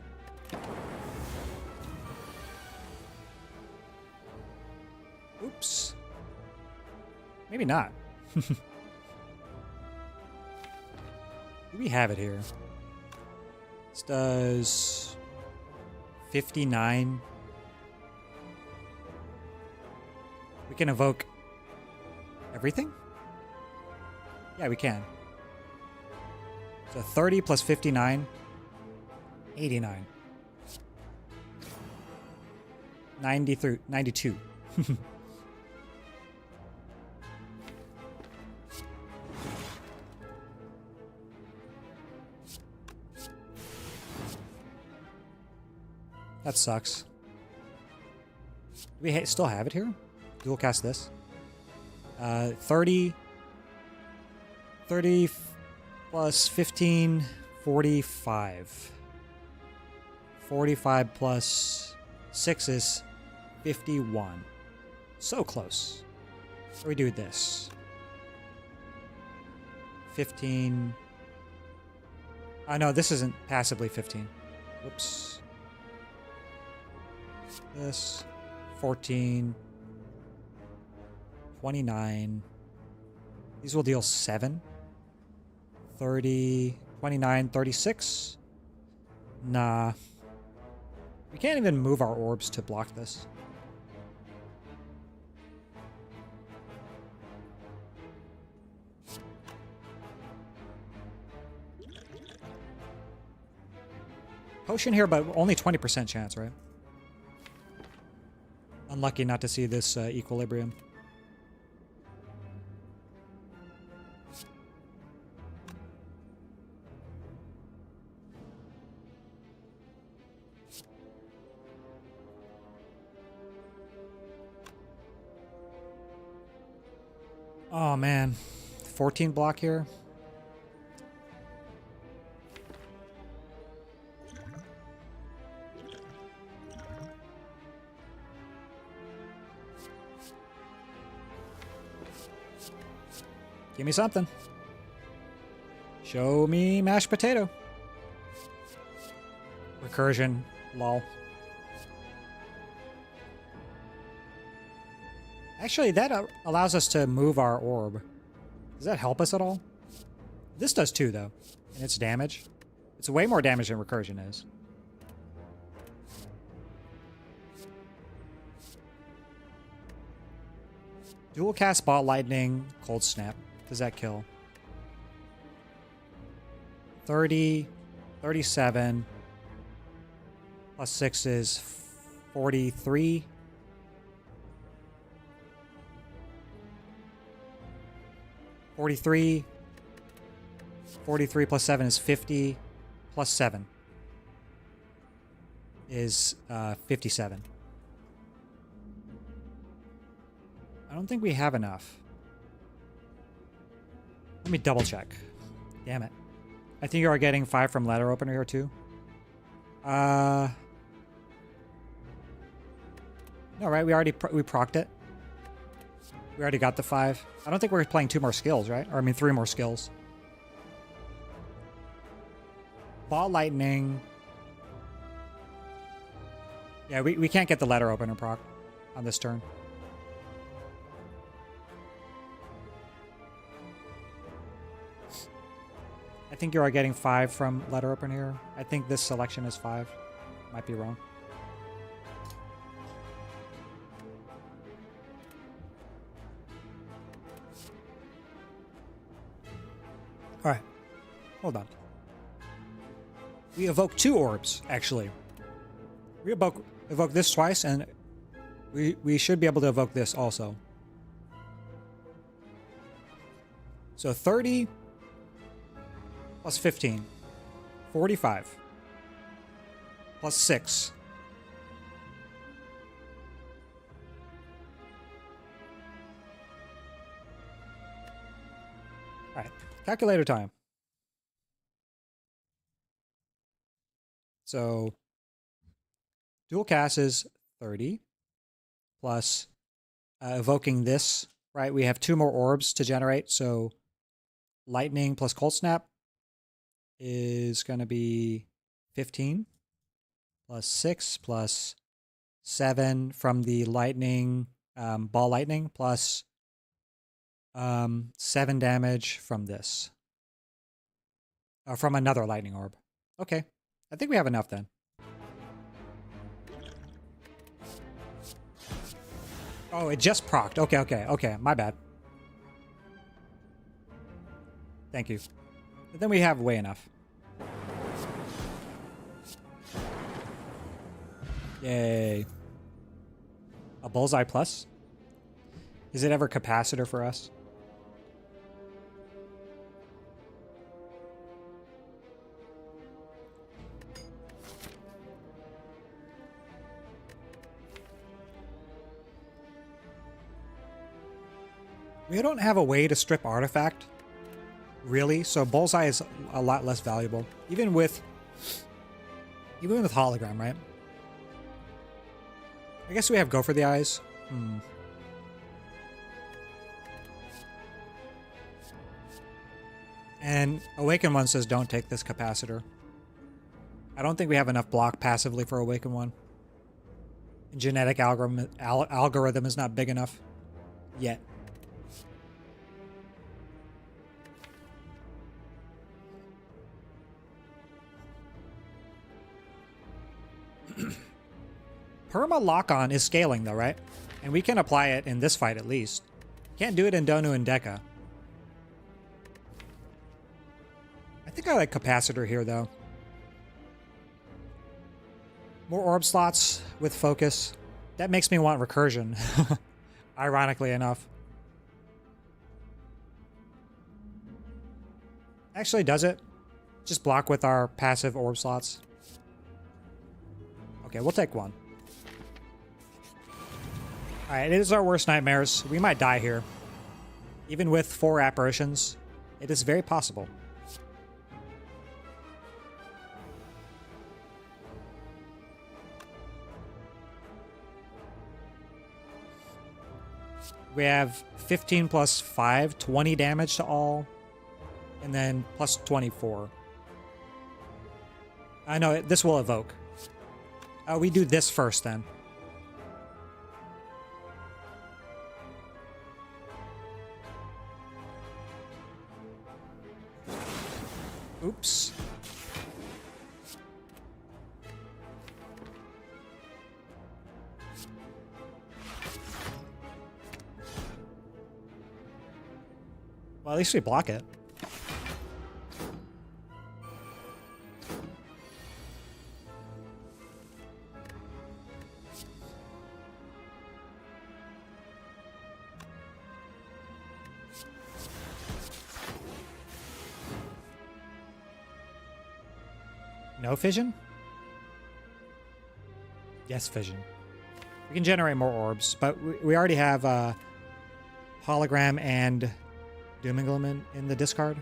Oops. Maybe not. Do we have it here? This does 59. We can evoke everything? Yeah, we can. So 30 plus 59, 89. 92. That sucks. Do we still have it here? Dual cast this. 30 plus 15, 45. 45 plus 6 is 51. So close. So we do this. 15. Oh no, this isn't passively 15. Whoops. This. 14. 29. These will deal 7. 30. 29. 36. Nah. We can't even move our orbs to block this. Potion here, but only 20% chance, right? Unlucky not to see this equilibrium. Oh man, 14 block here. Give me something. Show me mashed potato. Recursion, lol. Actually, that allows us to move our orb. Does that help us at all? This does too, though. And its damage. It's way more damage than recursion is. Dual cast Ball Lightning, Cold Snap. Does that kill? 30, 37, plus 6 is 43. 43. 43 plus 7 is 50. Plus 7 is 57. I don't think we have enough. Let me double check. Damn it. I think you are getting 5 from letter opener here too. No, right? We procced it. We already got the 5. I don't think we're playing 2 more skills, right? Or I mean 3 more skills. Ball Lightning. Yeah, we can't get the letter opener proc on this turn. I think you are getting 5 from letter opener here. I think this selection is 5. Might be wrong. Alright. Hold on. We evoke 2 orbs, actually. We evoke this twice, and we should be able to evoke this also. So 30 plus 15. 45. Plus 6. Alright. Calculator time. So dual cast is 30 plus evoking this, right? We have 2 more orbs to generate, so lightning plus cold snap is going to be 15 plus 6 plus 7 from the lightning, ball lightning plus 7 damage from this. From another lightning orb. Okay. I think we have enough then. Oh, it just procced. Okay. My bad. Thank you. But then we have way enough. Yay. A bullseye plus? Is it ever capacitor for us? We don't have a way to strip artifact, really, so bullseye is a lot less valuable. Even with hologram, right? I guess we have go for the eyes. And Awaken One says don't take this capacitor. I don't think we have enough block passively for Awaken One. And genetic algorithm is not big enough yet. Perma lock-on is scaling though, right? And we can apply it in this fight at least. Can't do it in Donu and Deka. I think I like capacitor here though. More orb slots with focus. That makes me want recursion. Ironically enough. Actually, does it? Just block with our passive orb slots. Okay, we'll take one. Alright, it is our worst nightmares. We might die here. Even with 4 apparitions, it is very possible. We have 15 plus 5, 20 damage to all. And then plus 24. I know, this will evoke. We do this first then. Oops. Well, at least we block it. No fission? Yes, fission. We can generate more orbs, but we already have hologram and Doominglim in the discard.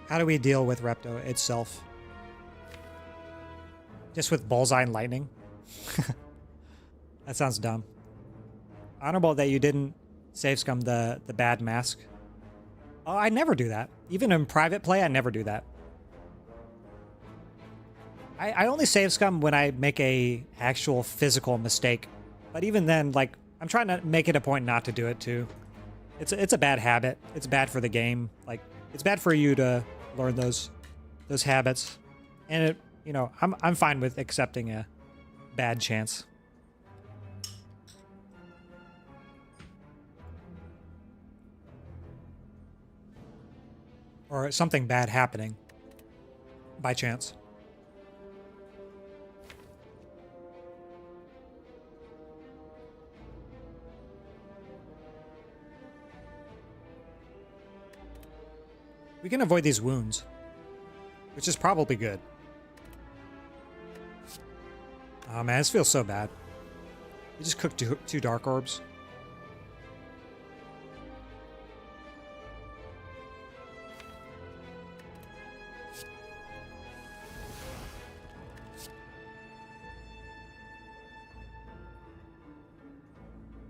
How do we deal with Repto itself? Just with bullseye and lightning? That sounds dumb. Honorable that you didn't save scum the bad mask. Oh, I never do that. Even in private play, I never do that. I only save scum when I make a actual physical mistake. But even then, like, I'm trying to make it a point not to do it too. It's a bad habit. It's bad for the game. Like, it's bad for you to learn those habits. And it, you know, I'm fine with accepting a bad chance. Or something bad happening by chance. We can avoid these wounds, which is probably good. Oh man, this feels so bad. We just cooked two dark orbs.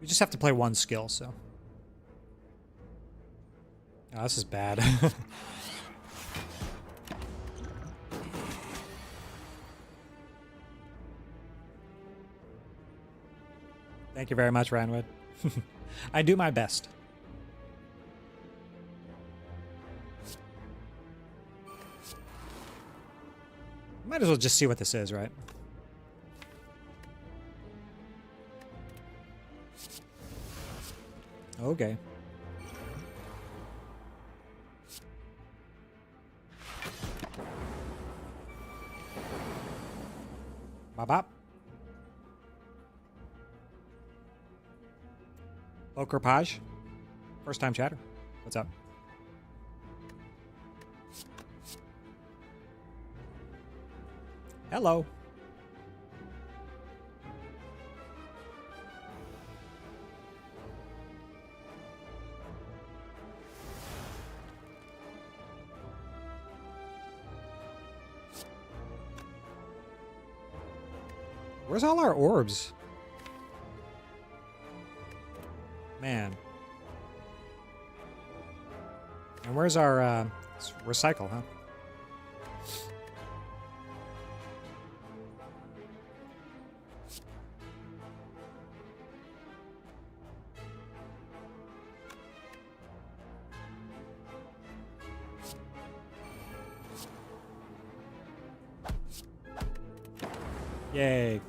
We just have to play one skill, so. Oh, this is bad. Thank you very much, Ranwood. I do my best. Might as well just see what this is, right? Okay. Bop bop. Poker Paj. First time chatter. What's up? Hello. Where's all our orbs? Man. And where's our recycle, huh? Yay.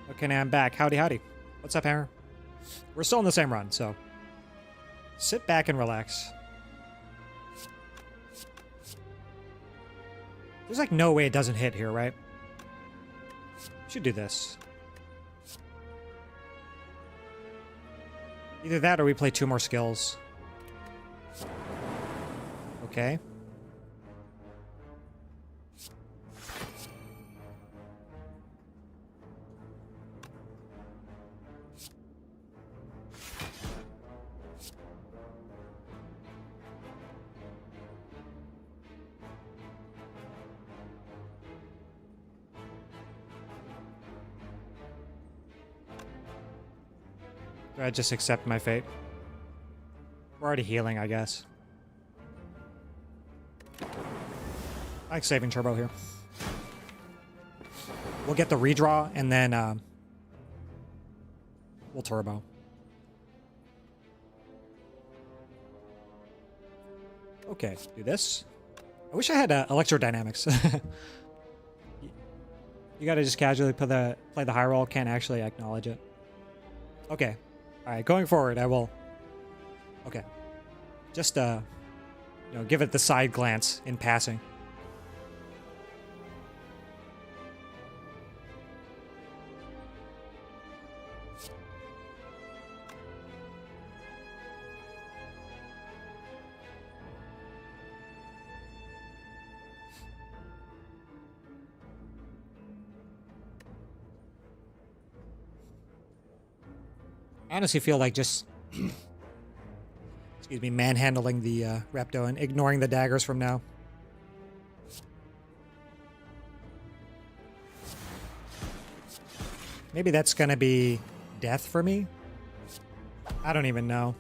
Okay, now I'm back. Howdy, howdy. What's up, Hammer? We're still in the same run, so sit back and relax. There's like no way it doesn't hit here, right? Should do this. Either that or we play 2 more skills. Okay. Do I just accept my fate? We're already healing, I guess. I like saving turbo here. We'll get the redraw, and then we'll turbo. Okay, do this. I wish I had electrodynamics. You gotta just casually play the high roll, can't actually acknowledge it. Okay. Alright, going forward, I will... Okay. Just, give it the side glance in passing. I honestly feel like just, excuse me, manhandling the Repto and ignoring the daggers from now. Maybe that's gonna be death for me? I don't even know.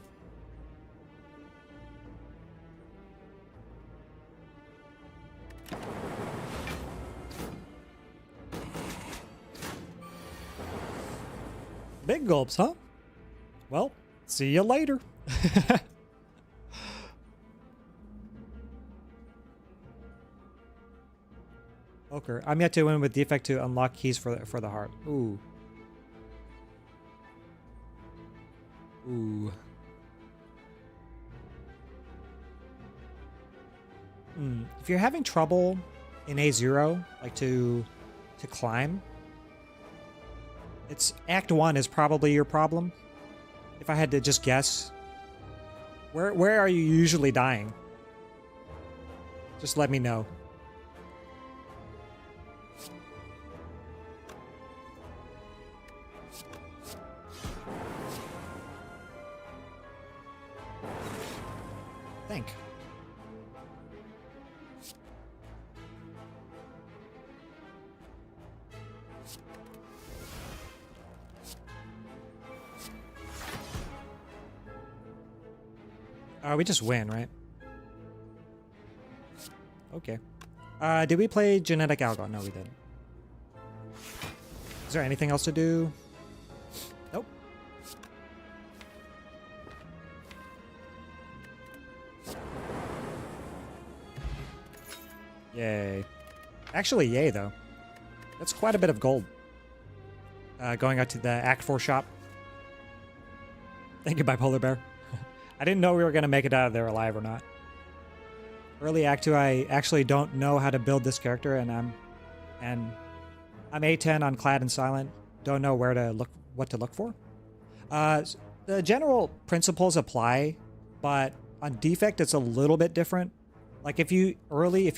Big gulps, huh? Well, see you later. Okay, I'm yet to win with defect to unlock keys for the heart. Ooh. Ooh. If you're having trouble in A0, like to climb, it's Act 1 is probably your problem. If I had to just guess. Where are you usually dying? Just let me know. Think. We just win, right? Okay. Did we play Genetic Algo? No, we didn't. Is there anything else to do? Nope. Yay. Actually, yay, though. That's quite a bit of gold. Going out to the Act 4 shop. Thank you, Bipolar Bear. I didn't know we were going to make it out of there alive or not. Early Act 2, I actually don't know how to build this character, and I'm A10 on Clad and Silent. Don't know where to look, what to look for. The general principles apply, but on Defect, it's a little bit different. Like if you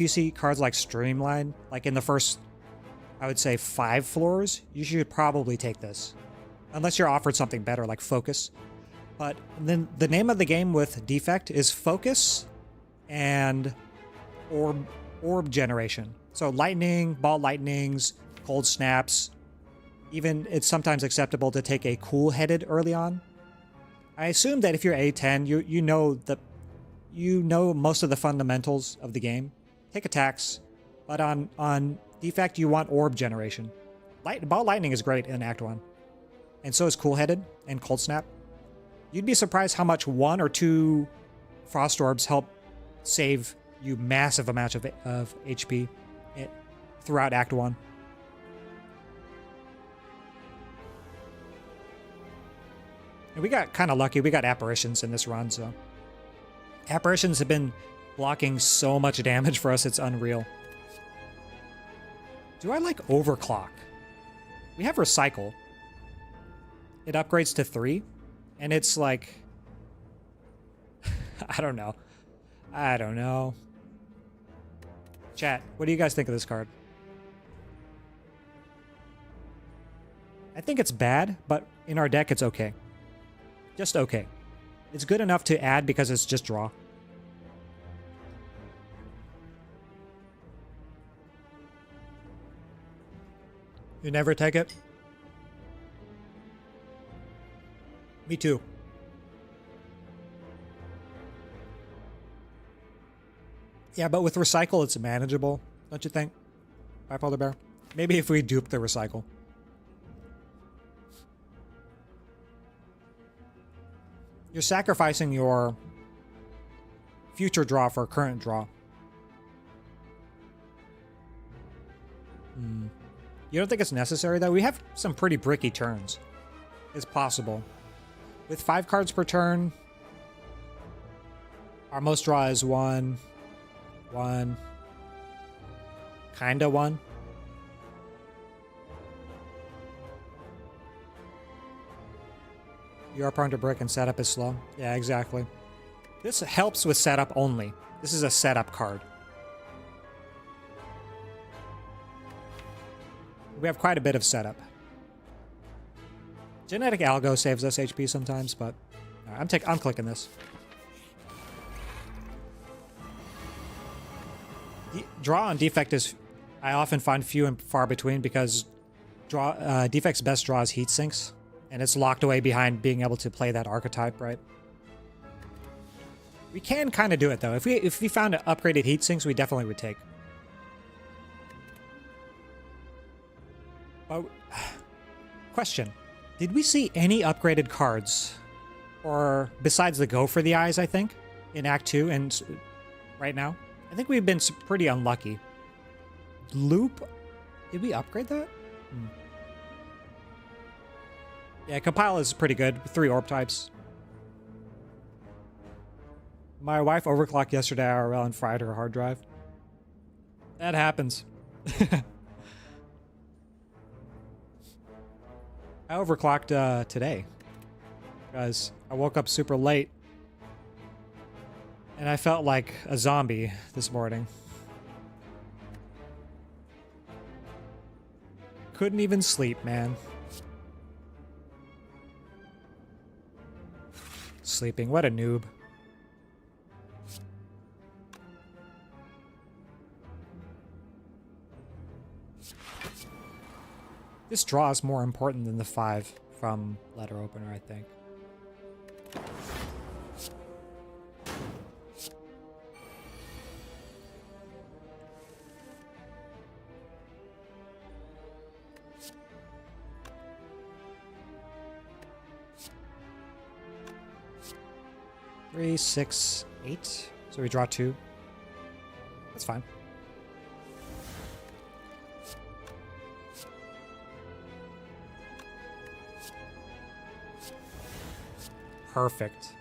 see cards like Streamline, like in the first, I would say 5 floors, you should probably take this. Unless you're offered something better, like Focus. But then the name of the game with Defect is Focus and Orb Generation. So Lightning, Ball Lightnings, Cold Snaps. Even it's sometimes acceptable to take a Cool-Headed early on. I assume that if you're A10, you know most of the fundamentals of the game. Take attacks, but on Defect you want Orb Generation. Ball Lightning is great in Act 1. And so is Cool-Headed and Cold Snap. You'd be surprised how much 1 or 2 Frost Orbs help save you massive amounts of HP throughout Act 1. And we got kind of lucky. We got Apparitions in this run, so... Apparitions have been blocking so much damage for us, it's unreal. Do I like Overclock? We have Recycle. It upgrades to 3. And it's like... I don't know. I don't know. Chat, what do you guys think of this card? I think it's bad, but in our deck it's okay. Just okay. It's good enough to add because it's just draw. You never take it? Me too. Yeah, but with Recycle, it's manageable, don't you think? Bipolar Bear? Maybe if we dupe the Recycle. You're sacrificing your future draw for current draw. You don't think it's necessary, though? We have some pretty bricky turns. It's possible. With 5 cards per turn, our most draw is 1. Kinda 1. You are prone to brick and setup is slow. Yeah, exactly. This helps with setup only. This is a setup card. We have quite a bit of setup. Genetic Algo saves us HP sometimes, but I'm clicking this. Draw on Defect is, I often find few and far between because Defect's best draw is Heat Sinks, and it's locked away behind being able to play that archetype, right? We can kind of do it though. If we found an upgraded Heat Sinks, we definitely would take. But question: did we see any upgraded cards, or besides the Go for the Eyes? I think in Act 2 and right now. I think we've been pretty unlucky. Loop? Did we upgrade that? Yeah, Compile is pretty good. 3 orb types. My wife overclocked yesterday IRL and fried her hard drive. That happens. I overclocked today. Guys, I woke up super late. And I felt like a zombie this morning. Couldn't even sleep, man. Sleeping, what a noob. This draw is more important than the 5 from Letter Opener, I think. 3, 6, 8. So we draw 2. That's fine. Perfect.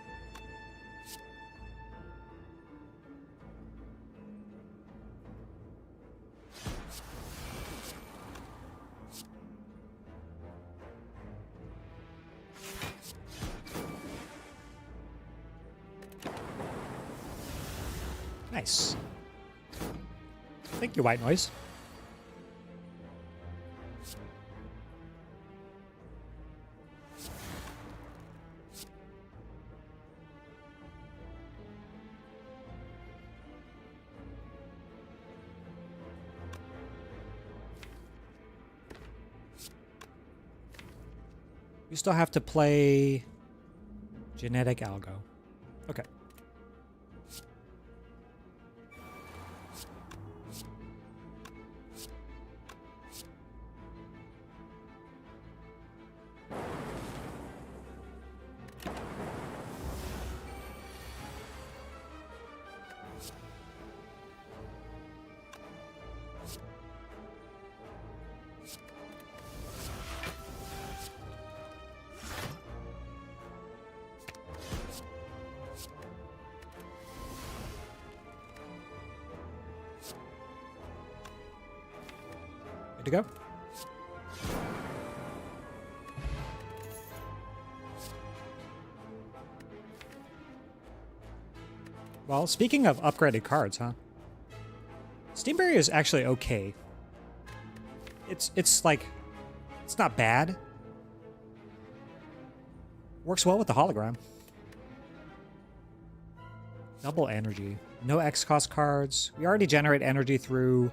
Nice. Thank you, White Noise. You still have to play Genetic Algo. Okay. Good to go. Well, speaking of upgraded cards, huh? Steamberry is actually okay. It's like, it's not bad. Works well with the hologram. Double energy. No X-cost cards. We already generate energy through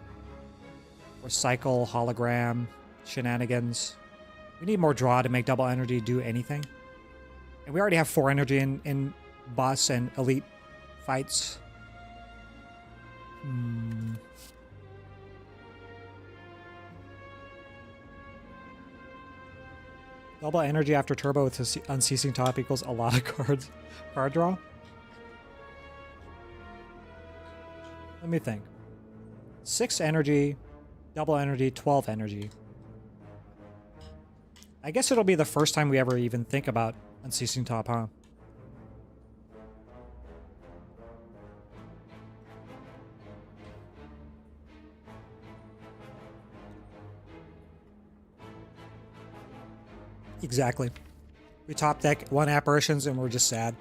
recycle, hologram, shenanigans. We need more draw to make double energy do anything. And we already have 4 energy in boss and elite fights. Double energy after turbo with unceasing top equals a lot of cards. Card draw? Let me think. 6 energy, double energy, 12 energy. I guess it'll be the first time we ever even think about unceasing top, huh? Exactly. We top deck 1 apparitions and we're just sad.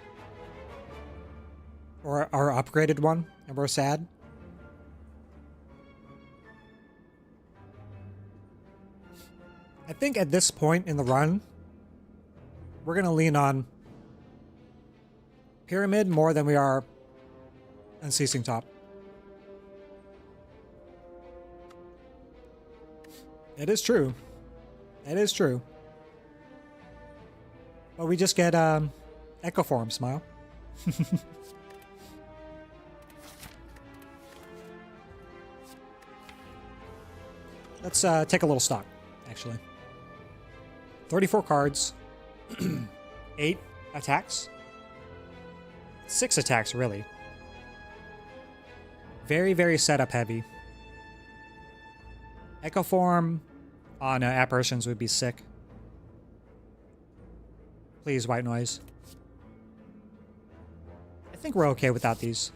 Or our upgraded one and we're sad. I think at this point in the run, we're going to lean on Pyramid more than we are Unceasing Top. It is true. It is true. But we just get Echo Form, Smile. Let's take a little stock, actually. 34 cards. 8 attacks. 6 attacks, really. Very, very setup heavy. Echo Form on apparitions would be sick. Please, White Noise. I think we're okay without these.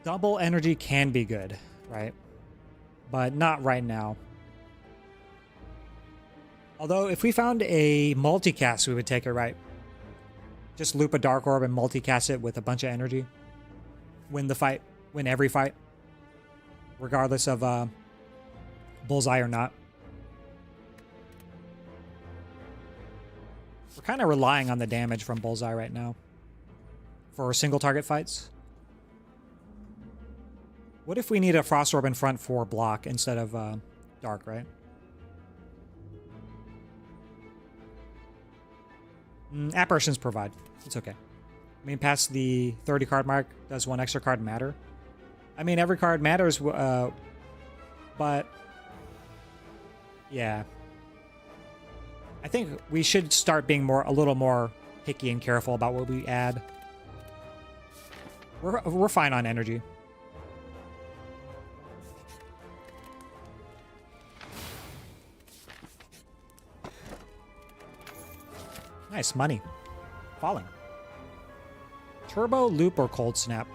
Double energy can be good, right? But not right now. Although, if we found a multicast, we would take it, right? Just loop a Dark Orb and multicast it with a bunch of energy. Win the fight. Win every fight. Regardless of Bullseye or not. We're kind of relying on the damage from Bullseye right now. For single target fights. What if we need a Frost Orb in front for block instead of Dark, right? Apparitions provide. It's okay. I mean, past the 30 card mark, does 1 extra card matter? I mean, every card matters, but yeah. I think we should start being a little more picky and careful about what we add. We're fine on energy. Nice money. Falling. Turbo, loop, or cold snap?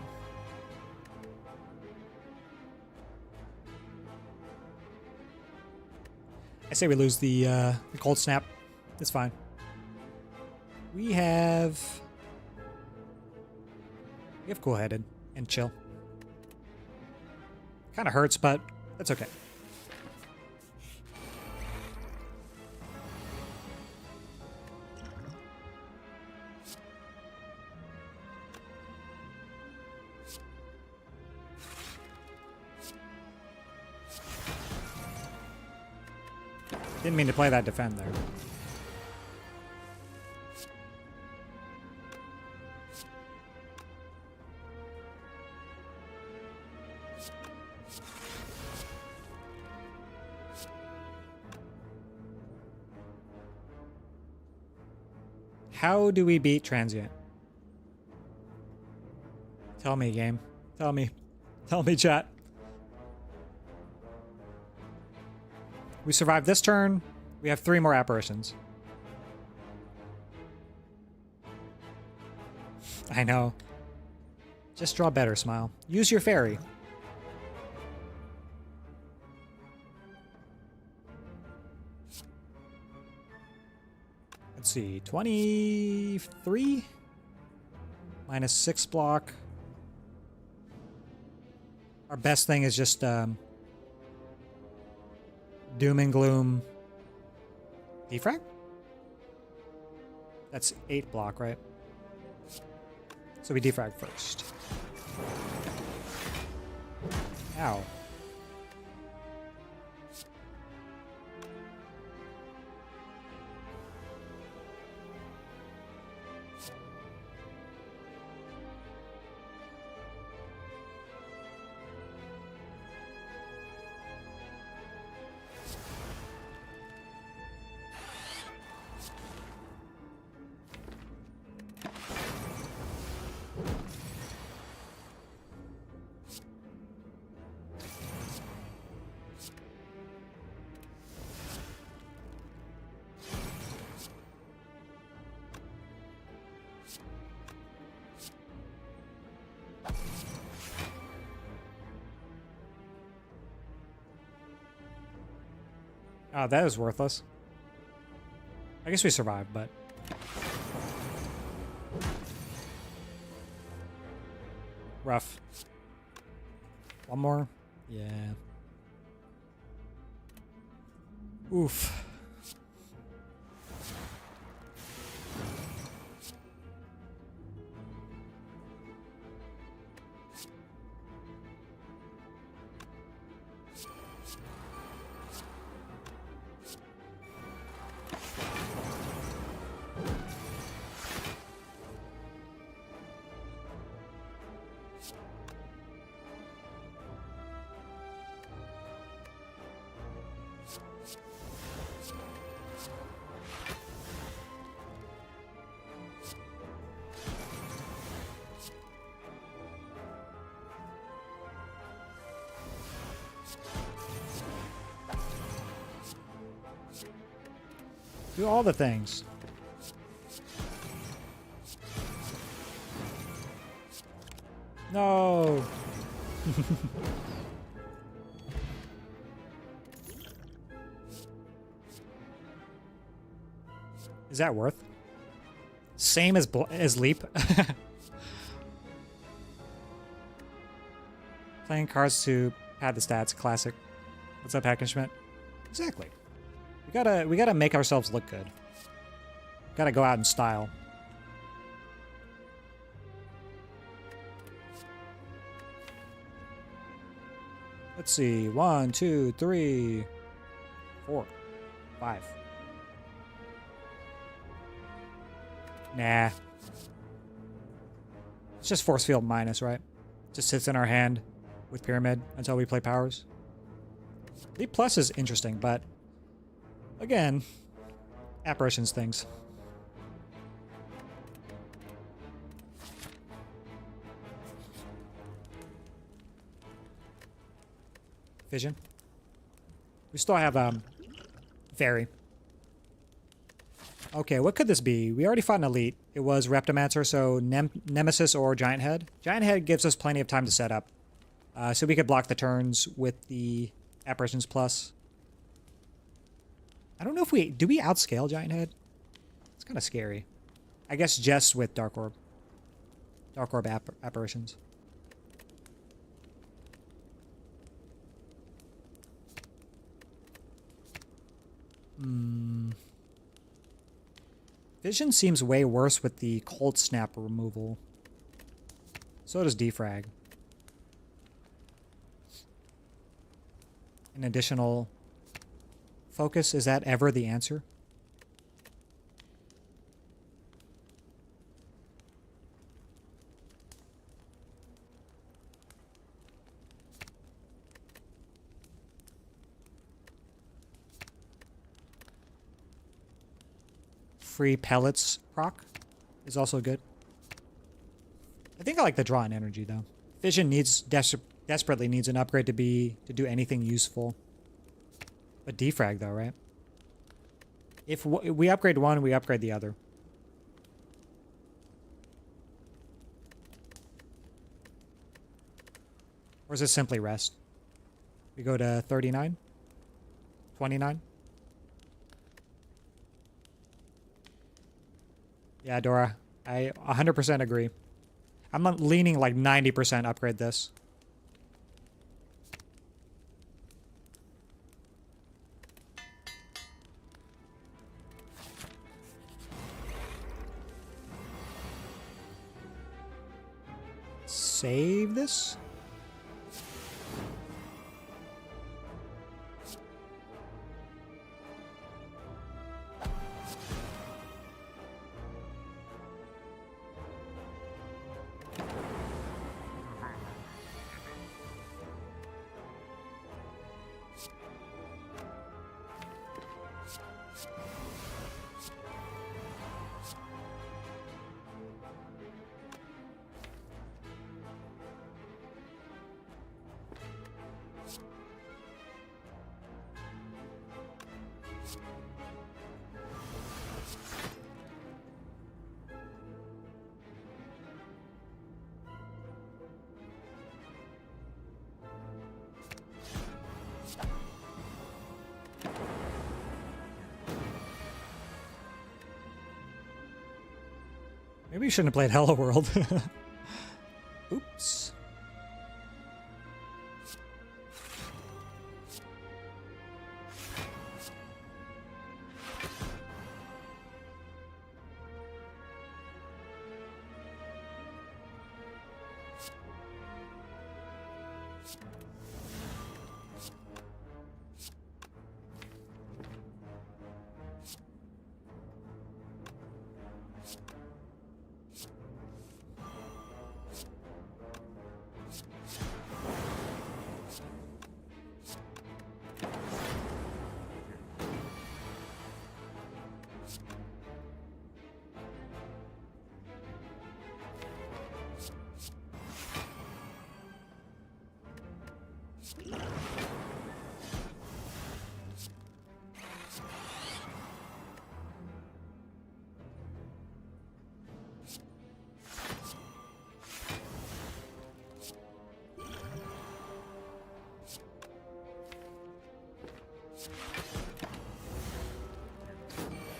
I say we lose the cold snap. It's fine. We have cool-headed and chill. Kind of hurts, but that's okay. Didn't mean to play that defend there. How do we beat Transient? Tell me, game. Tell me. Tell me, chat. We survived this turn. We have 3 more apparitions. I know. Just draw better, Smile. Use your fairy. Let's see. 23? Minus 6 block. Our best thing is just Doom and Gloom defrag? That's 8 block, right? So we defrag first. Ow. Oh, that is worthless. I guess we survived, but... rough. One more? Yeah. Oof. Do all the things. No. Is that worth? Same as leap. Playing cards to pad the stats, classic. What's up, Hackenschmidt? Exactly. We gotta make ourselves look good. Gotta go out in style. Let's see. 1, 2, 3, 4, 5. Nah. It's just force field minus, right? Just sits in our hand with pyramid until we play powers. Leap plus is interesting, but again, apparitions things. Vision. We still have Fairy. Okay, what could this be? We already fought an elite. It was Reptomancer, so Nemesis or Giant Head. Giant Head gives us plenty of time to set up. So we could block the turns with the Apparitions Plus. I don't know if we... Do we outscale Giant Head? It's kind of scary. I guess just with Dark Orb. Dark Orb Apparitions. Vision seems way worse with the Cold Snap removal. So does Defrag. An additional focus, is that ever the answer? Free pellets proc is also good. I think I like the draw in energy though. Vision needs desperately needs an upgrade to do anything useful. But defrag though, right? If we upgrade one, we upgrade the other. Or is it simply rest? We go to 39? 29? Yeah, Dora. I 100% agree. I'm leaning like 90% upgrade this. Save this? Maybe you shouldn't have played Hello World. Oops.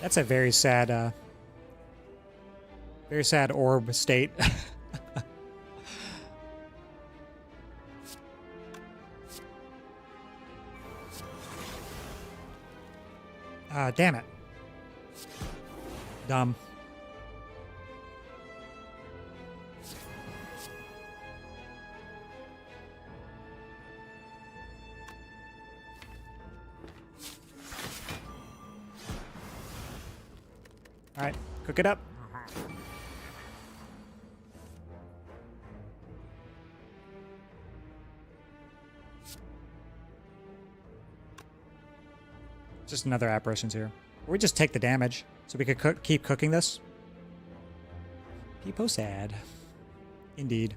That's a very sad orb state. Damn it. Dumb. All right, cook it up. Just another apparitions here. Or we just take the damage, so we could keep cooking this. People sad. Indeed.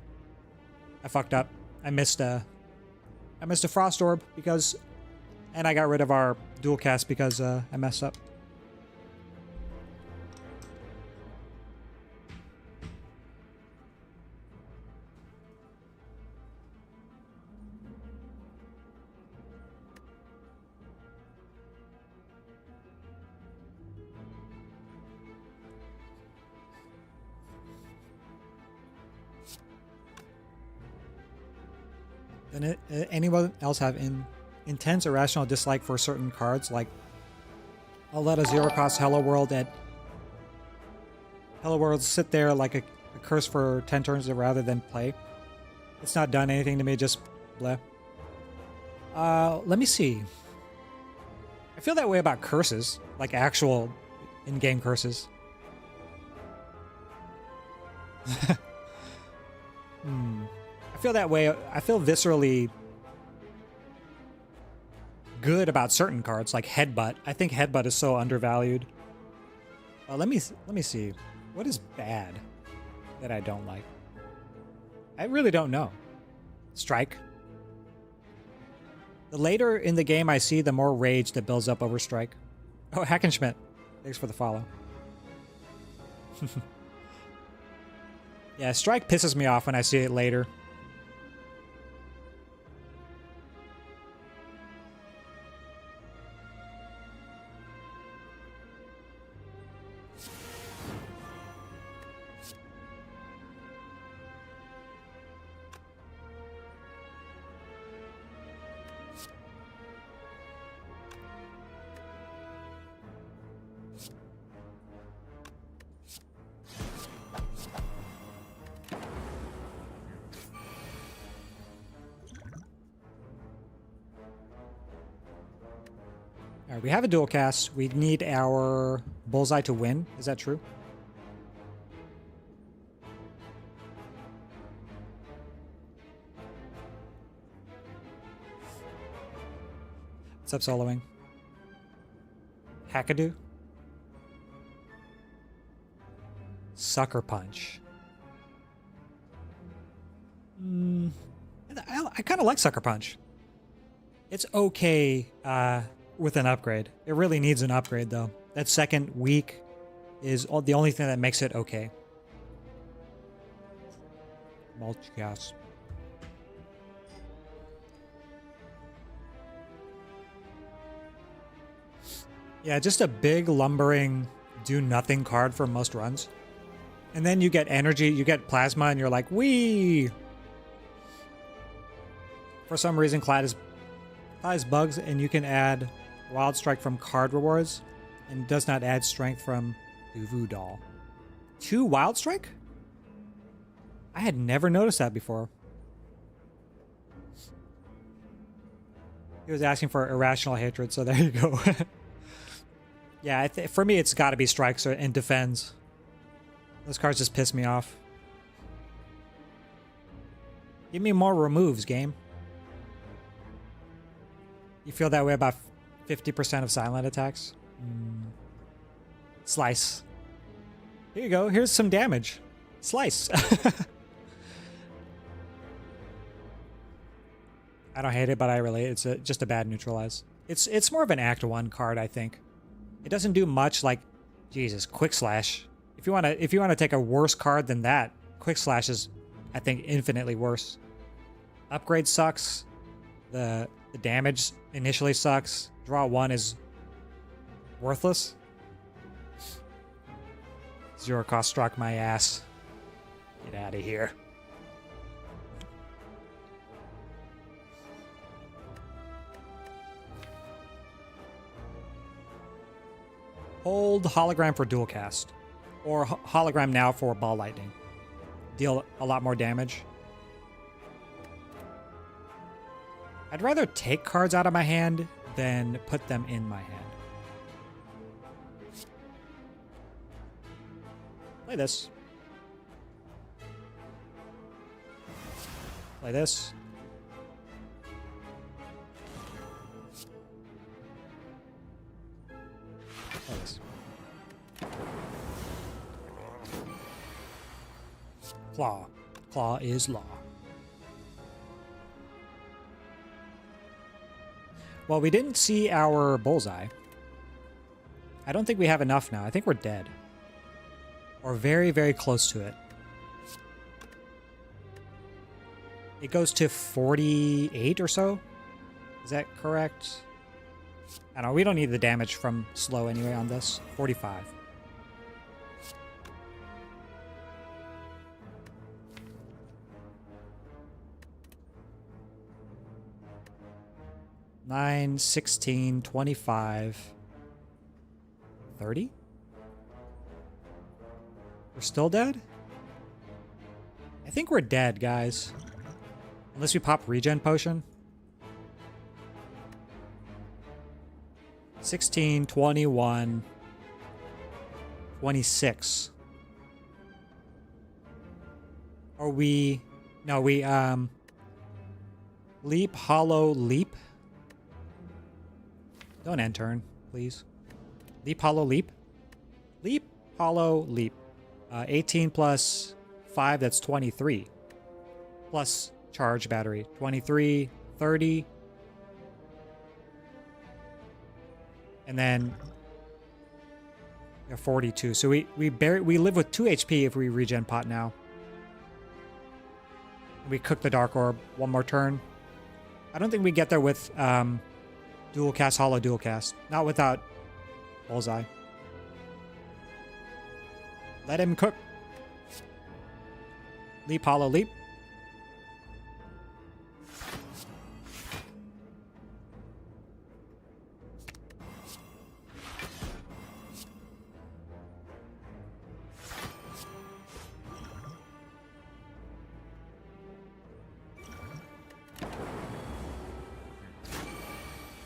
I fucked up. I missed I missed a Frost Orb because... And I got rid of our dual cast because I messed up. Then anyone else have intense irrational dislike for certain cards? Like, I'll let a zero cost Hello World sit there like a curse for 10 turns rather than play. It's not done anything to me, just bleh. Let me see. I feel that way about curses, like actual in-game curses. I feel that way. I feel viscerally good about certain cards, like Headbutt. I think Headbutt is so undervalued. Let me see. What is bad that I don't like? I really don't know. Strike. The later in the game I see, the more rage that builds up over Strike. Oh, Hackenschmidt. Thanks for the follow. Yeah, Strike pisses me off when I see it later. Alright, we have a dual cast. We need our Bullseye to win. Is that true? What's up, soloing? Hackadoo? Sucker Punch. I kind of like Sucker Punch. It's okay with an upgrade. It really needs an upgrade, though. That second weak is the only thing that makes it okay. Mulch gas. Yeah, just a big, lumbering, do-nothing card for most runs. And then you get energy, you get plasma, and you're like, wee! For some reason, Clad is bugs, and you can add Wild Strike from card rewards, and does not add strength from Uvu Doll. 2 Wild Strike? I had never noticed that before. He was asking for irrational hatred, so there you go. Yeah, for me, it's got to be strikes and defends. Those cards just piss me off. Give me more removes, game. You feel that way about 50% of silent attacks? Slice. Here you go. Here's some damage. Slice. I don't hate it, but I relate. It's just a bad neutralize. It's more of an Act 1 card, I think. It doesn't do much like, Jesus, Quick Slash. If you wanna take a worse card than that, Quick Slash is, I think, infinitely worse. Upgrade sucks. The damage initially sucks. Draw 1 is worthless. Zero cost struck my ass. Get out of here. Hold hologram for dual cast. Or hologram now for ball lightning. Deal a lot more damage. I'd rather take cards out of my hand than put them in my hand. Play this. Play this. Play this. Claw. Claw is law. Well, we didn't see our bullseye. I don't think we have enough now. I think we're dead. Or very, very close to it. It goes to 48 or so. Is that correct? I don't know. We don't need the damage from slow anyway on this. 45. Nine, 16, 25, 30? We're still dead? I think we're dead, guys. Unless we pop regen potion. 16, 21, 26. Or we... No, we, leap, hollow, leap. Don't end turn, please. Leap, hollow, leap. Leap, hollow, leap. 18 plus 5, that's 23. Plus charge battery. 23, 30. And then 42. So we live with 2 HP if we regen pot now. We cook the Dark Orb one more turn. I don't think we get there with dual cast, hollow dual cast. Not without bullseye. Let him cook. Leap, hollow, leap.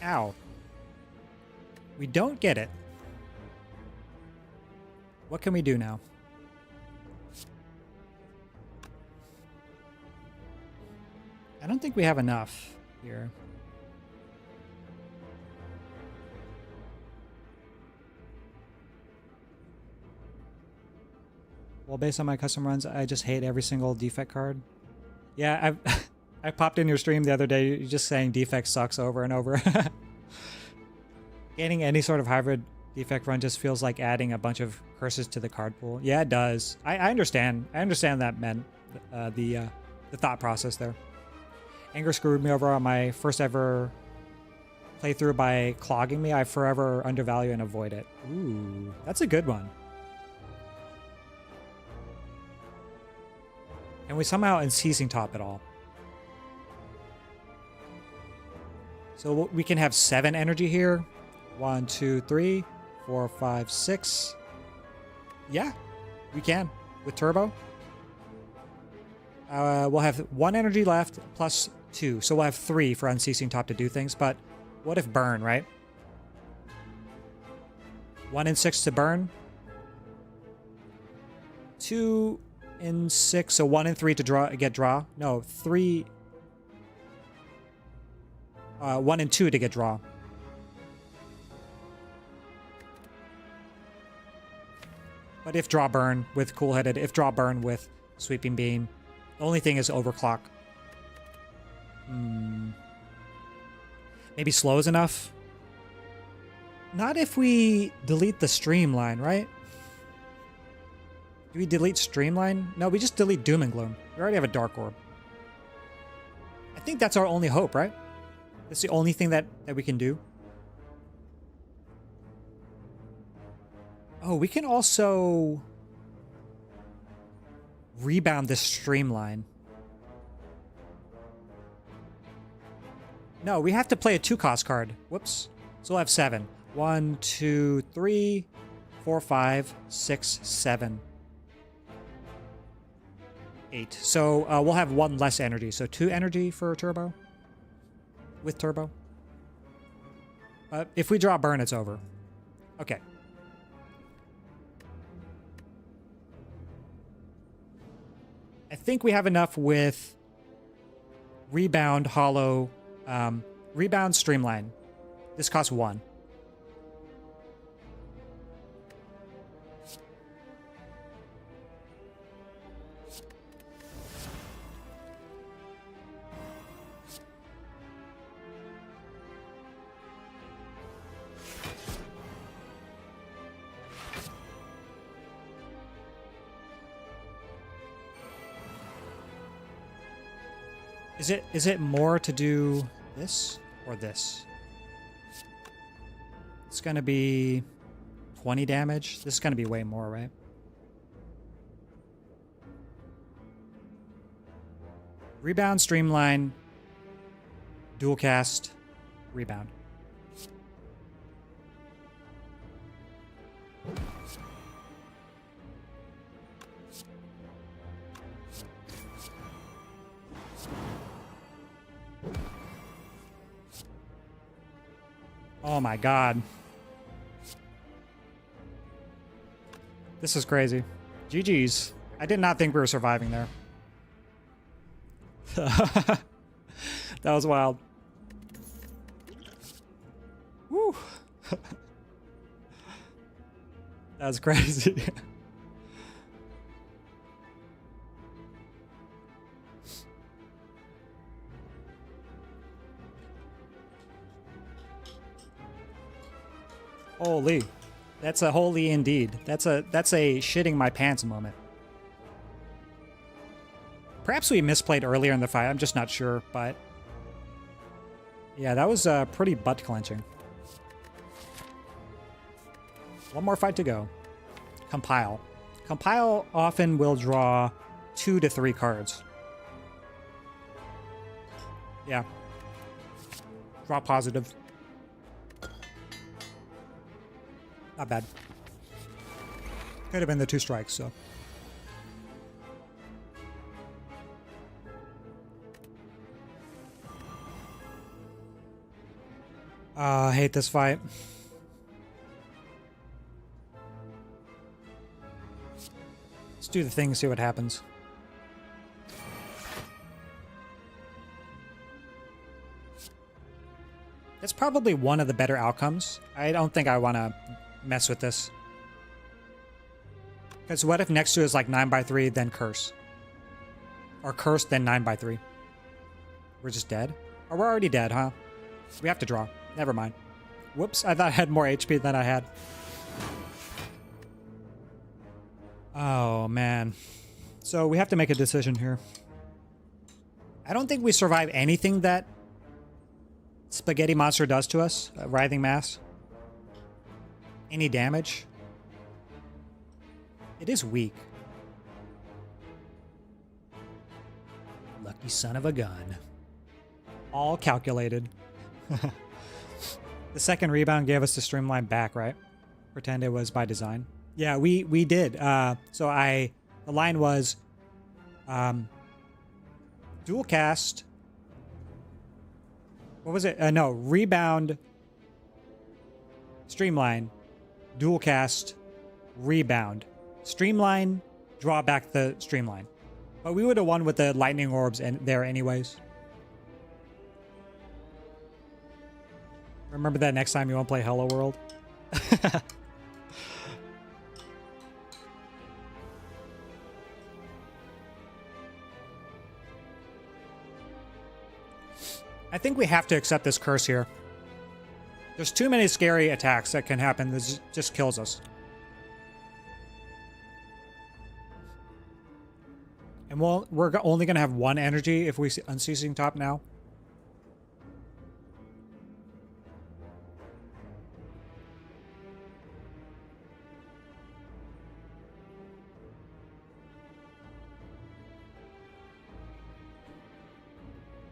Ow. We don't get it. What can we do now? I don't think we have enough here. Well, based on my custom runs, I just hate every single defect card. Yeah, I popped in your stream the other day. You're just saying defect sucks over and over. Gaining any sort of hybrid defect run just feels like adding a bunch of curses to the card pool. Yeah, it does. I understand. I understand that, man. The thought process there. Anger screwed me over on my first ever playthrough by clogging me. I forever undervalue and avoid it. Ooh, that's a good one. And we somehow unceasing top it all. So we can have 7 energy here. 1, 2, 3, 4, 5, 6. Yeah, we can with turbo. We'll have 1 energy left plus 2. So we'll have 3 for unceasing top to do things. But what if burn, right? 1 and 6 to burn. 2 and 6. So 1 and 3 to get draw. No, 3. 1 and 2 to get draw. But if draw burn with cool headed, if draw burn with sweeping beam, the only thing is overclock. Maybe slow is enough. Not if we delete the streamline, right? Do we delete streamline? No, we just delete doom and gloom. We already have a dark orb. I think that's our only hope, right? That's the only thing that we can do. Oh, we can also rebound this streamline. No, we have to play a 2-cost card. Whoops. So we'll have 7. 1, 2, 3, 4, 5, 6, 7, 8. So we'll have 1 less energy. So 2 energy for turbo. With turbo. If we draw burn, it's over. Okay. I think we have enough with rebound, hollow, rebound, streamline. This costs 1. Is it more to do this or this? It's gonna be 20 damage. This is gonna be way more, right? Rebound, streamline, dual cast, rebound. Oh my god. This is crazy. GG's. I did not think we were surviving there. That was wild. Woo. That was crazy. Holy. That's a holy indeed. That's a shitting my pants moment. Perhaps we misplayed earlier in the fight. I'm just not sure, but yeah, that was pretty butt clenching. One more fight to go. Compile. Compile often will draw 2 to 3 cards. Yeah. Draw positive. Not bad. Could have been the 2 strikes, so. I hate this fight. Let's do the thing, see what happens. That's probably one of the better outcomes. I don't think I want to mess with this. Because what if next to is like 9x3, then curse? Or curse, then 9x3? We're just dead? Or we're already dead, huh? We have to draw. Never mind. Whoops, I thought I had more HP than I had. Oh, man. So we have to make a decision here. I don't think we survive anything that Spaghetti Monster does to us. Writhing Mass. Any damage? It is weak. Lucky son of a gun. All calculated. The second rebound gave us the streamline back, right? Pretend it was by design. Yeah, we did. So the line was dual cast. What was it? No, rebound, streamline, dual cast, rebound, streamline, draw back the streamline. But we would have won with the lightning orbs and there anyways. Remember that next time you won't play Hello World? I think we have to accept this curse here. There's too many scary attacks that can happen. This just kills us. And we're only going to have 1 energy if we Unceasing Top now.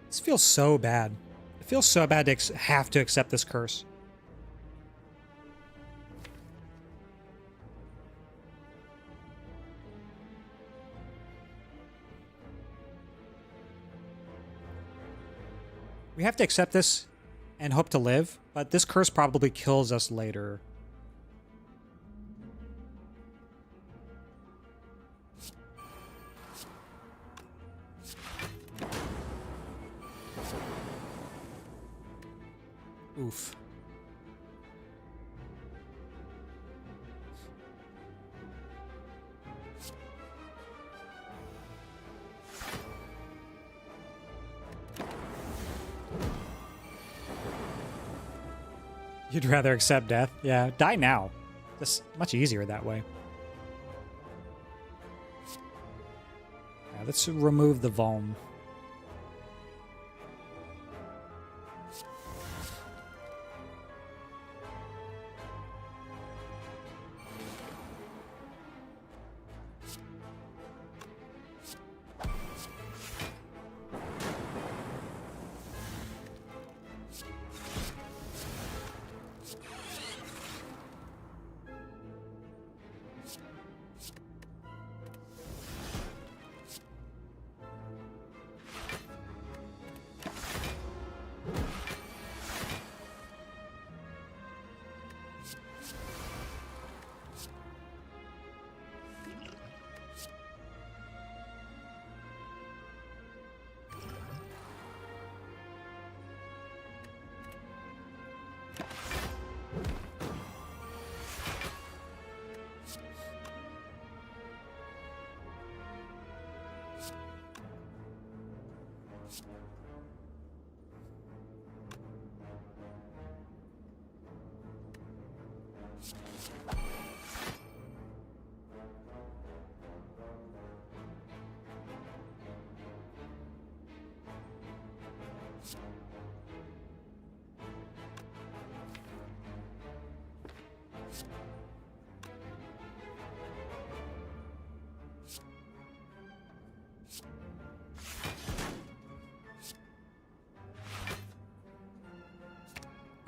This feels so bad. It feels so bad to have to accept this curse. We have to accept this and hope to live, but this curse probably kills us later. Oof. You'd rather accept death? Yeah, die now. Just much easier that way. Yeah, let's remove the Vuln.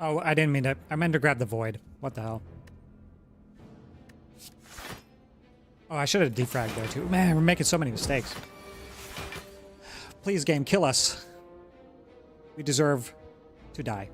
Oh, I didn't mean to. I meant to grab the void. What the hell? Oh, I should have defragged there too. Man, we're making so many mistakes. Please, game, kill us. We deserve to die.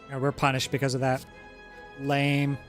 Yeah, we're punished because of that. Lame.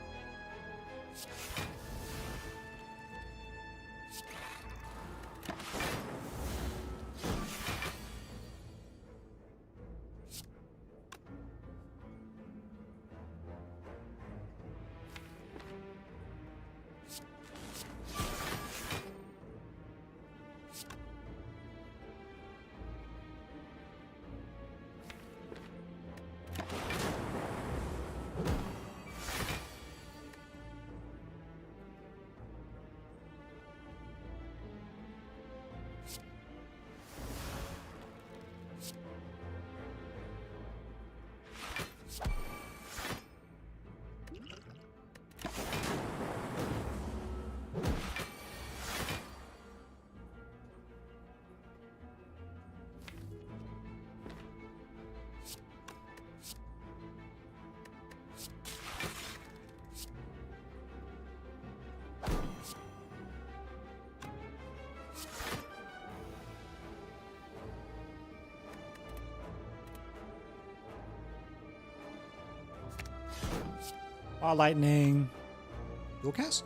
Lightning. Dual cast?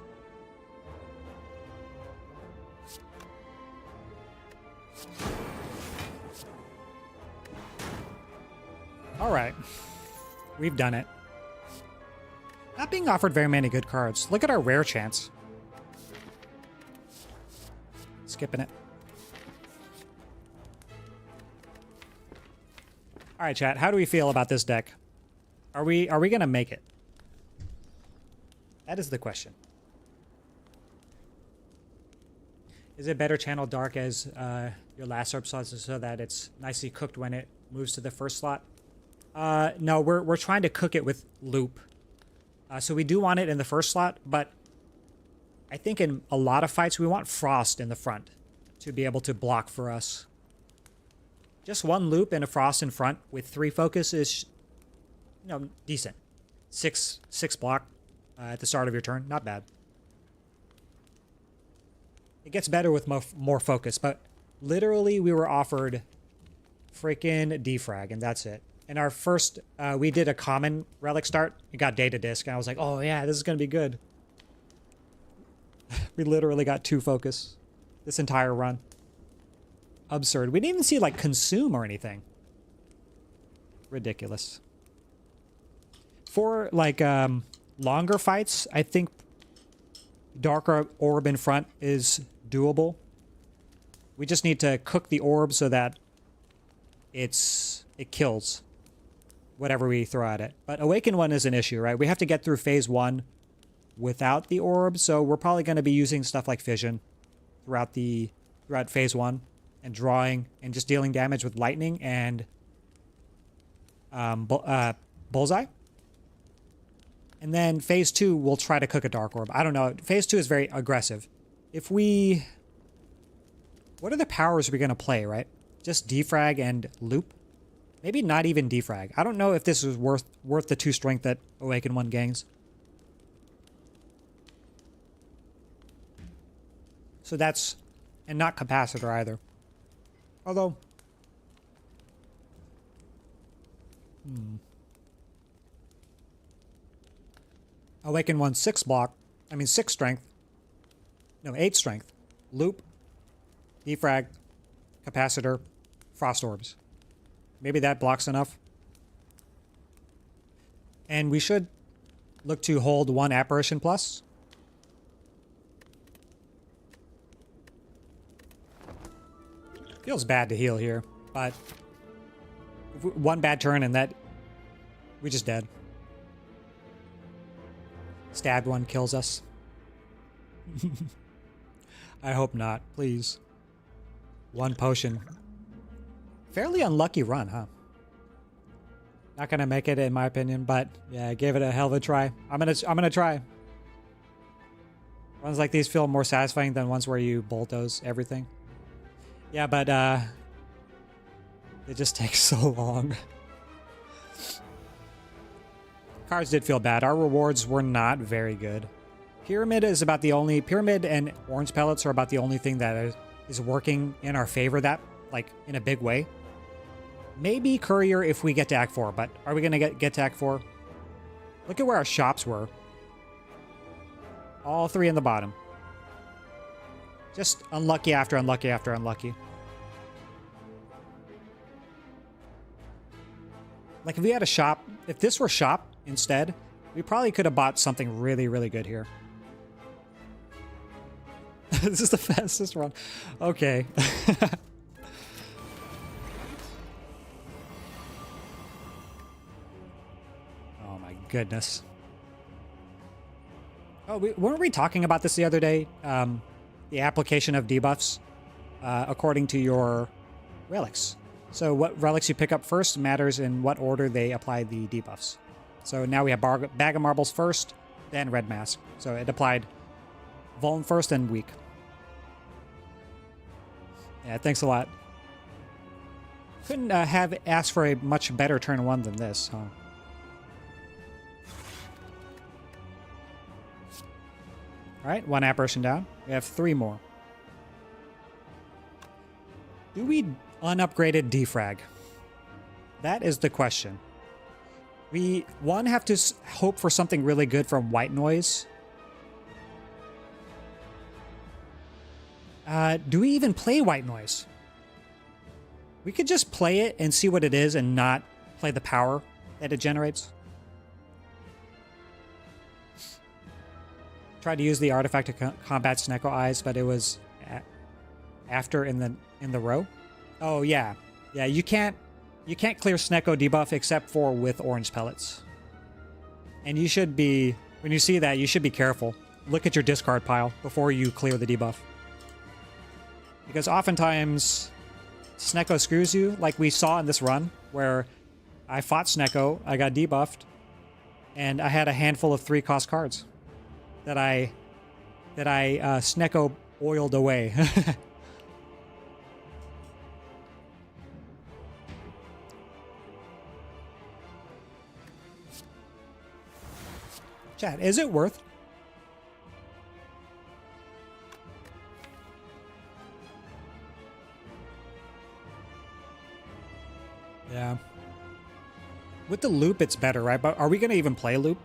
All right. We've done it. Not being offered very many good cards. Look at our rare chance. Skipping it. All right, chat. How do we feel about this deck? Are we going to make it? That is the question. Is it better channel dark as your last herb slots so that it's nicely cooked when it moves to the first slot? No, we're trying to cook it with loop. So we do want it in the first slot, but I think in a lot of fights we want frost in the front to be able to block for us. Just one loop and a frost in front with 3 focus is, decent. Six block. At the start of your turn. Not bad. It gets better with more focus, but literally we were offered freaking defrag, and that's it. In our first, we did a common relic start. We got data disc, and I was like, oh yeah, this is going to be good. We literally got 2 focus this entire run. Absurd. We didn't even see, like, consume or anything. Ridiculous. For, like, longer fights, I think darker orb in front is doable. We just need to cook the orb so that it kills whatever we throw at it. But Awaken one is an issue, right? We have to get through phase 1 without the orb, so we're probably going to be using stuff like Fission throughout phase 1 and drawing and just dealing damage with lightning and bullseye. And then phase 2, we'll try to cook a dark orb. I don't know. Phase 2 is very aggressive. What are the powers we're going to play, right? Just defrag and loop? Maybe not even defrag. I don't know if this is worth the 2 strength that Awaken 1 gangs. So that's... And not capacitor either. Although... Awaken 1 6 block. 6 strength. No, 8 strength. Loop. Defrag. Capacitor. Frost orbs. Maybe that blocks enough. And we should look to hold 1 apparition plus. Feels bad to heal here, but one bad turn and that we just dead. Stabbed one kills us. I hope not, please. 1 potion. Fairly unlucky run, huh? Not gonna make it in my opinion, but yeah, I gave it a hell of a try. I'm gonna try. Runs like these feel more satisfying than ones where you bulldoze everything. Yeah, but it just takes so long. Cards did feel bad. Our rewards were not very good. Pyramid and orange pellets are about the only thing that is working in our favor, that, like, in a big way. Maybe Courier if we get to Act 4, but are we going to get to Act 4? Look at where our shops were. All 3 in the bottom. Just unlucky after unlucky after unlucky. Like, if we had a shop, if this were shop instead, we probably could have bought something really, really good here. This is the fastest run. Okay. Oh my goodness. Oh, weren't we talking about this the other day? The application of debuffs according to your relics. So what relics you pick up first matters in what order they apply the debuffs. So now we have Bag of Marbles first, then Red Mask. So it applied Vuln first and Weak. Yeah, thanks a lot. Couldn't have asked for a much better turn 1 than this, huh? Alright, 1 apparition down. We have 3 more. Do we unupgraded defrag? That is the question. We, one, have to hope for something really good from White Noise. Do we even play White Noise? We could just play it and see what it is and not play the power that it generates. Tried to use the artifact to combat Snecko Eyes, but it was after in the row. Oh yeah, yeah. You can't clear Snecko debuff except for with orange pellets. And you should be, when you see that, you should be careful. Look at your discard pile before you clear the debuff, because oftentimes Snecko screws you, like we saw in this run where I fought Snecko, I got debuffed, and I had a handful of 3-cost cards that I Snecko oiled away. Chat, is it worth? Yeah. With the loop, it's better, right? But are we going to even play loop?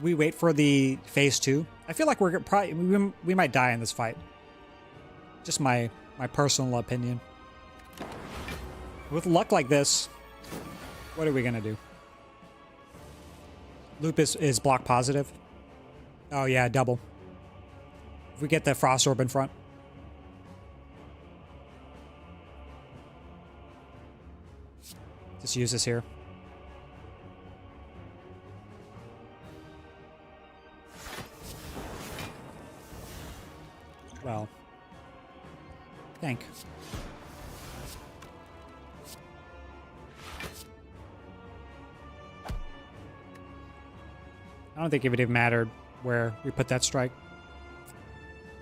We wait for the phase 2. I feel like we're probably we might die in this fight. Just my personal opinion. With luck like this, what are we gonna do? Loop is block positive. Oh yeah, double. If we get the Frost Orb in front. Just use this here. Well, thank. I don't think it would have mattered where we put that strike.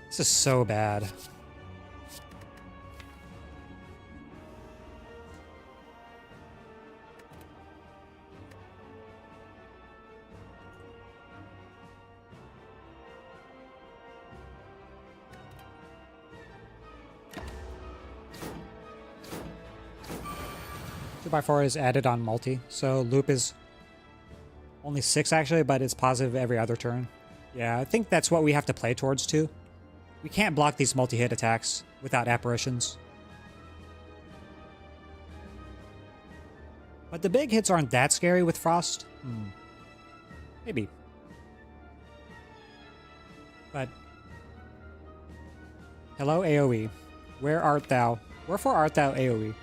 This is so bad. By 4 is added on multi, so loop is only 6 actually, but it's positive every other turn. Yeah, I think that's what we have to play towards too. We can't block these multi-hit attacks without apparitions. But the big hits aren't that scary with Frost. Maybe. But... Hello, AoE. Where art thou? Wherefore art thou, AoE?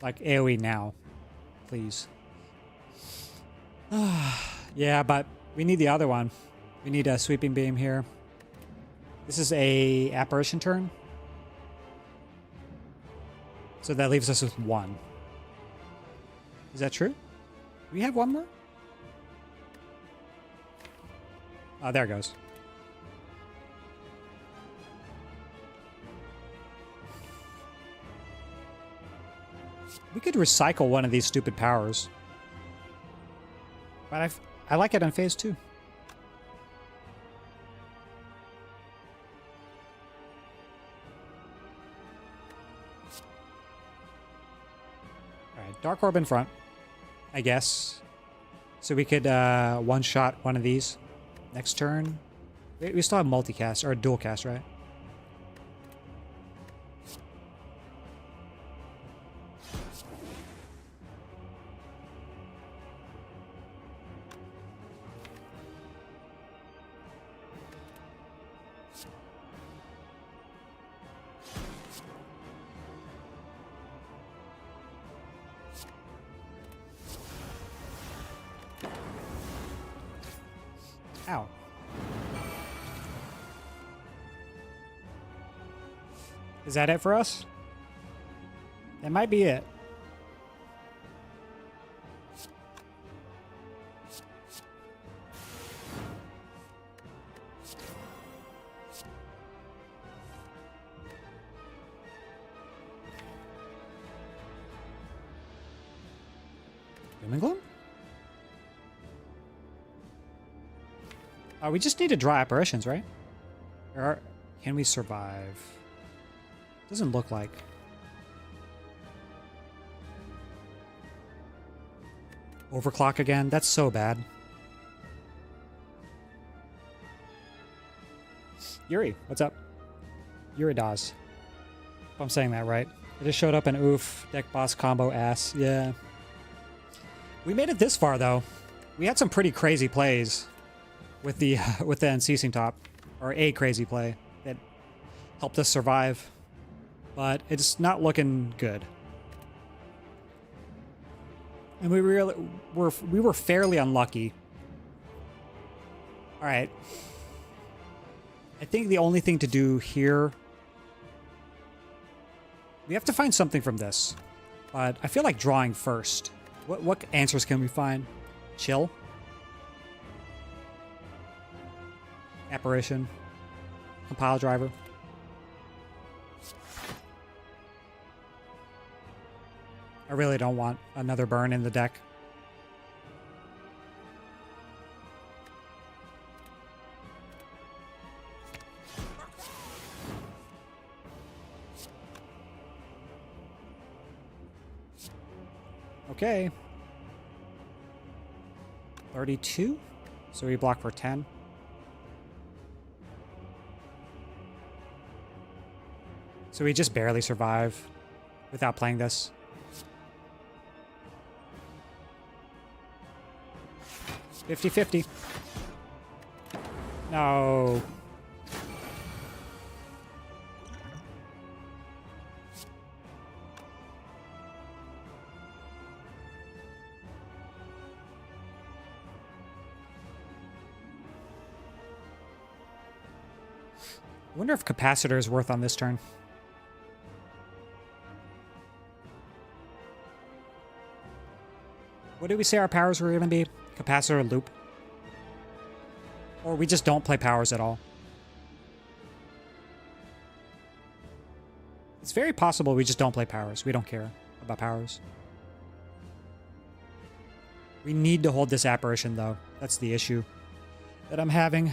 Like, AoE now. Please. Yeah, but we need the other one. We need a sweeping beam here. This is a apparition turn. So that leaves us with one. Is that true? Do we have one more? Oh, there it goes. We could recycle one of these stupid powers. But I like it on phase 2. Alright, Dark Orb in front, I guess. So we could one-shot one of these next turn. We still have multicast, or dual cast, right? Ow. Is that it for us? That might be it. Doom and Gloom? We just need to draw apparitions, right? Can we survive? Doesn't look like. Overclock again? That's so bad. Yuri, what's up? Yuri Dawes. If I'm saying that right. I just showed up in oof. Deck boss combo ass. Yeah. We made it this far, though. We had some pretty crazy plays with the unceasing top, or a crazy play that helped us survive, but it's not looking good. And we were fairly unlucky. All right, I think the only thing to do here, we have to find something from this, but I feel like drawing first. What answers can we find? Chill. Apparition. Compile driver. I really don't want another burn in the deck. Okay. 32? So we block for 10. So we just barely survive without playing this. $50-50. No. I wonder if capacitor is worth on this turn. What did we say our powers were going to be? Capacitor loop? Or we just don't play powers at all? It's very possible we just don't play powers. We don't care about powers. We need to hold this apparition, though. That's the issue that I'm having.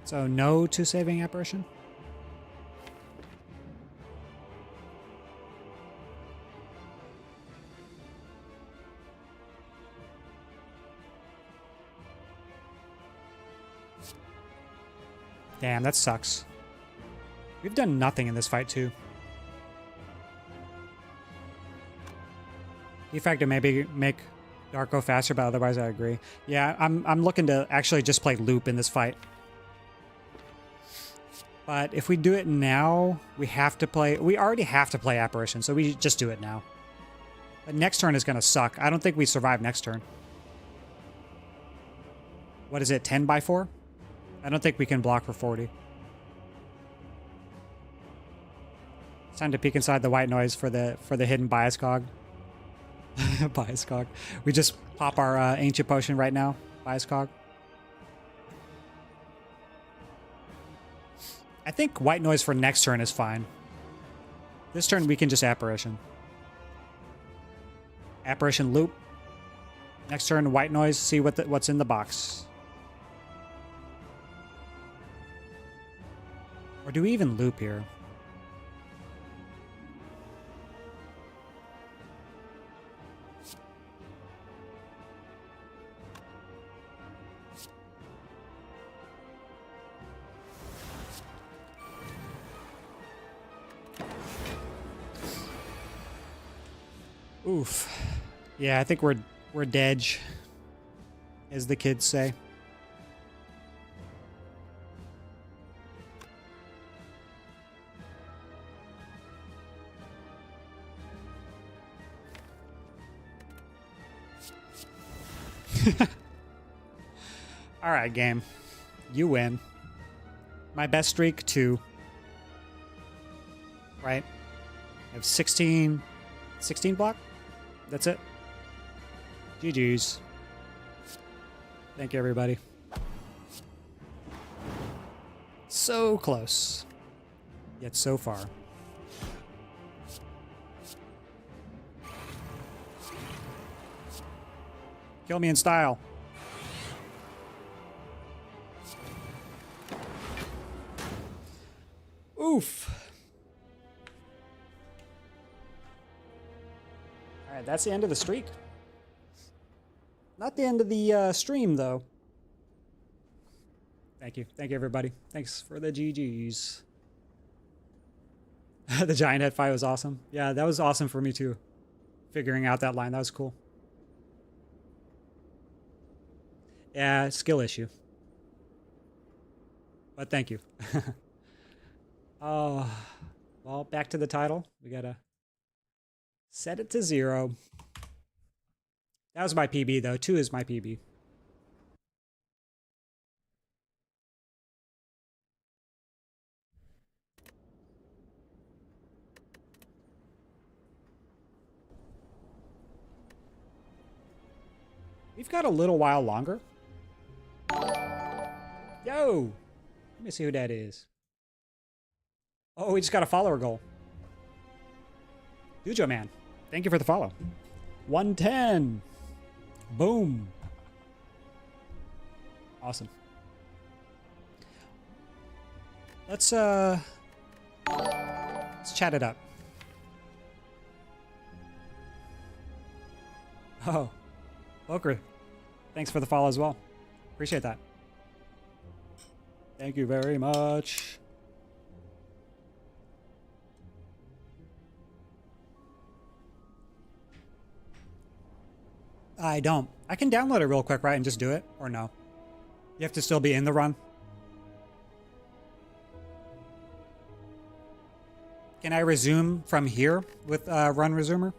So no to saving apparition. Damn, that sucks. We've done nothing in this fight too. Defect to maybe make Dark go faster, but otherwise I agree. Yeah, I'm looking to actually just play loop in this fight. But if we do it now, we already have to play apparition, so we just do it now. But next turn is gonna suck. I don't think we survive next turn. What is it, 10 by 4? I don't think we can block for 40. It's time to peek inside the white noise for the hidden bias cog. Bias cog. We just pop our ancient potion right now. Bias cog. I think white noise for next turn is fine. This turn we can just apparition. Apparition loop. Next turn white noise. See what's in the box. Or do we even loop here? Oof. Yeah, I think we're dead, as the kids say. All right, game. You win. My best streak, 2. Right? I have 16 block? That's it. GG's. Thank you, everybody. So close. Yet so far. Kill me in style. Oof. All right, that's the end of the streak. Not the end of the stream, though. Thank you. Thank you, everybody. Thanks for the GGs. The giant head fight was awesome. Yeah, that was awesome for me, too. Figuring out that line. That was cool. Yeah, skill issue. But thank you. Oh, well, back to the title. We gotta set it to 0. That was my PB, though. 2 is my PB. We've got a little while longer. Yo! Let me see who that is. Oh, we just got a follower goal. Dujo Man, thank you for the follow. 110. Boom. Awesome. Let's chat it up. Oh, Poker, thanks for the follow as well. Appreciate that. Thank you very much. I don't. I can download it real quick, right, and just do it, or no? You have to still be in the run? Can I resume from here with Run Resumer?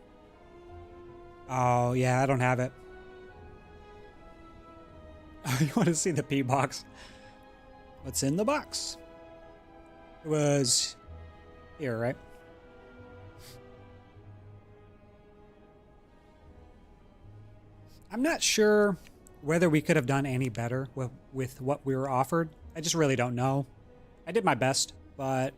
Oh, yeah, I don't have it. You want to see the P box? What's in the box? It was here, right? I'm not sure whether we could have done any better with what we were offered. I just really don't know. I did my best, but...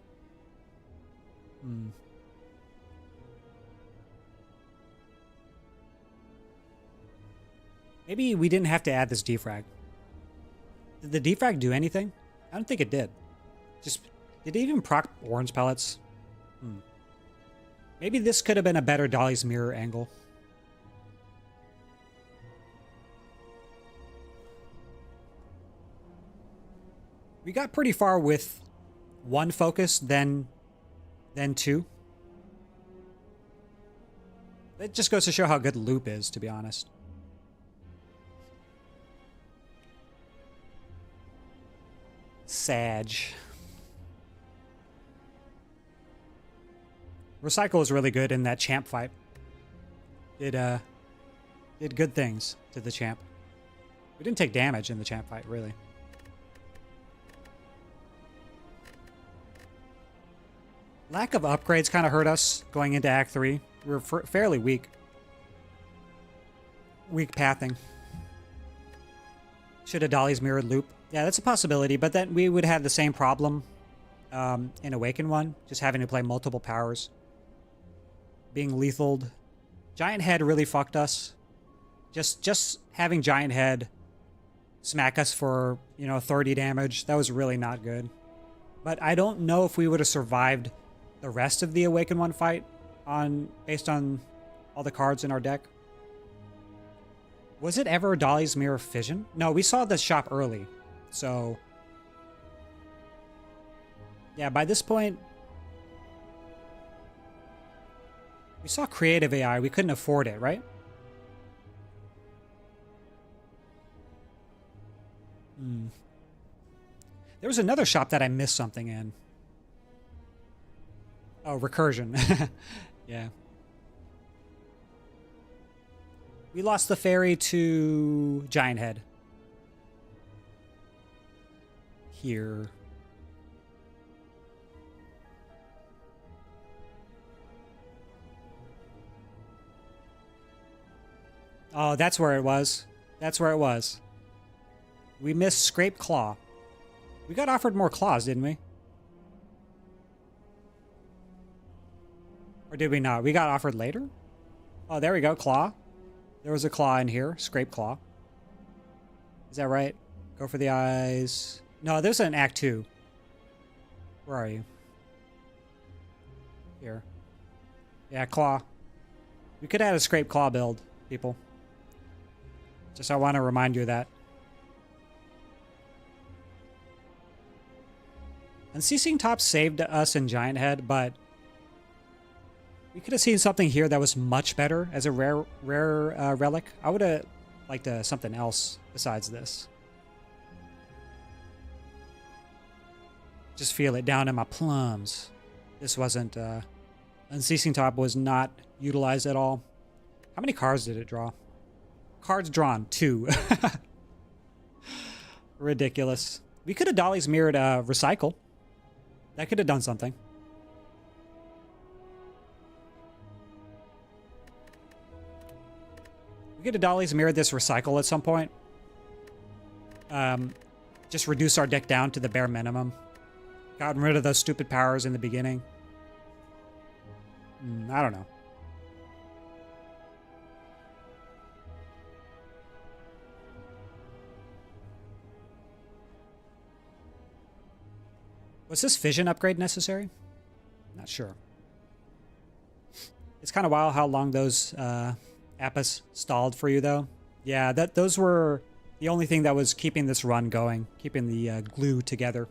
Maybe we didn't have to add this defrag. Did the defrag do anything? I I don't think it did. Just, did it even proc orange pellets? Maybe this could have been a better Dolly's mirror angle. We got pretty far with one focus, then two. It just goes to show how good loop is, to be honest. Sag. Recycle was really good in that champ fight. Did good things to the champ. We didn't take damage in the champ fight, really. Lack of upgrades kind of hurt us going into Act 3. We were fairly weak. Weak pathing. Should have Dolly's mirrored loop. Yeah, that's a possibility, but then we would have the same problem in Awaken 1, just having to play multiple powers. Being lethaled. Giant Head really fucked us. Just having Giant Head smack us for, 30 damage, that was really not good. But I don't know if we would have survived the rest of the Awaken 1 fight based on all the cards in our deck. Was it ever Dolly's Mirror Fission? No, we saw the shop early. So, yeah, by this point, we saw Creative AI. We couldn't afford it, right? There was another shop that I missed something in. Oh, Recursion. Yeah. We lost the ferry to Giant Head. Here. Oh, that's where it was. That's where it was. We missed Scrape Claw. We got offered more claws, didn't we? Or did we not? We got offered later? Oh, there we go. Claw. There was a claw in here. Scrape Claw. Is that right? Go for the eyes. No, there's an Act 2. Where are you? Here. Yeah, Claw. We could add a Scrape Claw build, people. Just I want to remind you of that. Unceasing Top saved us in Giant Head, but we could have seen something here that was much better as a rare relic. I would have liked something else besides this. Just feel it down in my plums. This wasn't... Unceasing Top was not utilized at all. How many cards did it draw? Cards drawn, 2. Ridiculous. We could have Dolly's mirrored Recycle. That could have done something. We could have Dolly's mirrored this Recycle at some point. Just reduce our deck down to the bare minimum. Gotten rid of those stupid powers in the beginning. I don't know. Was this fission upgrade necessary? Not sure. It's kind of wild how long those Appas stalled for you, though. Yeah, those were the only thing that was keeping this run going, keeping the glue together.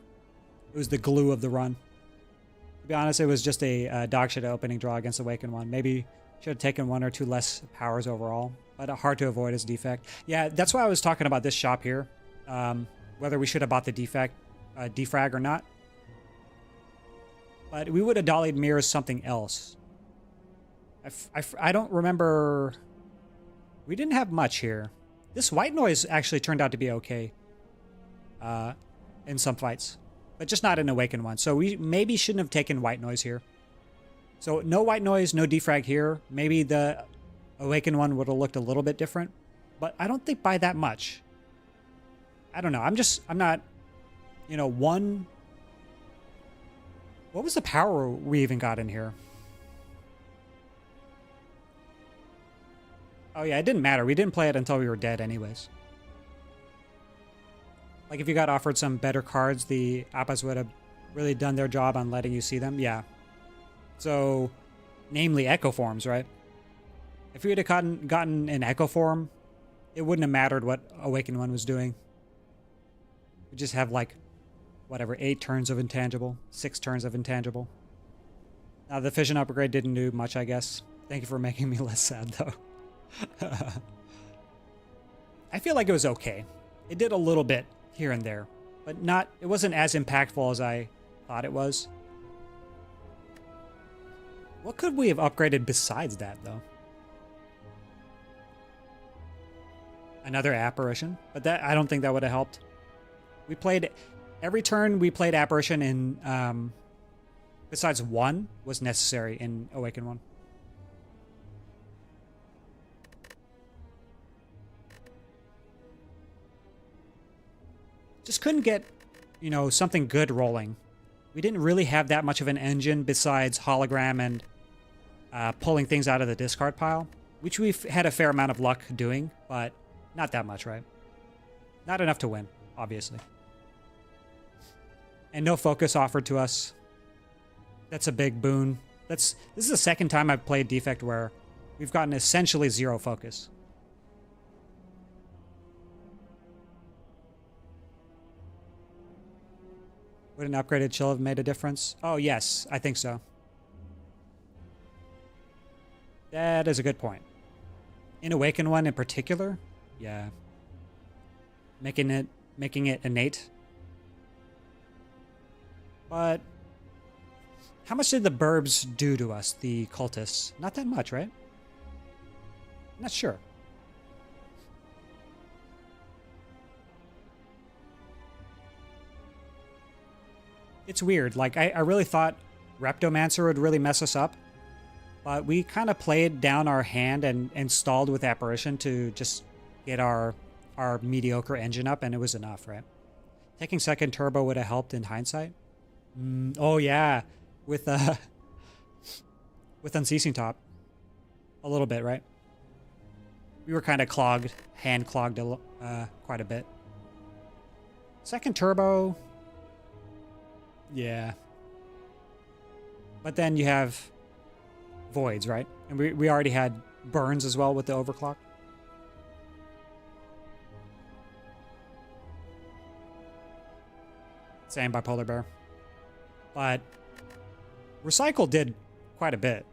It was the glue of the run. To be honest, it was just a dog shit opening draw against Awaken 1. Maybe should have taken 1 or 2 less powers overall, but hard to avoid as defect. Yeah, that's why I was talking about this shop here. Whether we should have bought the defrag or not. But we would have dollied mirrors something else. I don't remember... We didn't have much here. This white noise actually turned out to be okay. In some fights. But just not in Awaken 1. So we maybe shouldn't have taken white noise here. So no white noise, no defrag here. Maybe the Awaken 1 would have looked a little bit different. But I don't think by that much. I don't know. I'm not... one... What was the power we even got in here? Oh yeah, it didn't matter. We didn't play it until we were dead anyways. Like if you got offered some better cards, the Appas would have really done their job on letting you see them. Yeah. So, namely Echo Forms, right? If we would have gotten an Echo Form, it wouldn't have mattered what Awakened One was doing. We just have like, whatever, 8 turns of intangible, 6 turns of intangible. Now the Fission upgrade didn't do much, I guess. Thank you for making me less sad, though. I feel like it was okay. It did a little bit here and there, but not. It wasn't as impactful as I thought it was. What could we have upgraded besides that, though? Another Apparition, but that I don't think that would have helped. We played every turn. We played Apparition in. Besides one was necessary in Awakened One. Just couldn't get, something good rolling. We didn't really have that much of an engine besides hologram and pulling things out of the discard pile, which we've had a fair amount of luck doing, but not that much, right? Not enough to win, obviously. And no focus offered to us. That's a big boon. This is the second time I've played Defect where we've gotten essentially 0 focus. Would an upgraded chill have made a difference? Oh, yes, I think so. That is a good point. In Awakened One in particular, yeah. Making it innate. But how much did the burbs do to us, the cultists? Not that much, right? Not sure. It's weird. Like, I really thought Reptomancer would really mess us up. But we kind of played down our hand and stalled with Apparition to just get our mediocre engine up, and it was enough, right? Taking second turbo would have helped in hindsight. Oh, yeah. With Unceasing Top. A little bit, right? We were kind of clogged, hand clogged quite a bit. Second turbo... yeah. But then you have voids, right? And we already had burns as well with the overclock. Same by Polar Bear. But Recycle did quite a bit.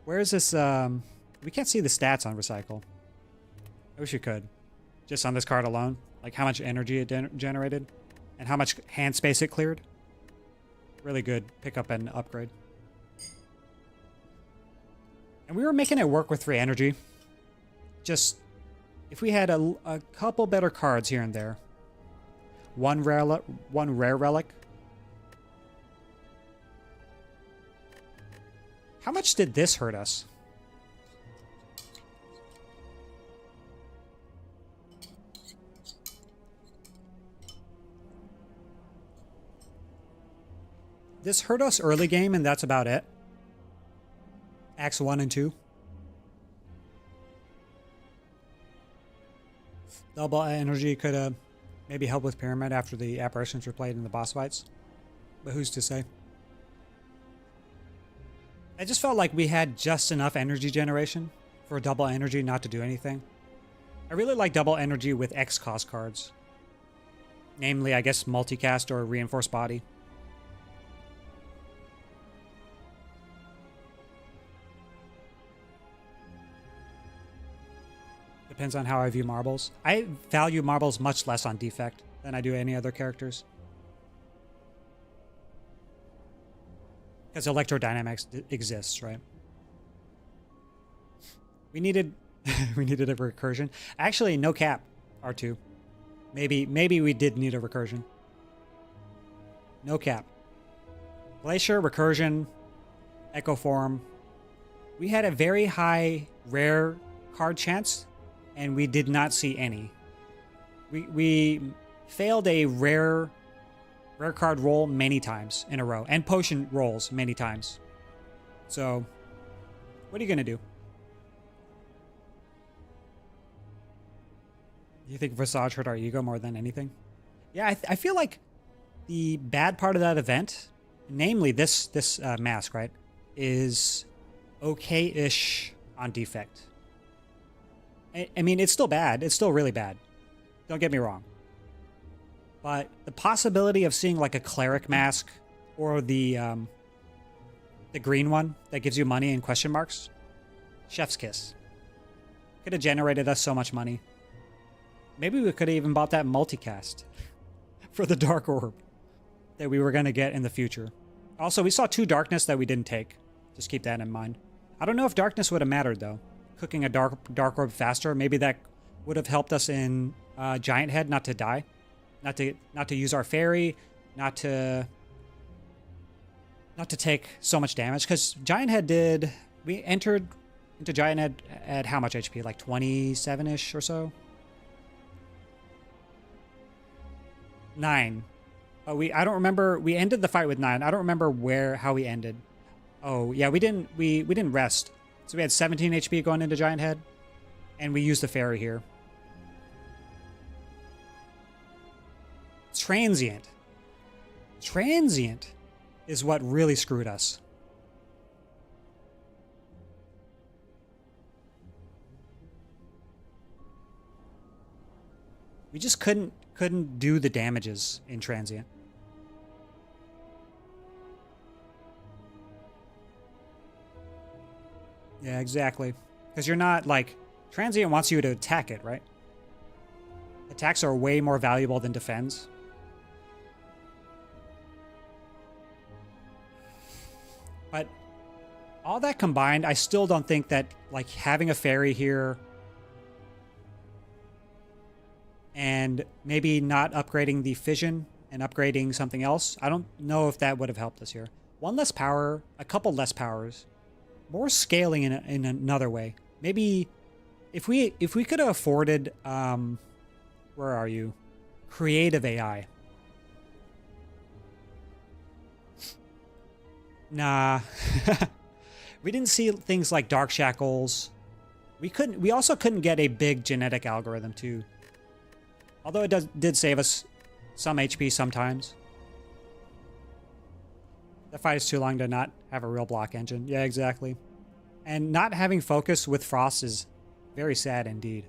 Where is this? We can't see the stats on Recycle. I wish we could. Just on this card alone. Like how much energy it generated. And how much hand space it cleared. Really good pickup and upgrade. And we were making it work with 3 energy. Just, if we had a couple better cards here and there. One rare relic. How much did this hurt us? This hurt us early game, and that's about it. Acts 1 and 2. Double energy could have maybe helped with Pyramid after the apparitions were played in the boss fights. But who's to say? I just felt like we had just enough energy generation for double energy not to do anything. I really like double energy with X cost cards. Namely, I guess, multicast or reinforced body. Depends on how I view marbles. I value marbles much less on Defect than I do any other characters. Because electrodynamics exists, right? We needed we needed a recursion. Actually, no cap, R2. Maybe we did need a recursion. No cap. Glacier, recursion, Echo Form. We had a very high rare card chance, and we did not see any. We failed a rare card roll many times in a row, and potion rolls many times. So, what are you gonna do? You think Visage hurt our ego more than anything? Yeah, I feel like the bad part of that event, namely this mask, right, is okay-ish on defect. I mean, it's still bad. It's still really bad. Don't get me wrong. But the possibility of seeing like a cleric mask or the green one that gives you money and question marks, chef's kiss. Could have generated us so much money. Maybe we could have even bought that multicast for the Dark Orb that we were going to get in the future. Also, we saw 2 Darkness that we didn't take. Just keep that in mind. I don't know if Darkness would have mattered, though. Cooking a Dark Orb faster, maybe that would have helped us in Giant Head not to die. Not to use our fairy, not to take so much damage. Because Giant Head did... We entered into Giant Head at how much HP? Like 27-ish or so? 9. But I don't remember. We ended the fight with 9. I don't remember how we ended. Oh, yeah, we didn't rest. So we had 17 HP going into Giant Head. And we used the fairy here. Transient. Transient is what really screwed us. We just couldn't do the damages in Transient. Yeah, exactly. Because you're not, like... Transient wants you to attack it, right? Attacks are way more valuable than defends. But all that combined, I still don't think that, like, having a fairy here and maybe not upgrading the fission and upgrading something else, I don't know if that would have helped us here. 1 less power, a couple less powers, more scaling in another way. Maybe if we could have afforded, where are you? Creative AI. Nah. We didn't see things like Dark Shackles. We also couldn't get a big genetic algorithm too. Although it did save us some HP sometimes. The fight is too long to not have a real block engine. Yeah, exactly. And not having focus with Frost is very sad indeed.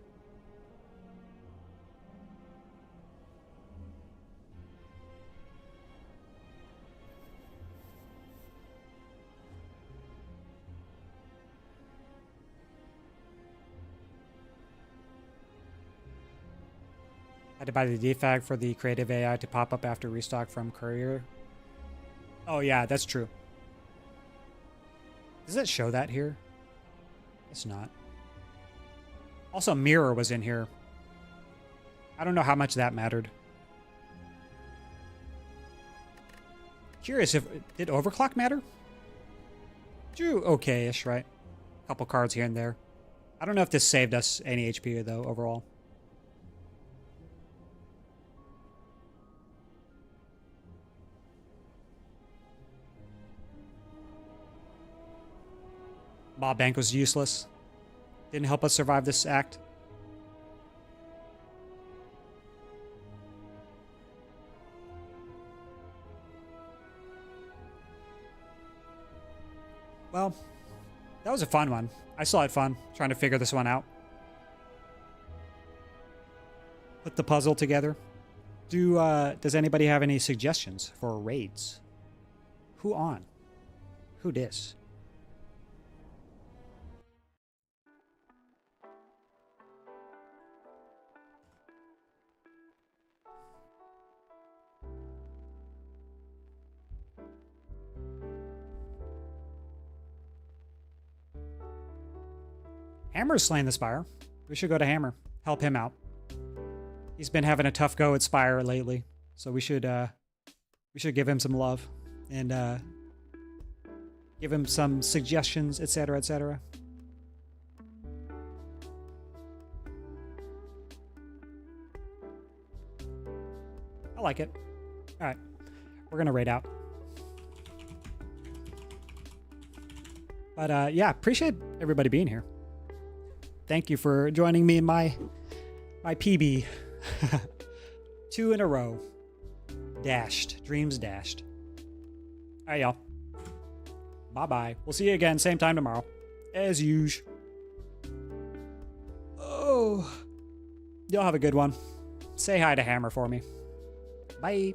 Had to buy the defag for the creative AI to pop up after restock from courier. Oh yeah, that's true. Does it show that here? It's not. Also, Mirror was in here. I don't know how much that mattered. Curious if... Did Overclock matter? Drew okay-ish, right? A couple cards here and there. I don't know if this saved us any HP, though, overall. Mob Bank was useless. Didn't help us survive this act. Well, that was a fun one. I still had fun trying to figure this one out. Put the puzzle together. Does anybody have any suggestions for raids? Who on? Who dis? Hammer's slaying the Spire. We should go to Hammer. Help him out. He's been having a tough go at Spire lately. So we should give him some love. And give him some suggestions, etc., etc. I like it. Alright. We're gonna raid out. But yeah, appreciate everybody being here. Thank you for joining me in my My PB. 2 in a row. Dashed. Dreams dashed. All right, y'all. Bye-bye. We'll see you again, same time tomorrow. As usual. Oh. Y'all have a good one. Say hi to Hammer for me. Bye.